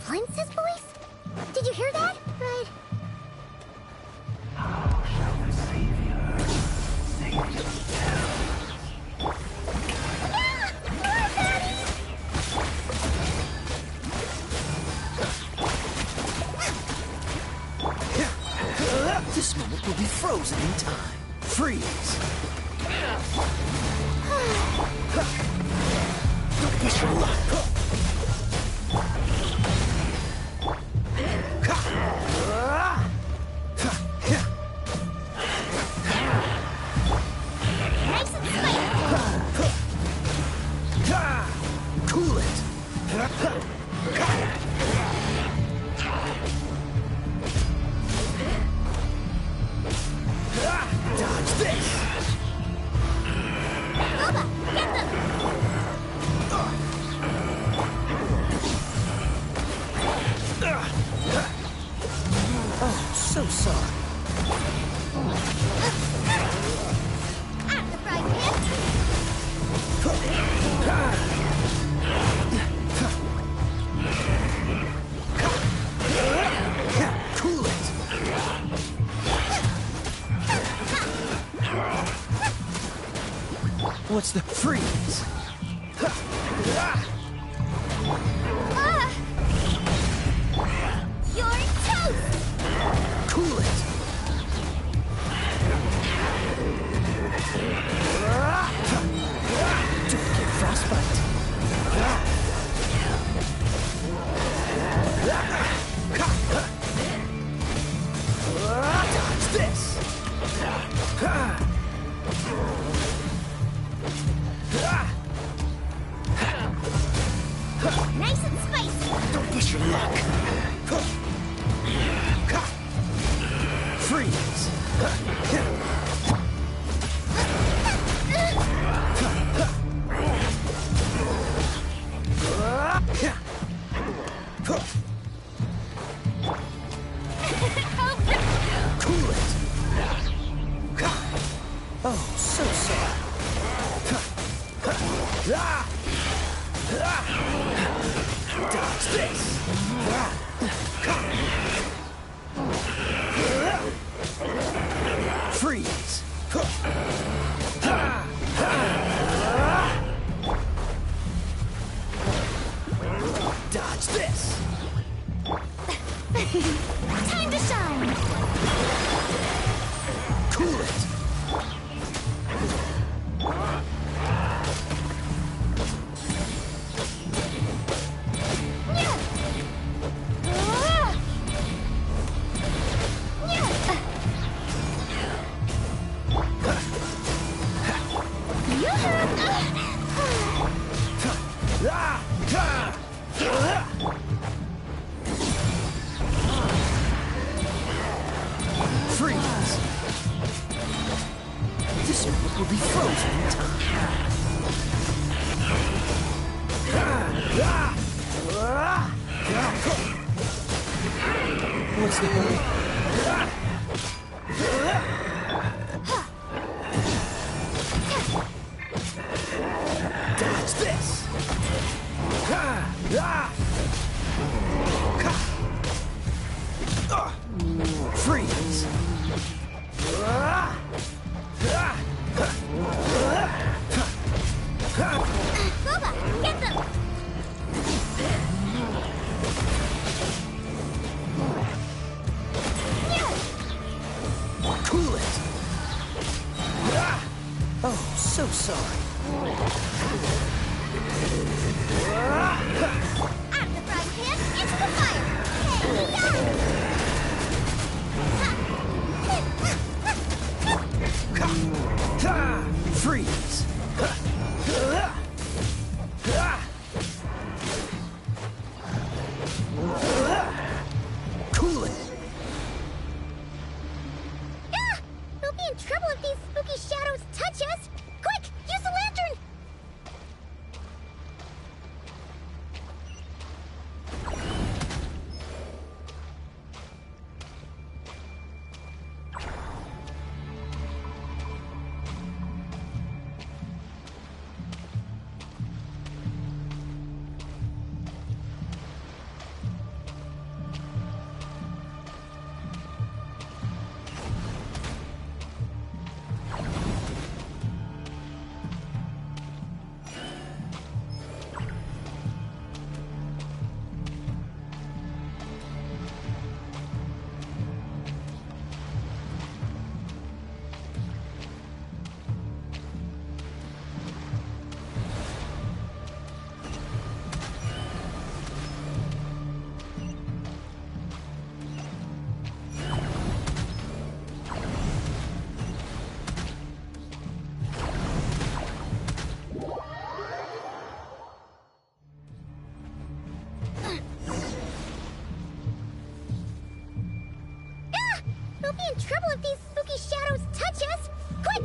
Flint's voice? Did you hear that? Right. How shall we save her? Save yourself. This moment will be frozen in time. Freeze! Don't push your luck. Cool it. Dodge this. Boba, get them! Oh, so sorry. Out of the frying pan! Cool it. What's the freeze? You're toast! Cool it. Don't get frostbite. Dodge this. Nice and spicy! Don't push your luck. Freeze. will be frozen in time. What's the hurry? Dodge this! Freeze! Boba, get them! Cool it! Oh, so sorry. Out of the frying pan, into the fire! Hey, Freeze! Cool it! We'll be in trouble if these spooky shadows touch us! Quick, use the lantern! We'll be in trouble if these spooky shadows touch us! Quick!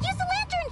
Use the lantern!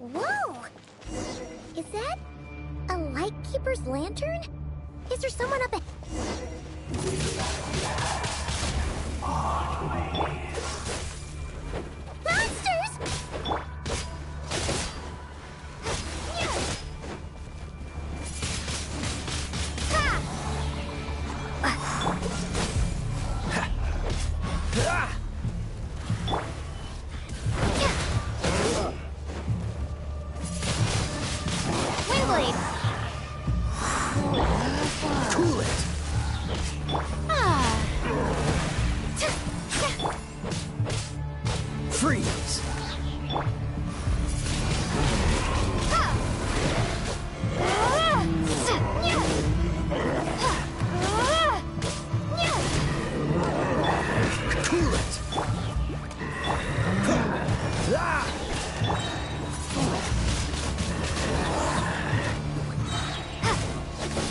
Whoa! Is that a Lightkeeper's lantern? Is there someone up Monsters! Windblade! Cool it! Freeze! Cool it!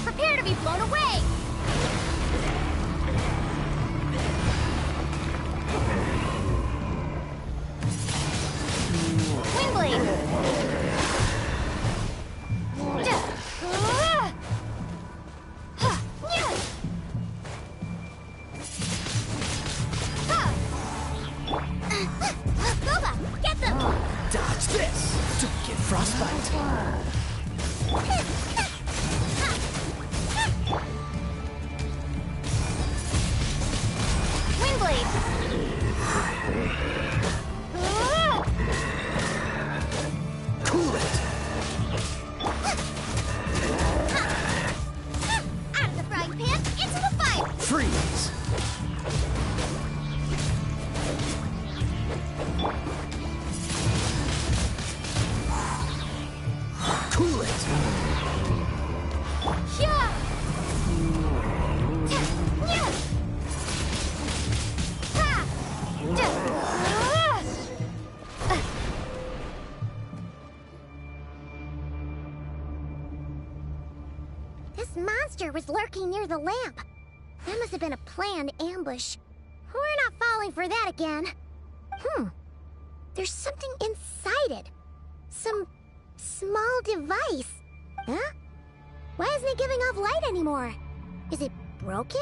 Prepare to be blown away! Boba, get them! Dodge this! Don't get frostbite! Windblade! Cool it! Out of the frying pan, into the fire! Freeze! Cool it! Yeah! This monster was lurking near the lamp. That must have been a planned ambush. We're not falling for that again. There's something inside it. Some small device. Huh? Why isn't it giving off light anymore? Is it broken?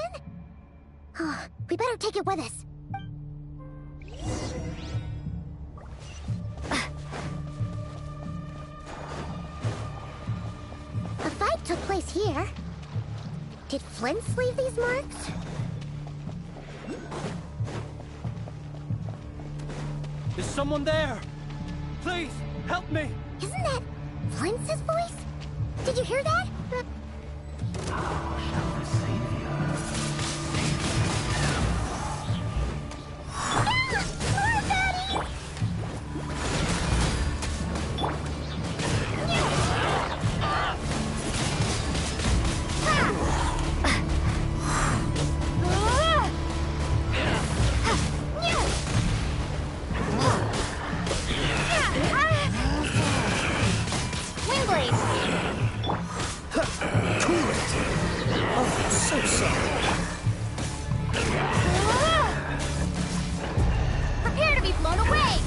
We better take it with us. A fight took place here. Did Flint's leave these marks? Is someone there? Please, help me! Isn't that Flint's voice? Did you hear that? So sorry. Prepare to be blown away!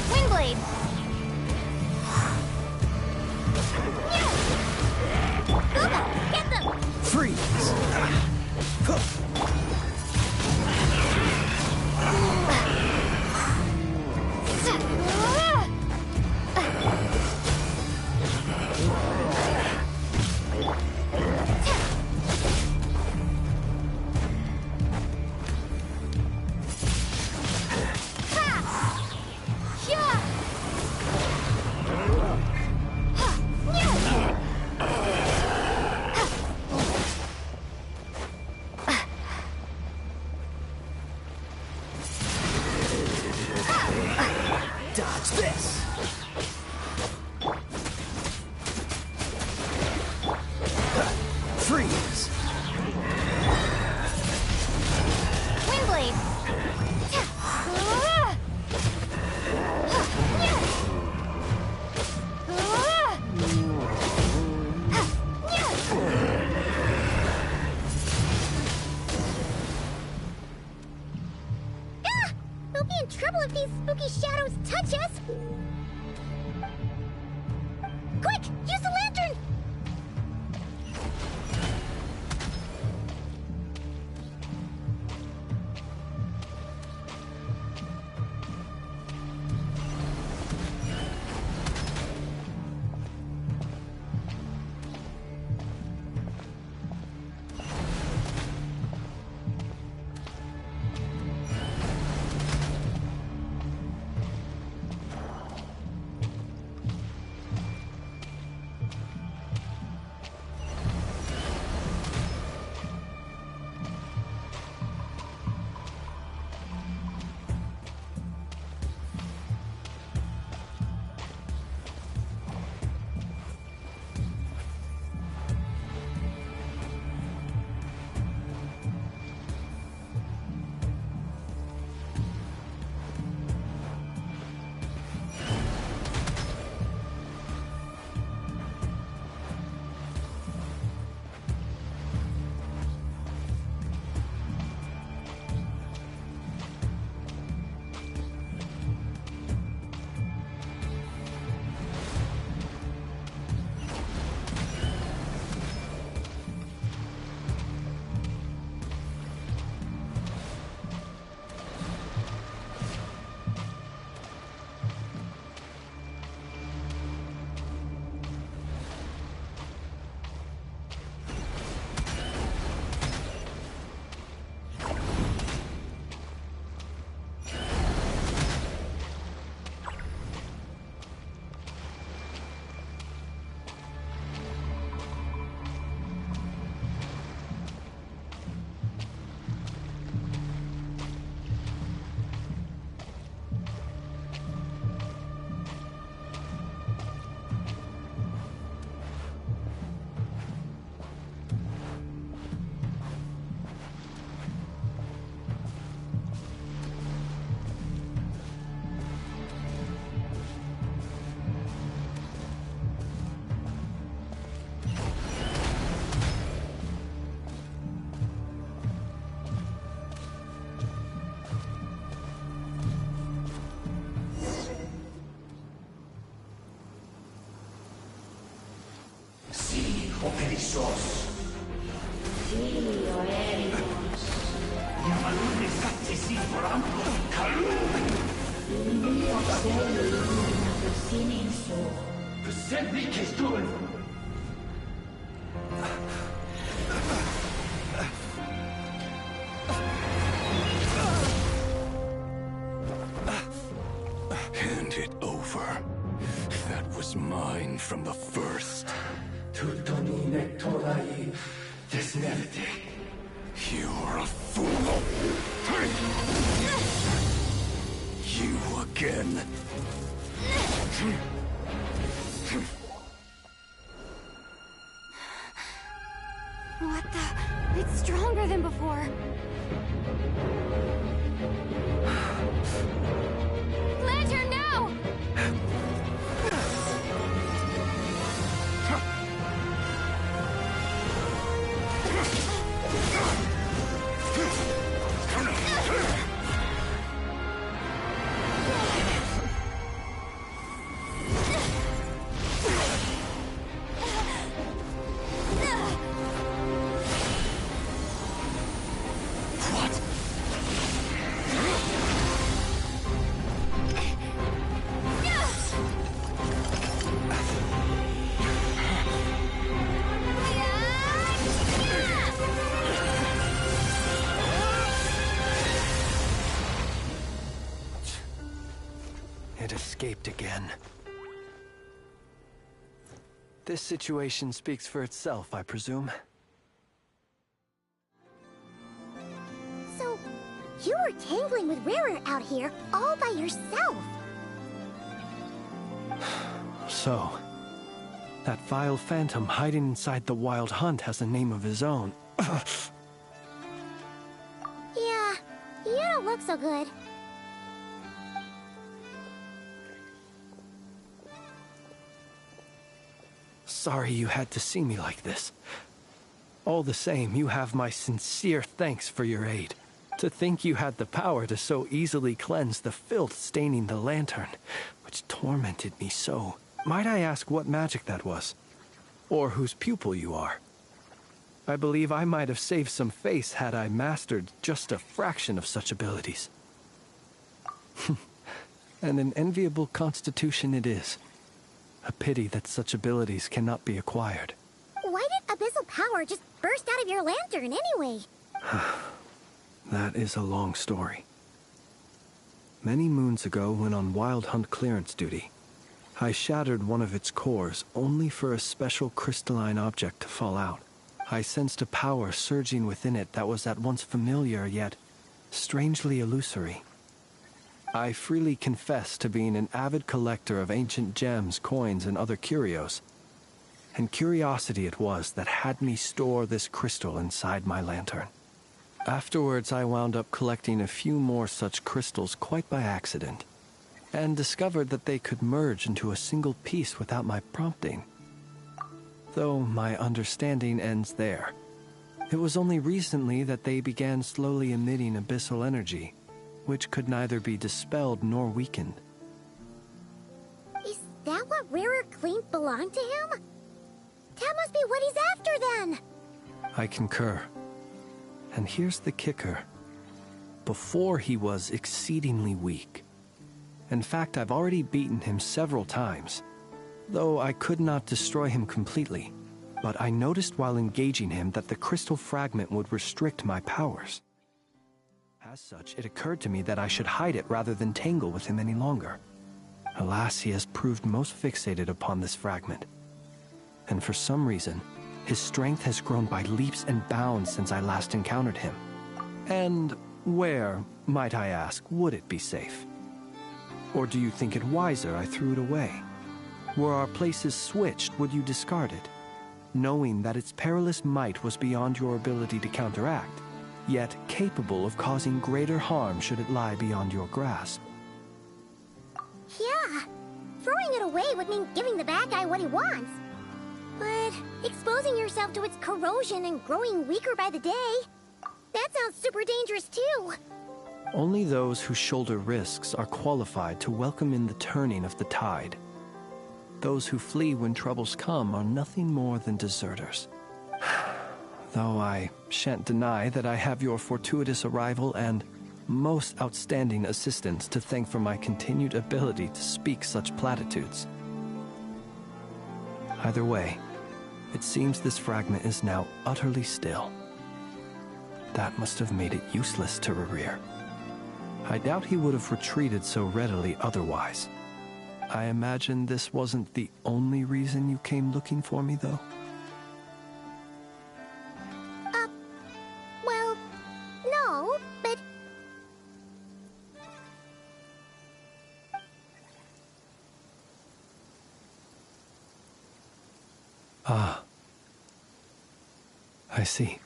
Windblade! o perezosos. Sí, oemos. Llamalunes accesible calum. Mio sei una sinenso. Percebi che tu. Hand it over. That was mine from the first. Tutto mine torai desmerte. You're a fool. You again. What the? It's stronger than before. Lantern, now! It escaped again. This situation speaks for itself, I presume. So, you were tangling with Rarer out here all by yourself. So, that vile phantom hiding inside the Wild Hunt has a name of his own. Yeah, you don't look so good. Sorry you had to see me like this. All the same, you have my sincere thanks for your aid. To think you had the power to so easily cleanse the filth staining the lantern, which tormented me so. Might I ask what magic that was? Or whose pupil you are? I believe I might have saved some face had I mastered just a fraction of such abilities. And an enviable constitution it is. A pity that such abilities cannot be acquired. Why did abyssal power just burst out of your lantern anyway? That is a long story. Many moons ago, when on Wild Hunt clearance duty, I shattered one of its cores only for a special crystalline object to fall out. I sensed a power surging within it that was at once familiar yet strangely illusory. I freely confess to being an avid collector of ancient gems, coins, and other curios. And curiosity it was that had me store this crystal inside my lantern. Afterwards, I wound up collecting a few more such crystals quite by accident, and discovered that they could merge into a single piece without my prompting. Though my understanding ends there. It was only recently that they began slowly emitting abyssal energy, which could neither be dispelled nor weakened. Is that what Rarer claimed belonged to him? That must be what he's after then! I concur. And here's the kicker. Before he was exceedingly weak. In fact, I've already beaten him several times, though I could not destroy him completely. But I noticed while engaging him that the crystal fragment would restrict my powers. As such, it occurred to me that I should hide it rather than tangle with him any longer. Alas, he has proved most fixated upon this fragment. And for some reason, his strength has grown by leaps and bounds since I last encountered him. And where, might I ask, would it be safe? Or do you think it wiser I threw it away? Were our places switched, would you discard it, knowing that its perilous might was beyond your ability to counteract, yet capable of causing greater harm should it lie beyond your grasp? Yeah, throwing it away would mean giving the bad guy what he wants. But exposing yourself to its corrosion and growing weaker by the day, that sounds super dangerous too. Only those who shoulder risks are qualified to welcome in the turning of the tide. those who flee when troubles come are nothing more than deserters. Though I shan't deny that I have your fortuitous arrival and most outstanding assistance to thank for my continued ability to speak such platitudes. Either way, it seems this fragment is now utterly still. That must have made it useless to Rerir. I doubt he would have retreated so readily otherwise. I imagine this wasn't the only reason you came looking for me, though? Well, no, but... Ah. I see.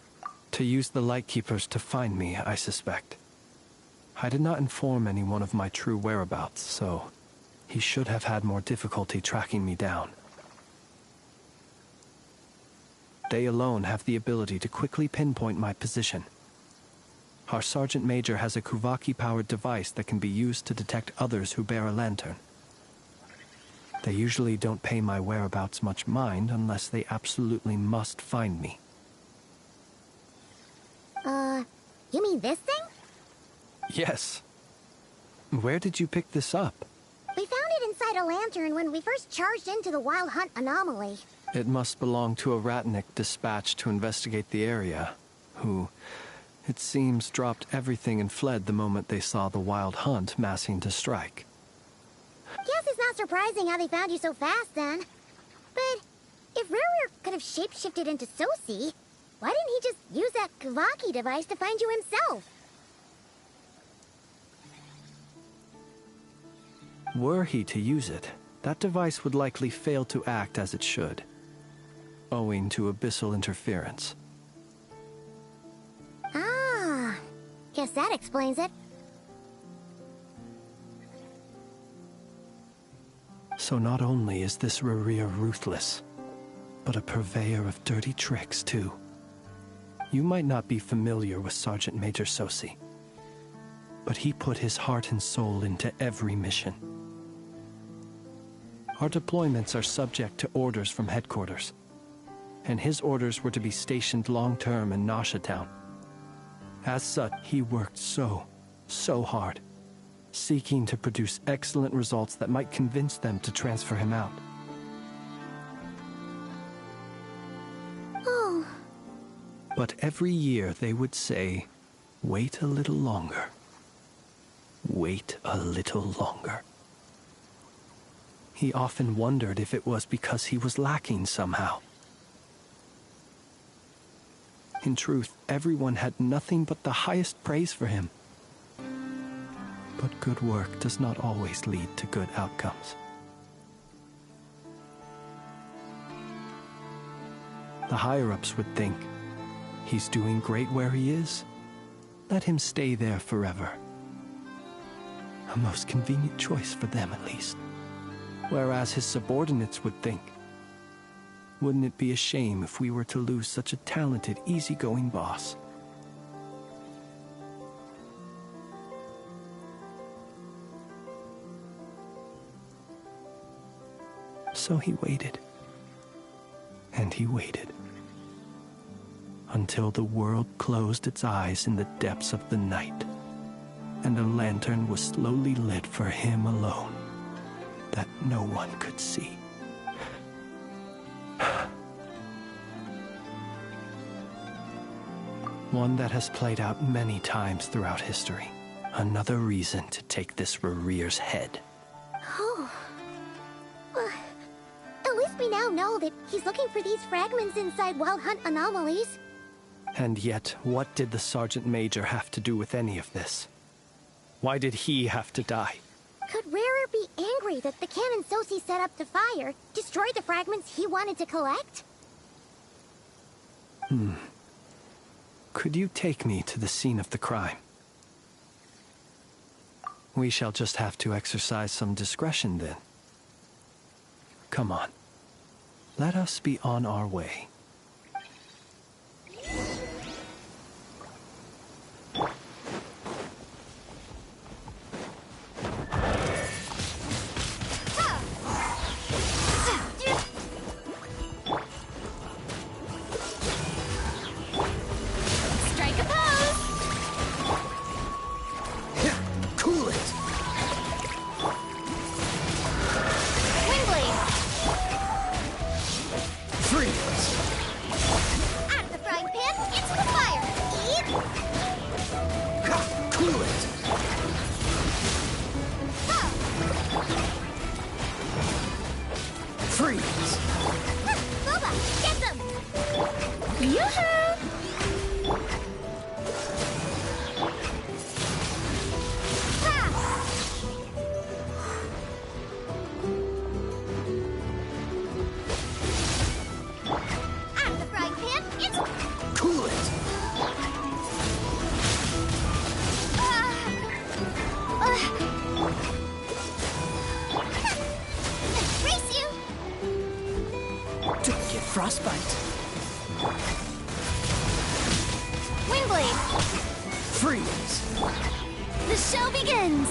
To use the Lightkeepers to find me, I suspect. I did not inform anyone of my true whereabouts, so he should have had more difficulty tracking me down. They alone have the ability to quickly pinpoint my position. Our Sergeant Major has a Kuvaki-powered device that can be used to detect others who bear a lantern. They usually don't pay my whereabouts much mind unless they absolutely must find me. You mean this thing? Yes. Where did you pick this up? We found it inside a lantern when we first charged into the Wild Hunt anomaly. It must belong to a Ratnik dispatched to investigate the area, who, it seems, dropped everything and fled the moment they saw the Wild Hunt massing to strike. Guess it's not surprising how they found you so fast, then. But if Rerir could have shapeshifted into Sosi, why didn't he just use that Kuvaki device to find you himself? Were he to use it, that device would likely fail to act as it should, owing to abyssal interference. Ah, guess that explains it. So not only is this Rerir ruthless, but a purveyor of dirty tricks, too. You might not be familiar with Sergeant Major Sosi, but he put his heart and soul into every mission. Our deployments are subject to orders from headquarters, and his orders were to be stationed long-term in Nasha Town. As such, he worked so hard, seeking to produce excellent results that might convince them to transfer him out. Oh. But every year they would say, "Wait a little longer. Wait a little longer." He often wondered if it was because he was lacking somehow. In truth, everyone had nothing but the highest praise for him. But good work does not always lead to good outcomes. The higher-ups would think, he's doing great where he is. Let him stay there forever. A most convenient choice for them, at least. Whereas his subordinates would think, wouldn't it be a shame if we were to lose such a talented, easygoing boss? So he waited. And he waited. Until the world closed its eyes in the depths of the night, and a lantern was slowly lit for him alone, that no one could see. One that has played out many times throughout history. Another reason to take this Rerir's head. Oh. Well, at least we now know that he's looking for these fragments inside Wild Hunt anomalies. And yet, what did the Sergeant Major have to do with any of this? Why did he have to die? Could Rerir be angry that the cannon Sosi set up to fire destroyed the fragments he wanted to collect? Could you take me to the scene of the crime? We shall just have to exercise some discretion then. Come on. Let us be on our way. Nova! Get them! Yoo-hoo! Out of the frying pan, it's... Cool it! Race you! Don't get frostbite. Windblade! Freeze! The show begins!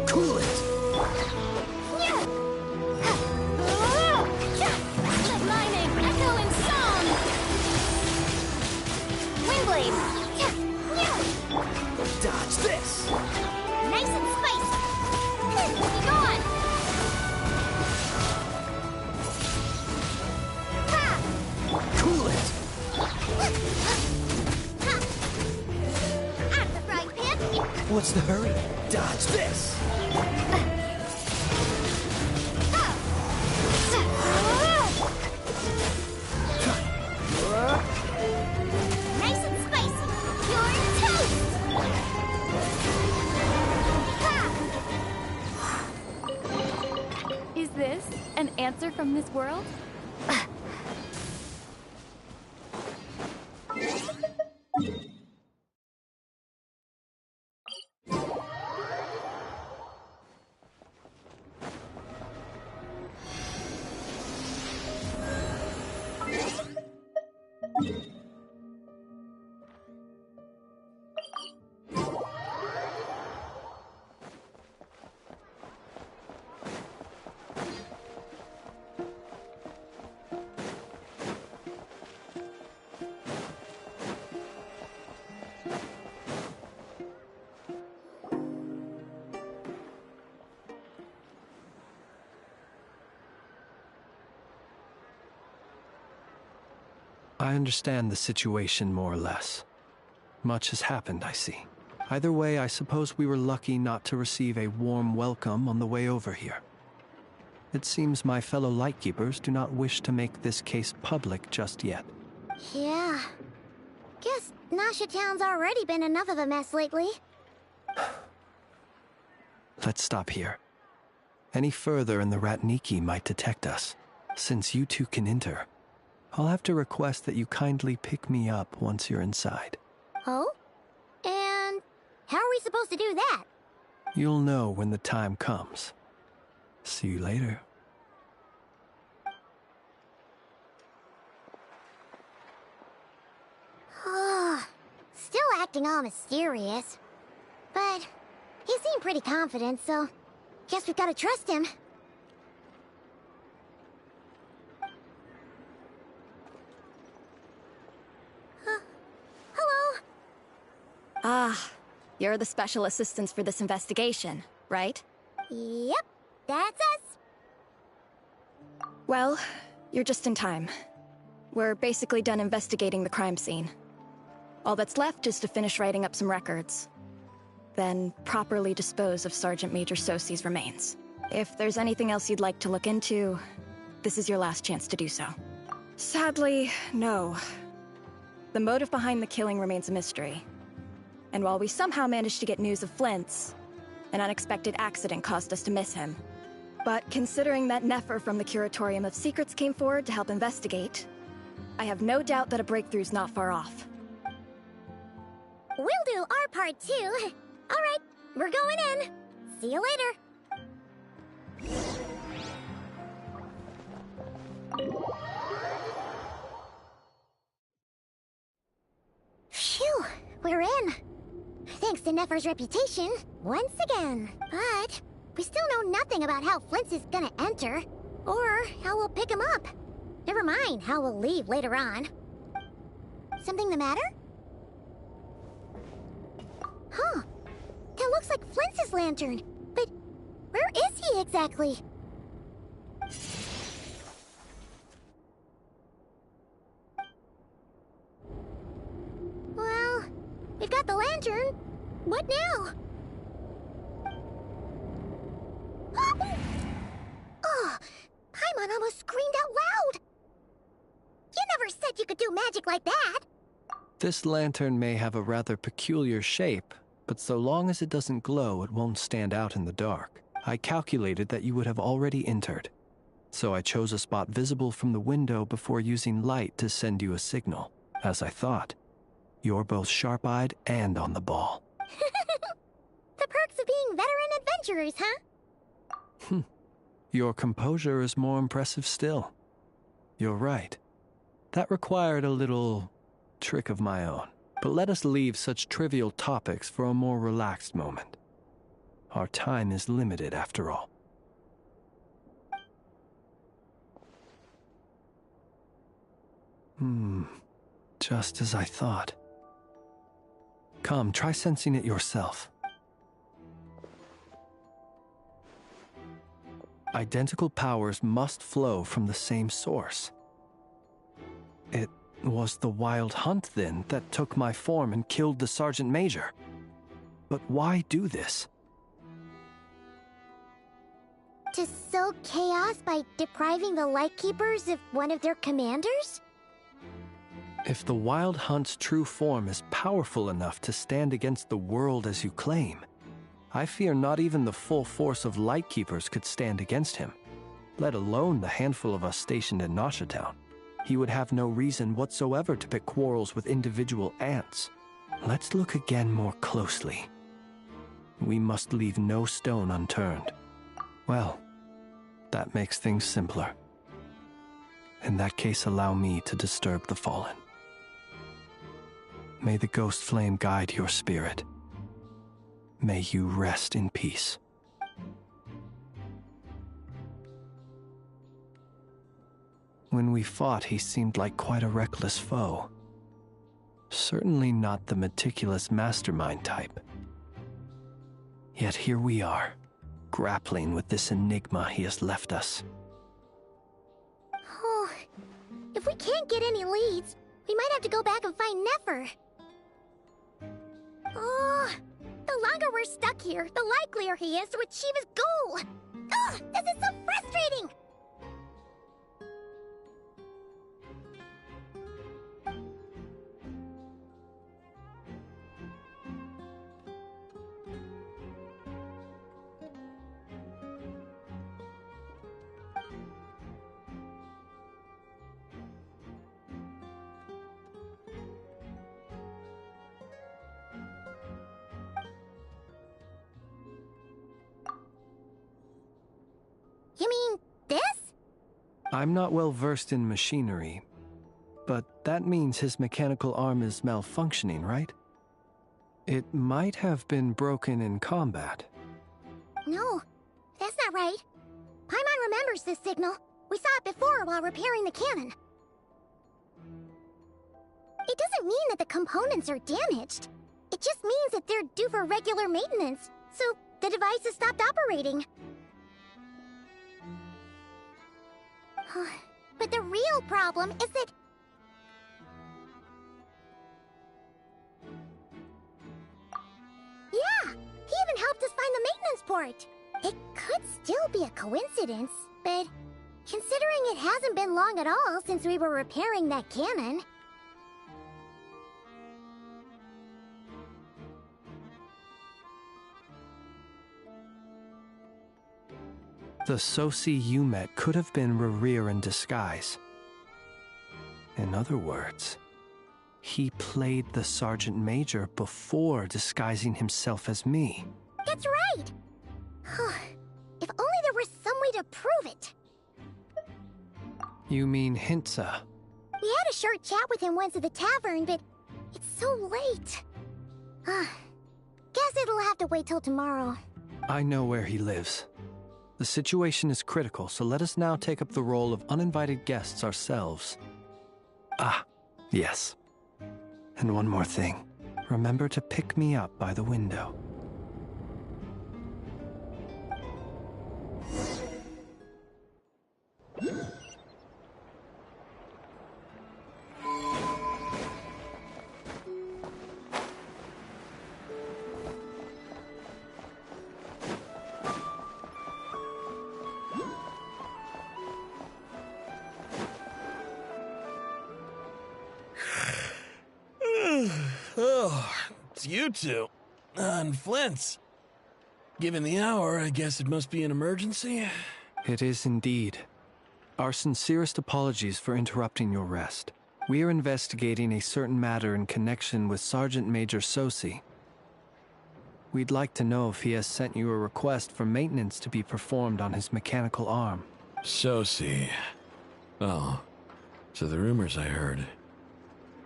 Cool it! Let lightning echo in song! Windblade! Dodge this! Nice and spicy! Keep on! Cool it! Out of the frying pan! What's the hurry? Dodge this! Nice and spicy! You're toast! Is this an answer from this world? I understand the situation more or less. Much has happened, I see. Either way, I suppose we were lucky not to receive a warm welcome on the way over here. It seems my fellow Lightkeepers do not wish to make this case public just yet. Yeah. Guess Nasha Town's already been enough of a mess lately. Let's stop here. Any further and the Ratniki might detect us. Since you two can enter, I'll have to request that you kindly pick me up once you're inside. Oh? And how are we supposed to do that? You'll know when the time comes. See you later. Still acting all mysterious. But he seemed pretty confident, so guess we've got to trust him. Hello? Ah, you're the special assistants for this investigation, right? Yep, that's us. Well, you're just in time. We're basically done investigating the crime scene. All that's left is to finish writing up some records. Then properly dispose of Sergeant Major Sosi's remains. If there's anything else you'd like to look into, this is your last chance to do so. Sadly, no. The motive behind the killing remains a mystery. And while we somehow managed to get news of Flint's, an unexpected accident caused us to miss him. But considering that Nefer from the Curatorium of Secrets came forward to help investigate, I have no doubt that a breakthrough's not far off. We'll do our part too. All right, we're going in. See you later. Phew, we're in. Thanks to Nefer's reputation, once again. But we still know nothing about how Flint's is gonna enter, or how we'll pick him up. Never mind how we'll leave later on. Something the matter? Huh. That looks like Flint's lantern. But where is he exactly? We've got the lantern. What now? Oh, Paimon almost screamed out loud. You never said you could do magic like that. This lantern may have a rather peculiar shape, but so long as it doesn't glow, it won't stand out in the dark. I calculated that you would have already entered, so I chose a spot visible from the window before using light to send you a signal. As I thought, you're both sharp-eyed and on the ball. The perks of being veteran adventurers, huh? Your composure is more impressive still. You're right. That required a little trick of my own. But let us leave such trivial topics for a more relaxed moment. Our time is limited, after all. Just as I thought. Come, try sensing it yourself. Identical powers must flow from the same source. It was the Wild Hunt, then, that took my form and killed the Sergeant Major. But why do this? To sow chaos by depriving the Lightkeepers of one of their commanders? If the Wild Hunt's true form is powerful enough to stand against the world as you claim, I fear not even the full force of Lightkeepers could stand against him, let alone the handful of us stationed in Nashatown. He would have no reason whatsoever to pick quarrels with individual ants. Let's look again more closely. We must leave no stone unturned. Well, that makes things simpler. In that case, allow me to disturb the fallen. May the ghost flame guide your spirit. May you rest in peace. When we fought, he seemed like quite a reckless foe. Certainly not the meticulous mastermind type. Yet here we are, grappling with this enigma he has left us. Oh, if we can't get any leads, we might have to go back and find Nefer. Oh, the longer we're stuck here, the likelier he is to achieve his goal. Oh, this is so frustrating! You mean this? I'm not well versed in machinery, but that means his mechanical arm is malfunctioning, right? It might have been broken in combat. No, that's not right. Paimon remembers this signal. We saw it before while repairing the cannon. It doesn't mean that the components are damaged. It just means that they're due for regular maintenance, so the device has stopped operating. But the real problem is that... Yeah! He even helped us find the maintenance port! It could still be a coincidence, but... considering it hasn't been long at all since we were repairing that cannon... The Sosi you met could have been Rerir in disguise. In other words, he played the Sergeant Major before disguising himself as me. That's right! If only there were some way to prove it. You mean Hintsa? We had a short chat with him once at the tavern, but it's so late. Guess it'll have to wait till tomorrow. I know where he lives. The situation is critical, so let us now take up the role of uninvited guests ourselves. Ah, yes. And one more thing. Remember to pick me up by the window. Oh, it's you two. And Flint's. Given the hour, I guess it must be an emergency. It is indeed. Our sincerest apologies for interrupting your rest. We are investigating a certain matter in connection with Sergeant Major Sosi. We'd like to know if he has sent you a request for maintenance to be performed on his mechanical arm. Sosi. Oh, so the rumors I heard,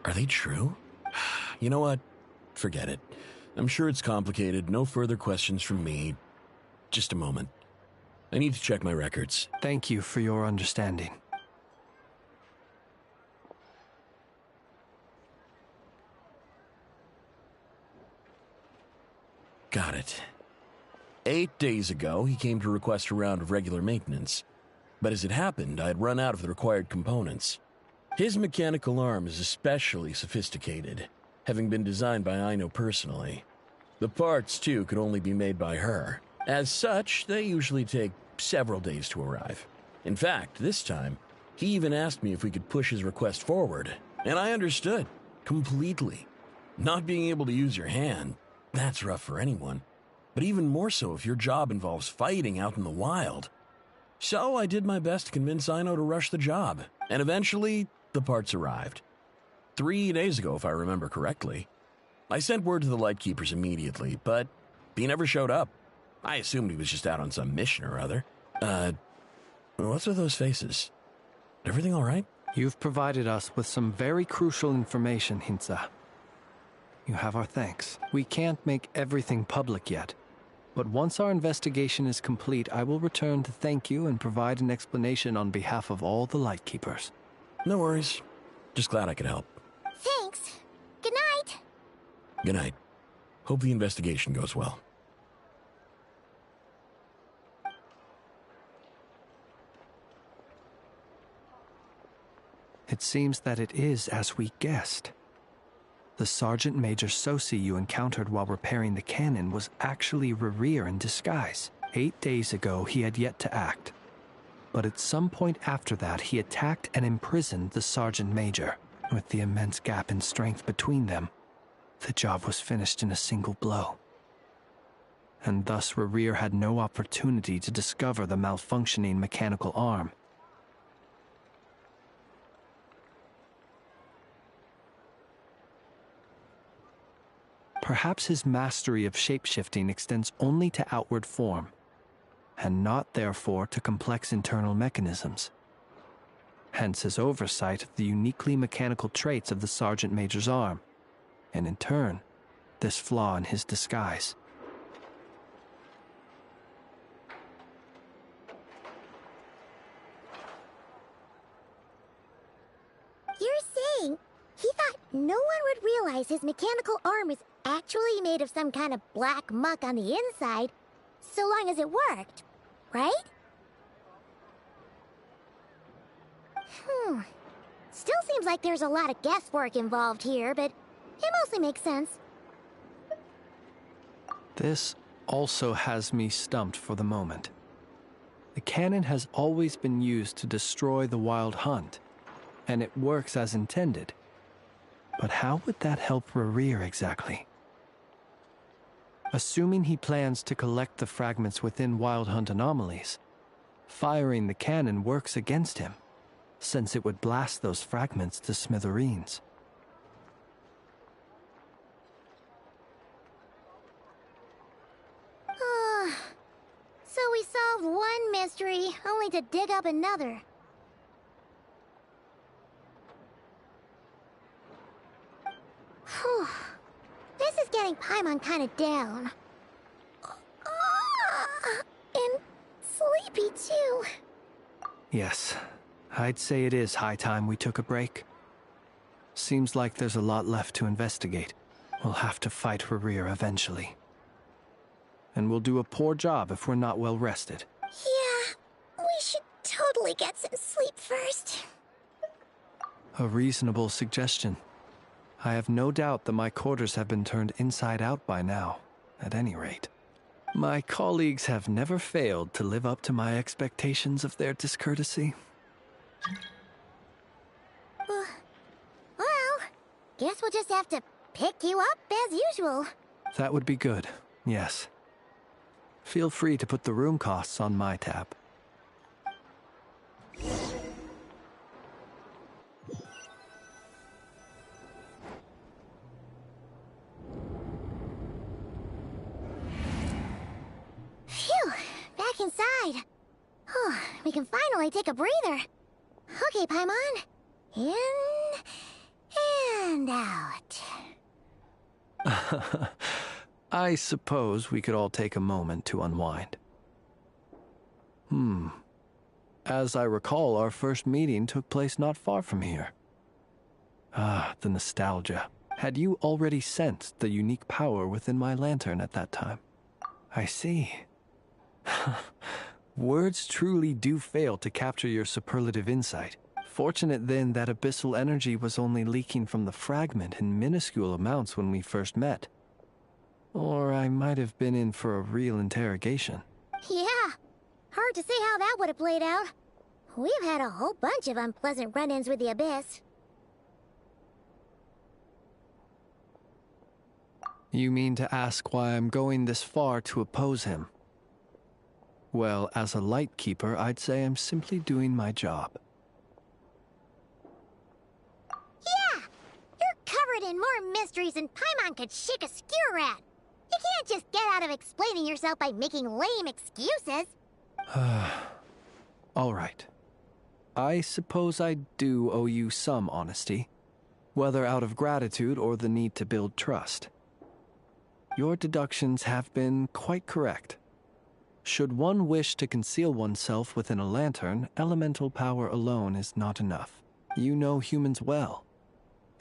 are they true? You know what? Forget it. I'm sure it's complicated. No further questions from me. Just a moment. I need to check my records. Thank you for your understanding. Got it. 8 days ago, he came to request a round of regular maintenance. But as it happened, I had run out of the required components. His mechanical arm is especially sophisticated, having been designed by Aino personally. The parts, too, could only be made by her. As such, they usually take several days to arrive. In fact, this time, he even asked me if we could push his request forward, and I understood, completely. Not being able to use your hand, that's rough for anyone, but even more so if your job involves fighting out in the wild. So I did my best to convince Aino to rush the job, and eventually, the parts arrived. 3 days ago, if I remember correctly. I sent word to the Lightkeepers immediately, but he never showed up. I assumed he was just out on some mission or other. What's with those faces? Everything all right? You've provided us with some very crucial information, Hintsa. You have our thanks. We can't make everything public yet, but once our investigation is complete, I will return to thank you and provide an explanation on behalf of all the Lightkeepers. No worries. Just glad I could help. Thanks. Good night. Good night. Hope the investigation goes well. It seems that it is as we guessed. The Sergeant Major Sosi you encountered while repairing the cannon was actually Rerir in disguise. 8 days ago, he had yet to act. But at some point after that, he attacked and imprisoned the Sergeant Major. With the immense gap in strength between them, the job was finished in a single blow. And thus Rerir had no opportunity to discover the malfunctioning mechanical arm. Perhaps his mastery of shapeshifting extends only to outward form, and not therefore to complex internal mechanisms. Hence his oversight of the uniquely mechanical traits of the Sergeant Major's arm, and in turn, this flaw in his disguise. You're saying he thought no one would realize his mechanical arm is actually made of some kind of black muck on the inside, so long as it worked, right? Still seems like there's a lot of guesswork involved here, but it mostly makes sense. This also has me stumped for the moment. The cannon has always been used to destroy the Wild Hunt, and it works as intended. But how would that help Rerir exactly? Assuming he plans to collect the fragments within Wild Hunt anomalies, firing the cannon works against him, since it would blast those fragments to smithereens. So we solved one mystery, only to dig up another. Whew. This is getting Paimon kind of down. And sleepy too. Yes, I'd say it is high time we took a break. Seems like there's a lot left to investigate. We'll have to fight Rerir eventually. And we'll do a poor job if we're not well rested. Yeah, we should totally get some sleep first. A reasonable suggestion. I have no doubt that my quarters have been turned inside out by now, at any rate. My colleagues have never failed to live up to my expectations of their discourtesy. Well, Guess we'll just have to pick you up as usual. That would be good, yes. Feel free to put the room costs on my tab. Phew, back inside. Oh, we can finally take a breather. Okay, Paimon. In and out. I suppose we could all take a moment to unwind. As I recall, our first meeting took place not far from here. Ah, the nostalgia. Had you already sensed the unique power within my lantern at that time? I see. Words truly do fail to capture your superlative insight. Fortunate then that abyssal energy was only leaking from the fragment in minuscule amounts when we first met. Or I might have been in for a real interrogation. Yeah, hard to say how that would have played out. We've had a whole bunch of unpleasant run-ins with the Abyss. You mean to ask why I'm going this far to oppose him? Well, as a light keeper, I'd say I'm simply doing my job. Yeah! You're covered in more mysteries than Paimon could shake a skewer at. You can't just get out of explaining yourself by making lame excuses. All right. I suppose I do owe you some honesty, whether out of gratitude or the need to build trust. Your deductions have been quite correct. Should one wish to conceal oneself within a lantern, elemental power alone is not enough. You know humans well,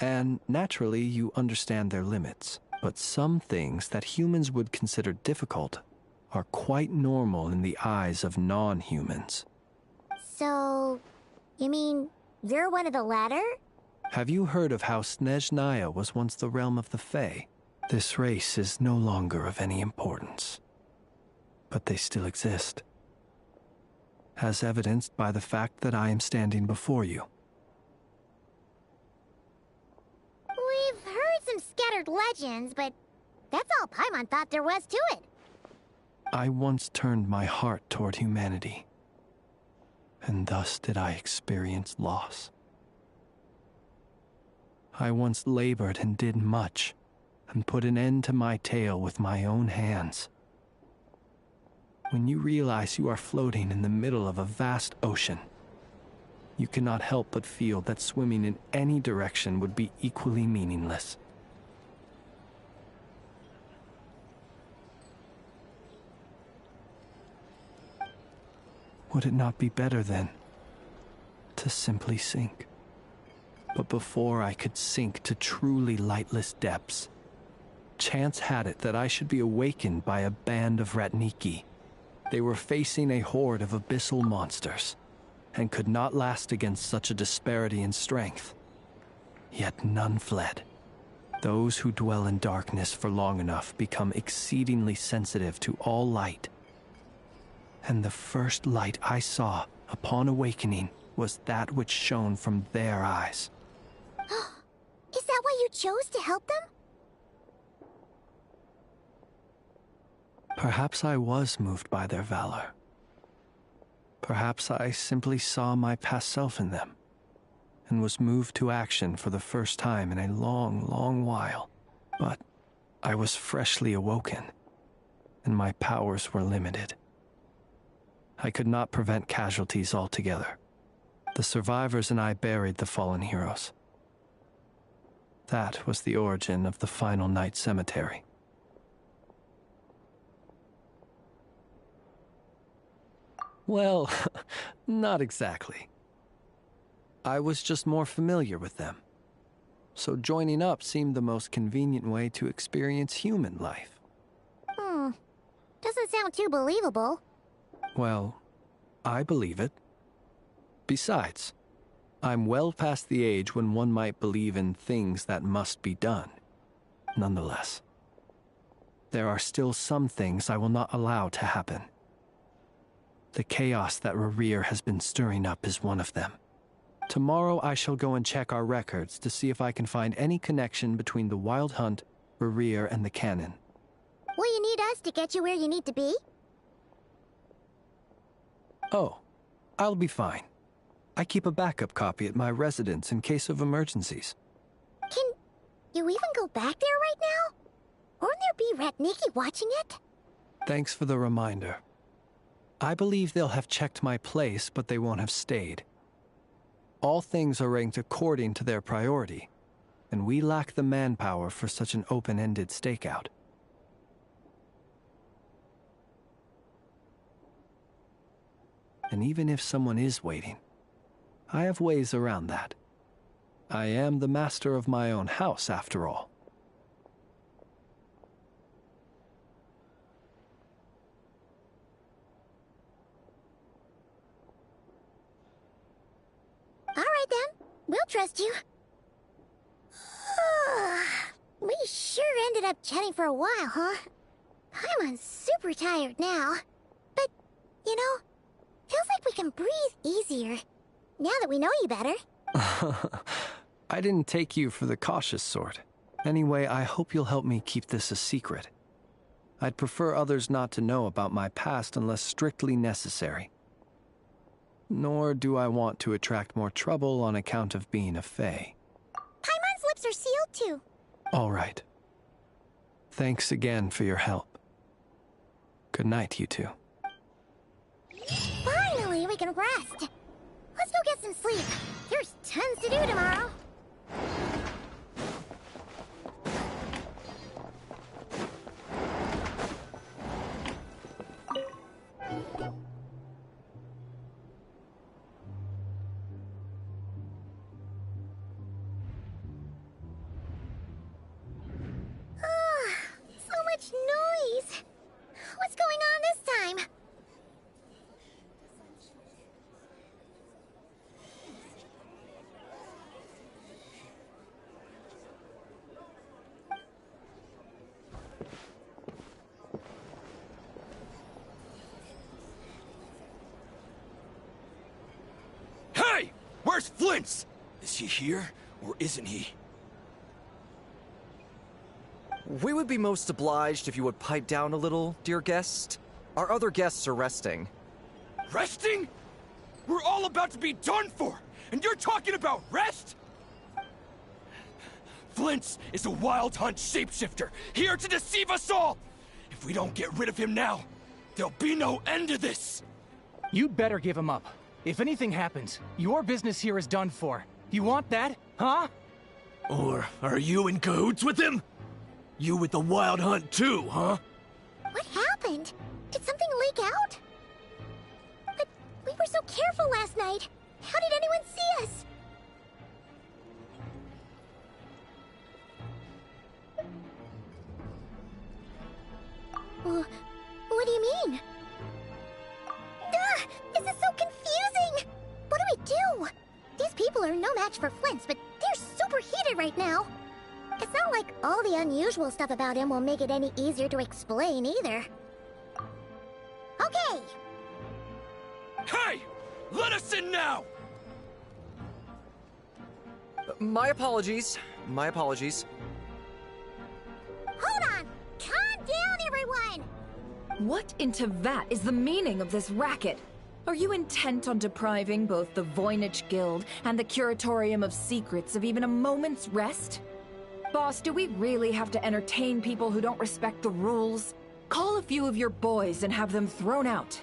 and naturally you understand their limits. But some things that humans would consider difficult are quite normal in the eyes of non-humans. So, you mean you're one of the latter? Have you heard of how Snezhnaya was once the realm of the Fae? This race is no longer of any importance, but they still exist, as evidenced by the fact that I am standing before you. We've heard some scattered legends, but that's all Paimon thought there was to it. I once turned my heart toward humanity, and thus did I experience loss. I once labored and did much, and put an end to my tale with my own hands. When you realize you are floating in the middle of a vast ocean, you cannot help but feel that swimming in any direction would be equally meaningless. Would it not be better, then, to simply sink? But before I could sink to truly lightless depths, chance had it that I should be awakened by a band of Ratniki. They were facing a horde of abyssal monsters, and could not last against such a disparity in strength. Yet none fled. Those who dwell in darkness for long enough become exceedingly sensitive to all light. And the first light I saw upon awakening was that which shone from their eyes. Is that why you chose to help them? Perhaps I was moved by their valor. Perhaps I simply saw my past self in them, and was moved to action for the first time in a long, long while. But I was freshly awoken, and my powers were limited. I could not prevent casualties altogether. The survivors and I buried the fallen heroes. That was the origin of the final night cemetery. Well, not exactly. I was just more familiar with them, so joining up seemed the most convenient way to experience human life. Doesn't sound too believable. Well, I believe it. Besides, I'm well past the age when one might believe in things that must be done. Nonetheless, there are still some things I will not allow to happen. The chaos that Rerir has been stirring up is one of them. Tomorrow I shall go and check our records to see if I can find any connection between the Wild Hunt, Rear, and the cannon. Will you need us to get you where you need to be? Oh, I'll be fine. I keep a backup copy at my residence in case of emergencies. Can you even go back there right now? Won't there be Ratniki watching it? Thanks for the reminder. I believe they'll have checked my place, but they won't have stayed. All things are ranked according to their priority, and we lack the manpower for such an open-ended stakeout. And even if someone is waiting, I have ways around that. I am the master of my own house, after all. All right then, we'll trust you. We sure ended up chatting for a while, huh? I'm super tired now. But, you know, feels like we can breathe easier, now that we know you better. I didn't take you for the cautious sort. Anyway, I hope you'll help me keep this a secret. I'd prefer others not to know about my past unless strictly necessary. Nor do I want to attract more trouble on account of being a fae. Paimon's lips are sealed too. All right. Thanks again for your help. Good night, you two. Finally, we can rest. Let's go get some sleep. There's tons to do tomorrow. So much noise. What's going on this time? Hey! Where's Flint's? Is he here, or isn't he? We would be most obliged if you would pipe down a little, dear guest. Our other guests are resting. Resting? We're all about to be done for, and you're talking about rest? Flint's is a Wild Hunt shapeshifter, here to deceive us all! If we don't get rid of him now, there'll be no end to this! You'd better give him up. If anything happens, your business here is done for. You want that, huh? Or are you in cahoots with him? You with the Wild Hunt too, huh? What happened? Did something leak out? But we were so careful last night. How did anyone see us? What do you mean? This is so confusing! What do? These people are no match for Flint's, but they're super heated right now. It's not like all the unusual stuff about him will make it any easier to explain either. Okay! Hey! Let us in now! My apologies. My apologies. Hold on! Calm down, everyone! What in Tevat is the meaning of this racket? Are you intent on depriving both the Voynich Guild and the Curatorium of Secrets of even a moment's rest? Boss, do we really have to entertain people who don't respect the rules? Call a few of your boys and have them thrown out.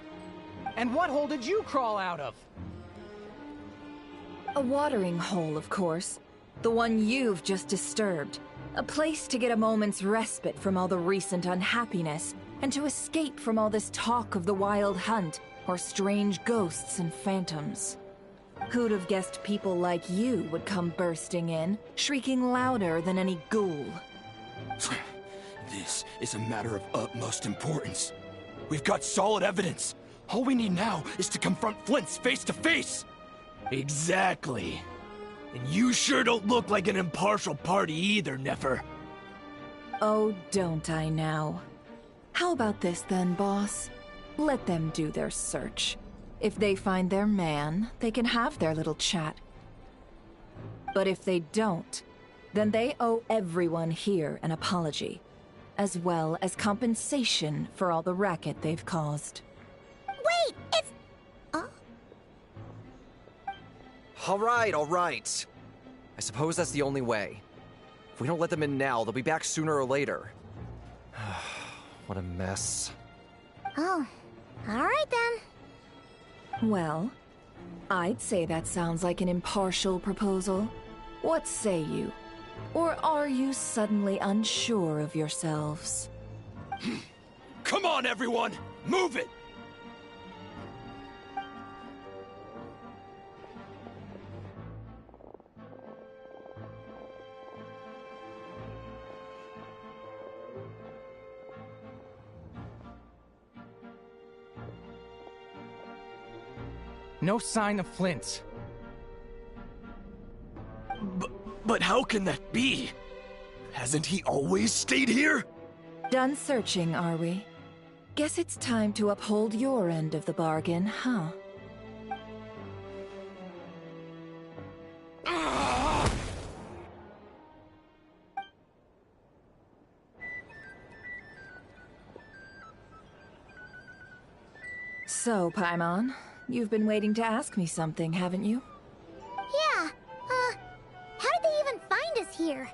And what hole did you crawl out of? A watering hole, of course. The one you've just disturbed. A place to get a moment's respite from all the recent unhappiness, and to escape from all this talk of the Wild Hunt, or strange ghosts and phantoms. Who'd have guessed people like you would come bursting in, shrieking louder than any ghoul? This is a matter of utmost importance. We've got solid evidence. All we need now is to confront Flint's face to face. Exactly. And you sure don't look like an impartial party either, Nefer. Oh, don't I now? How about this then, boss? Let them do their search. If they find their man, they can have their little chat. But if they don't, then they owe everyone here an apology, as well as compensation for all the racket they've caused. Wait, it's... All right. I suppose that's the only way. If we don't let them in now, they'll be back sooner or later. What a mess. Oh, alright then. Well, I'd say that sounds like an impartial proposal. What say you? Or are you suddenly unsure of yourselves? Come on, everyone! Move it! No sign of Flint. But how can that be? Hasn't he always stayed here? Done searching, are we? Guess it's time to uphold your end of the bargain, huh? So, Paimon, you've been waiting to ask me something, haven't you? Yeah, how did they even find us here?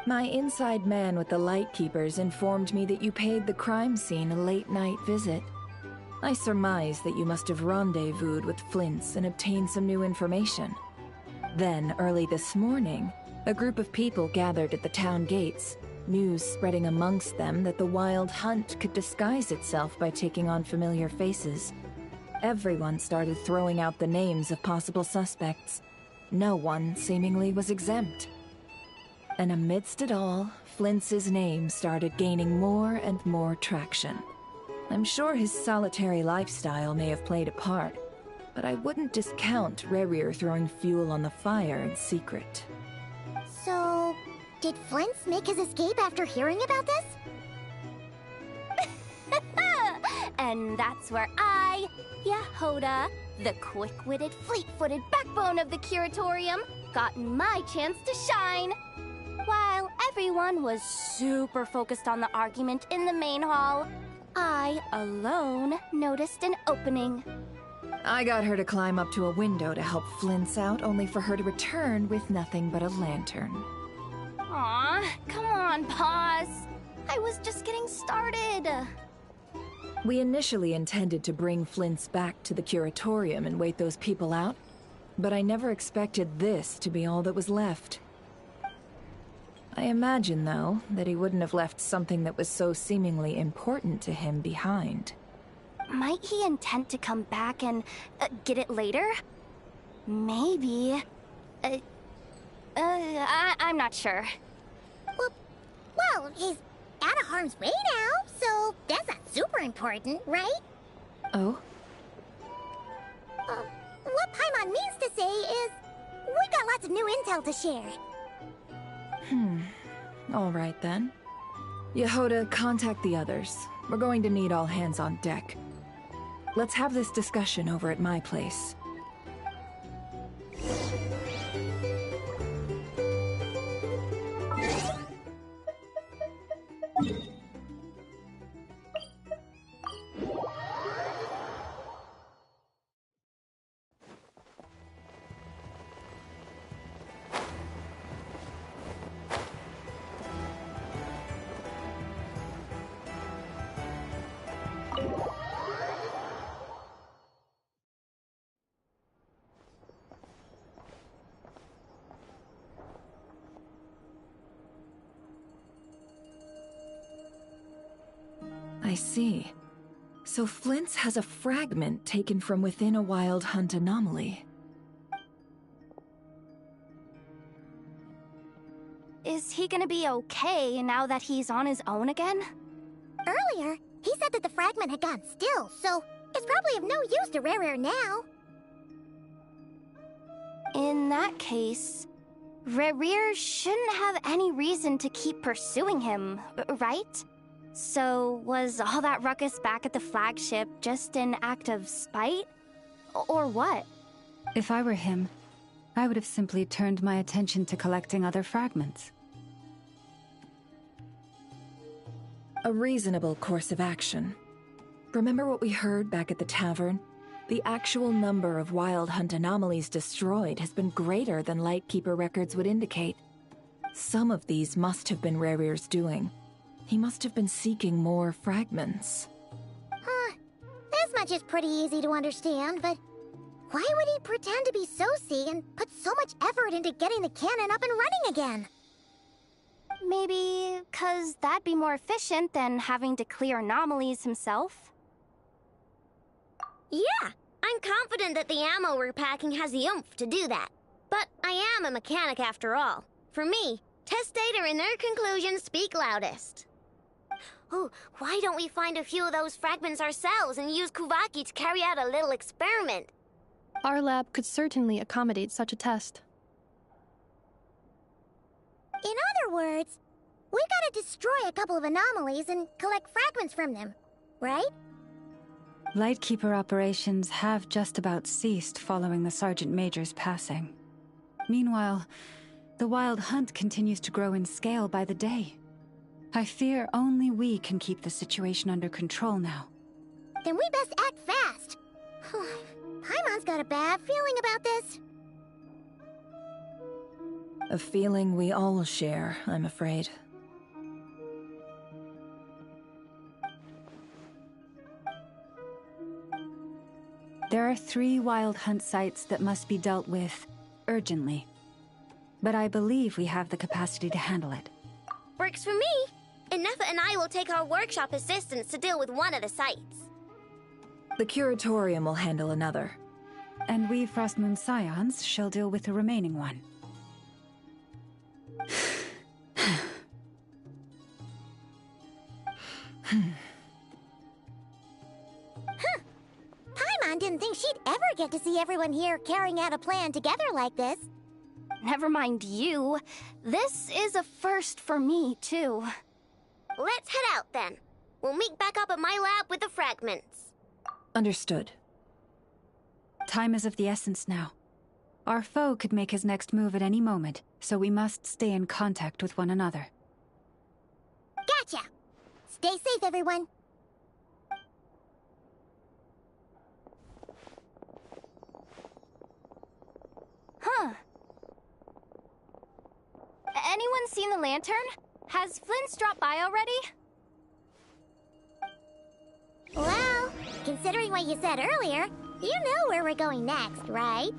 My inside man with the Lightkeepers informed me that you paid the crime scene a late-night visit. I surmise that you must have rendezvoused with Flint's and obtained some new information. Then, early this morning, a group of people gathered at the town gates, news spreading amongst them that the Wild Hunt could disguise itself by taking on familiar faces. Everyone started throwing out the names of possible suspects. No one, seemingly, was exempt. And amidst it all, Flint's name started gaining more and more traction. I'm sure his solitary lifestyle may have played a part, but I wouldn't discount Rerir throwing fuel on the fire in secret. So, did Flint's make his escape after hearing about this? And that's where I, Yehoda, the quick-witted, fleet-footed backbone of the Curatorium, got my chance to shine. While everyone was super focused on the argument in the main hall, I, alone, noticed an opening. I got her to climb up to a window to help Flint's out, only for her to return with nothing but a lantern. Aw, come on, pause. I was just getting started. We initially intended to bring Flint's back to the Curatorium and wait those people out, but I never expected this to be all that was left. I imagine, though, that he wouldn't have left something that was so seemingly important to him behind. Might he intend to come back and get it later? Maybe. I'm not sure. Well, he's out of harm's way now, so that's not super important, right? Oh? What Paimon means to say is, we got lots of new intel to share. All right then. Yehoda, contact the others. We're going to need all hands on deck. Let's have this discussion over at my place. I see. So Flint's has a fragment taken from within a Wild Hunt anomaly. Is he gonna be okay now that he's on his own again? Earlier, he said that the fragment had gone still, so it's probably of no use to Rerir now. In that case, Rerir shouldn't have any reason to keep pursuing him, right? So, was all that ruckus back at the flagship just an act of spite? Or what? If I were him, I would have simply turned my attention to collecting other fragments. A reasonable course of action. Remember what we heard back at the tavern? The actual number of Wild Hunt anomalies destroyed has been greater than Lightkeeper records would indicate. Some of these must have been Rarir's doing. He must have been seeking more fragments. This much is pretty easy to understand, but why would he pretend to be Soci and put so much effort into getting the cannon up and running again? Maybe 'cause that'd be more efficient than having to clear anomalies himself? Yeah, I'm confident that the ammo we're packing has the oomph to do that. But I am a mechanic after all. For me, test data and their conclusions speak loudest. Oh, why don't we find a few of those fragments ourselves and use Kuvaki to carry out a little experiment? Our lab could certainly accommodate such a test. In other words, we gotta destroy a couple of anomalies and collect fragments from them, right? Lightkeeper operations have just about ceased following the Sergeant Major's passing. Meanwhile, the Wild Hunt continues to grow in scale by the day. I fear only we can keep the situation under control now. Then we best act fast. Paimon's got a bad feeling about this. A feeling we all share, I'm afraid. There are 3 Wild Hunt sites that must be dealt with urgently. But I believe we have the capacity to handle it. Works for me. Nefa and I will take our workshop assistants to deal with one of the sites. The Curatorium will handle another. And we Frostmoon Scions shall deal with the remaining one. Paimon didn't think she'd ever get to see everyone here carrying out a plan together like this. Never mind you. This is a first for me, too. Let's head out, then. We'll meet back up at my lab with the fragments. Understood. Time is of the essence now. Our foe could make his next move at any moment, so we must stay in contact with one another. Gotcha! Stay safe, everyone. Huh. Anyone seen the lantern? Has Flint's dropped by already? Well, considering what you said earlier, you know where we're going next, right?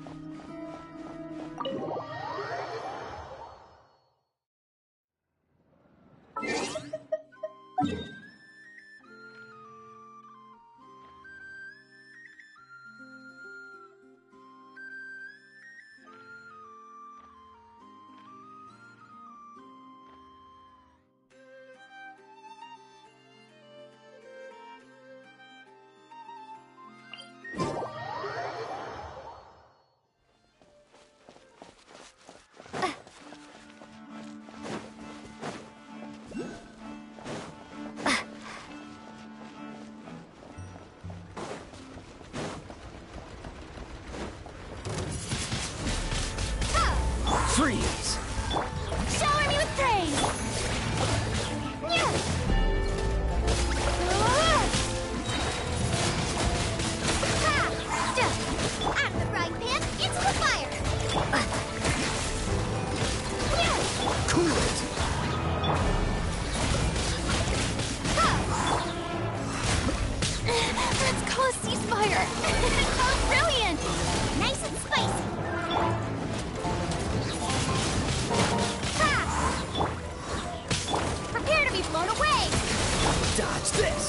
Freeze! Shower me with praise! Out of the frying pan, into the fire! Cool it! Let's call a ceasefire! How brilliant! Nice and spicy! Prepare to be blown away! Dodge this!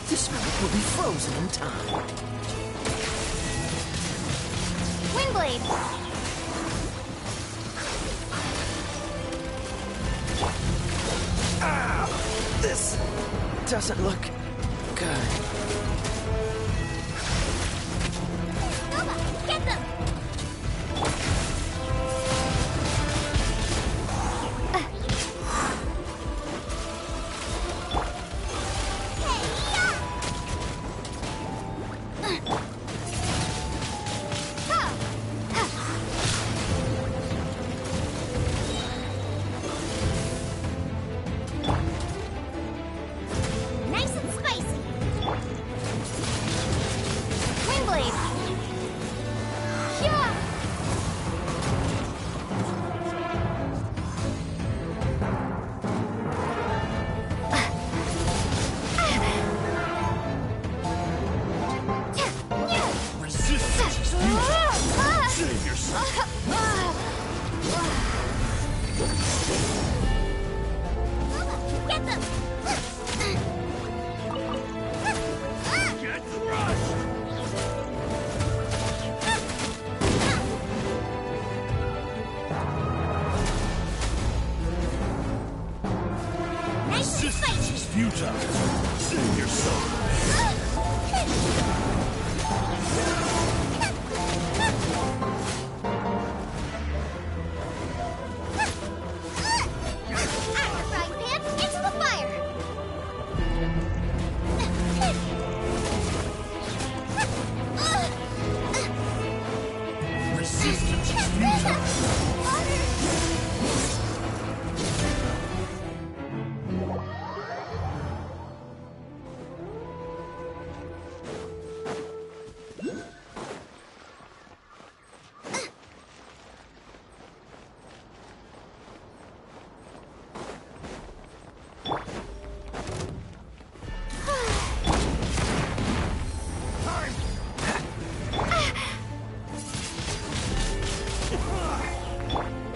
This map will be frozen in time. Windblade! Ah! This doesn't look good. Nova, get them! futile. Save yourself. Resistance is futile.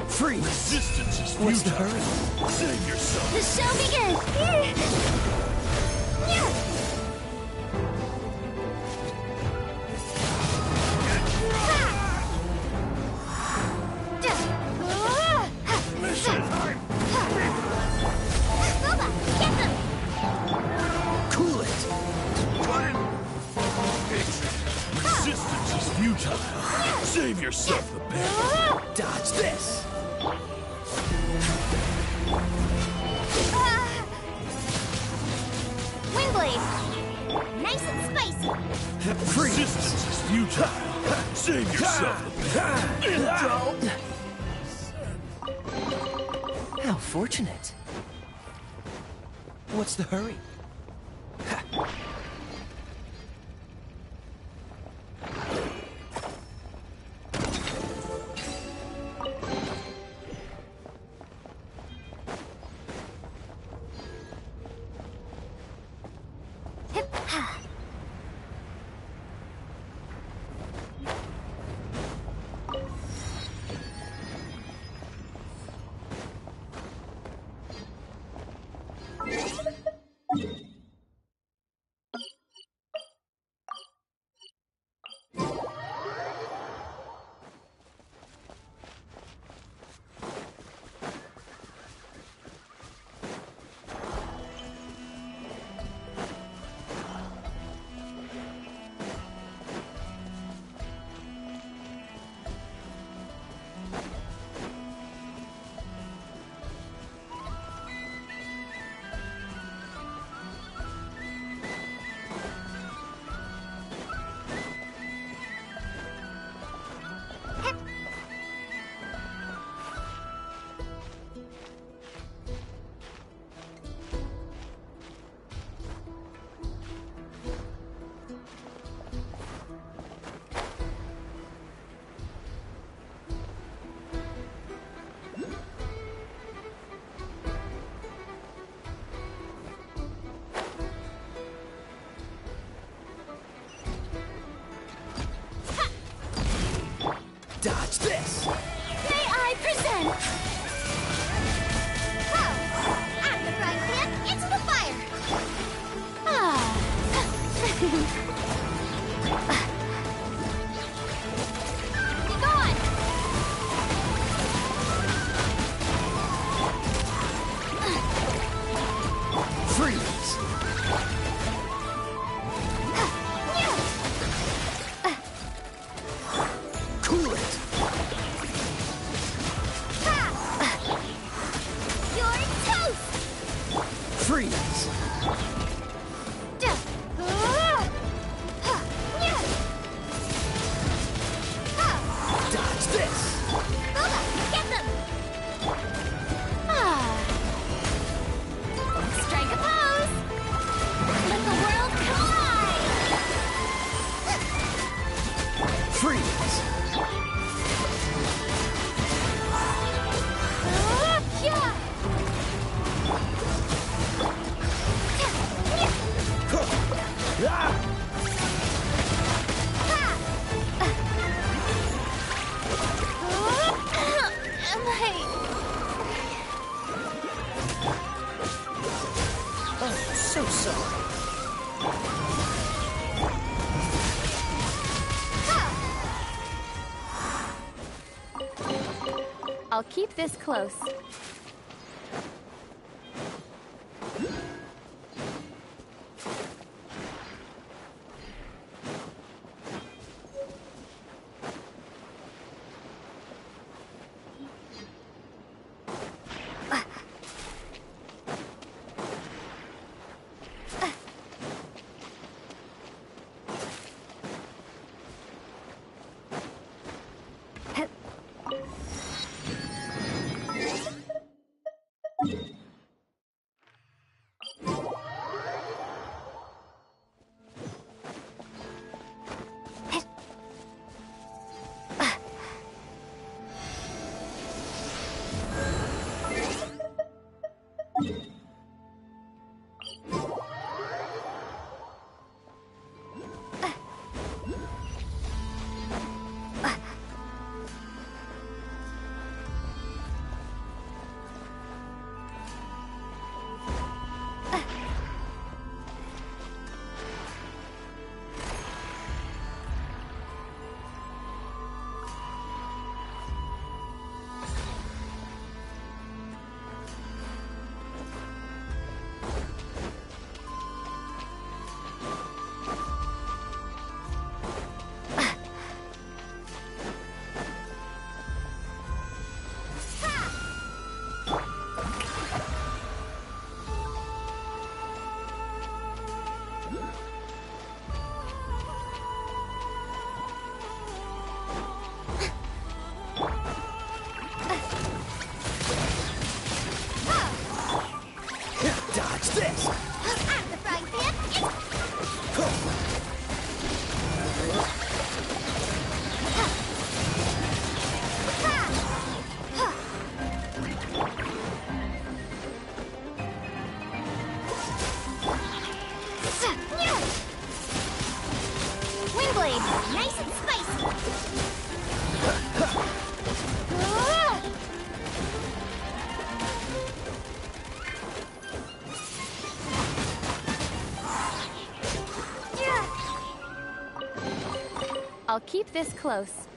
Freeze! Resistance is futile. What's the hurry? Save yourself. The show begins! Mission! Boba, get them! Cool it! Resistance is futile. Save yourself the pain. Dodge this! Windblade! Nice and spicy! Resistance is futile. Save yourself the pain. How fortunate. What's the hurry? Dodge this! May I present? Whoa! At the frying pan, into the fire! Be gone! Freeze! Cool it! You're toast! Freeze! Dodge this! Boba, get them! Strike a pose! Let the world collide! Freeze! Am I... Oh, so sorry. I'll keep this close. I'll keep this close.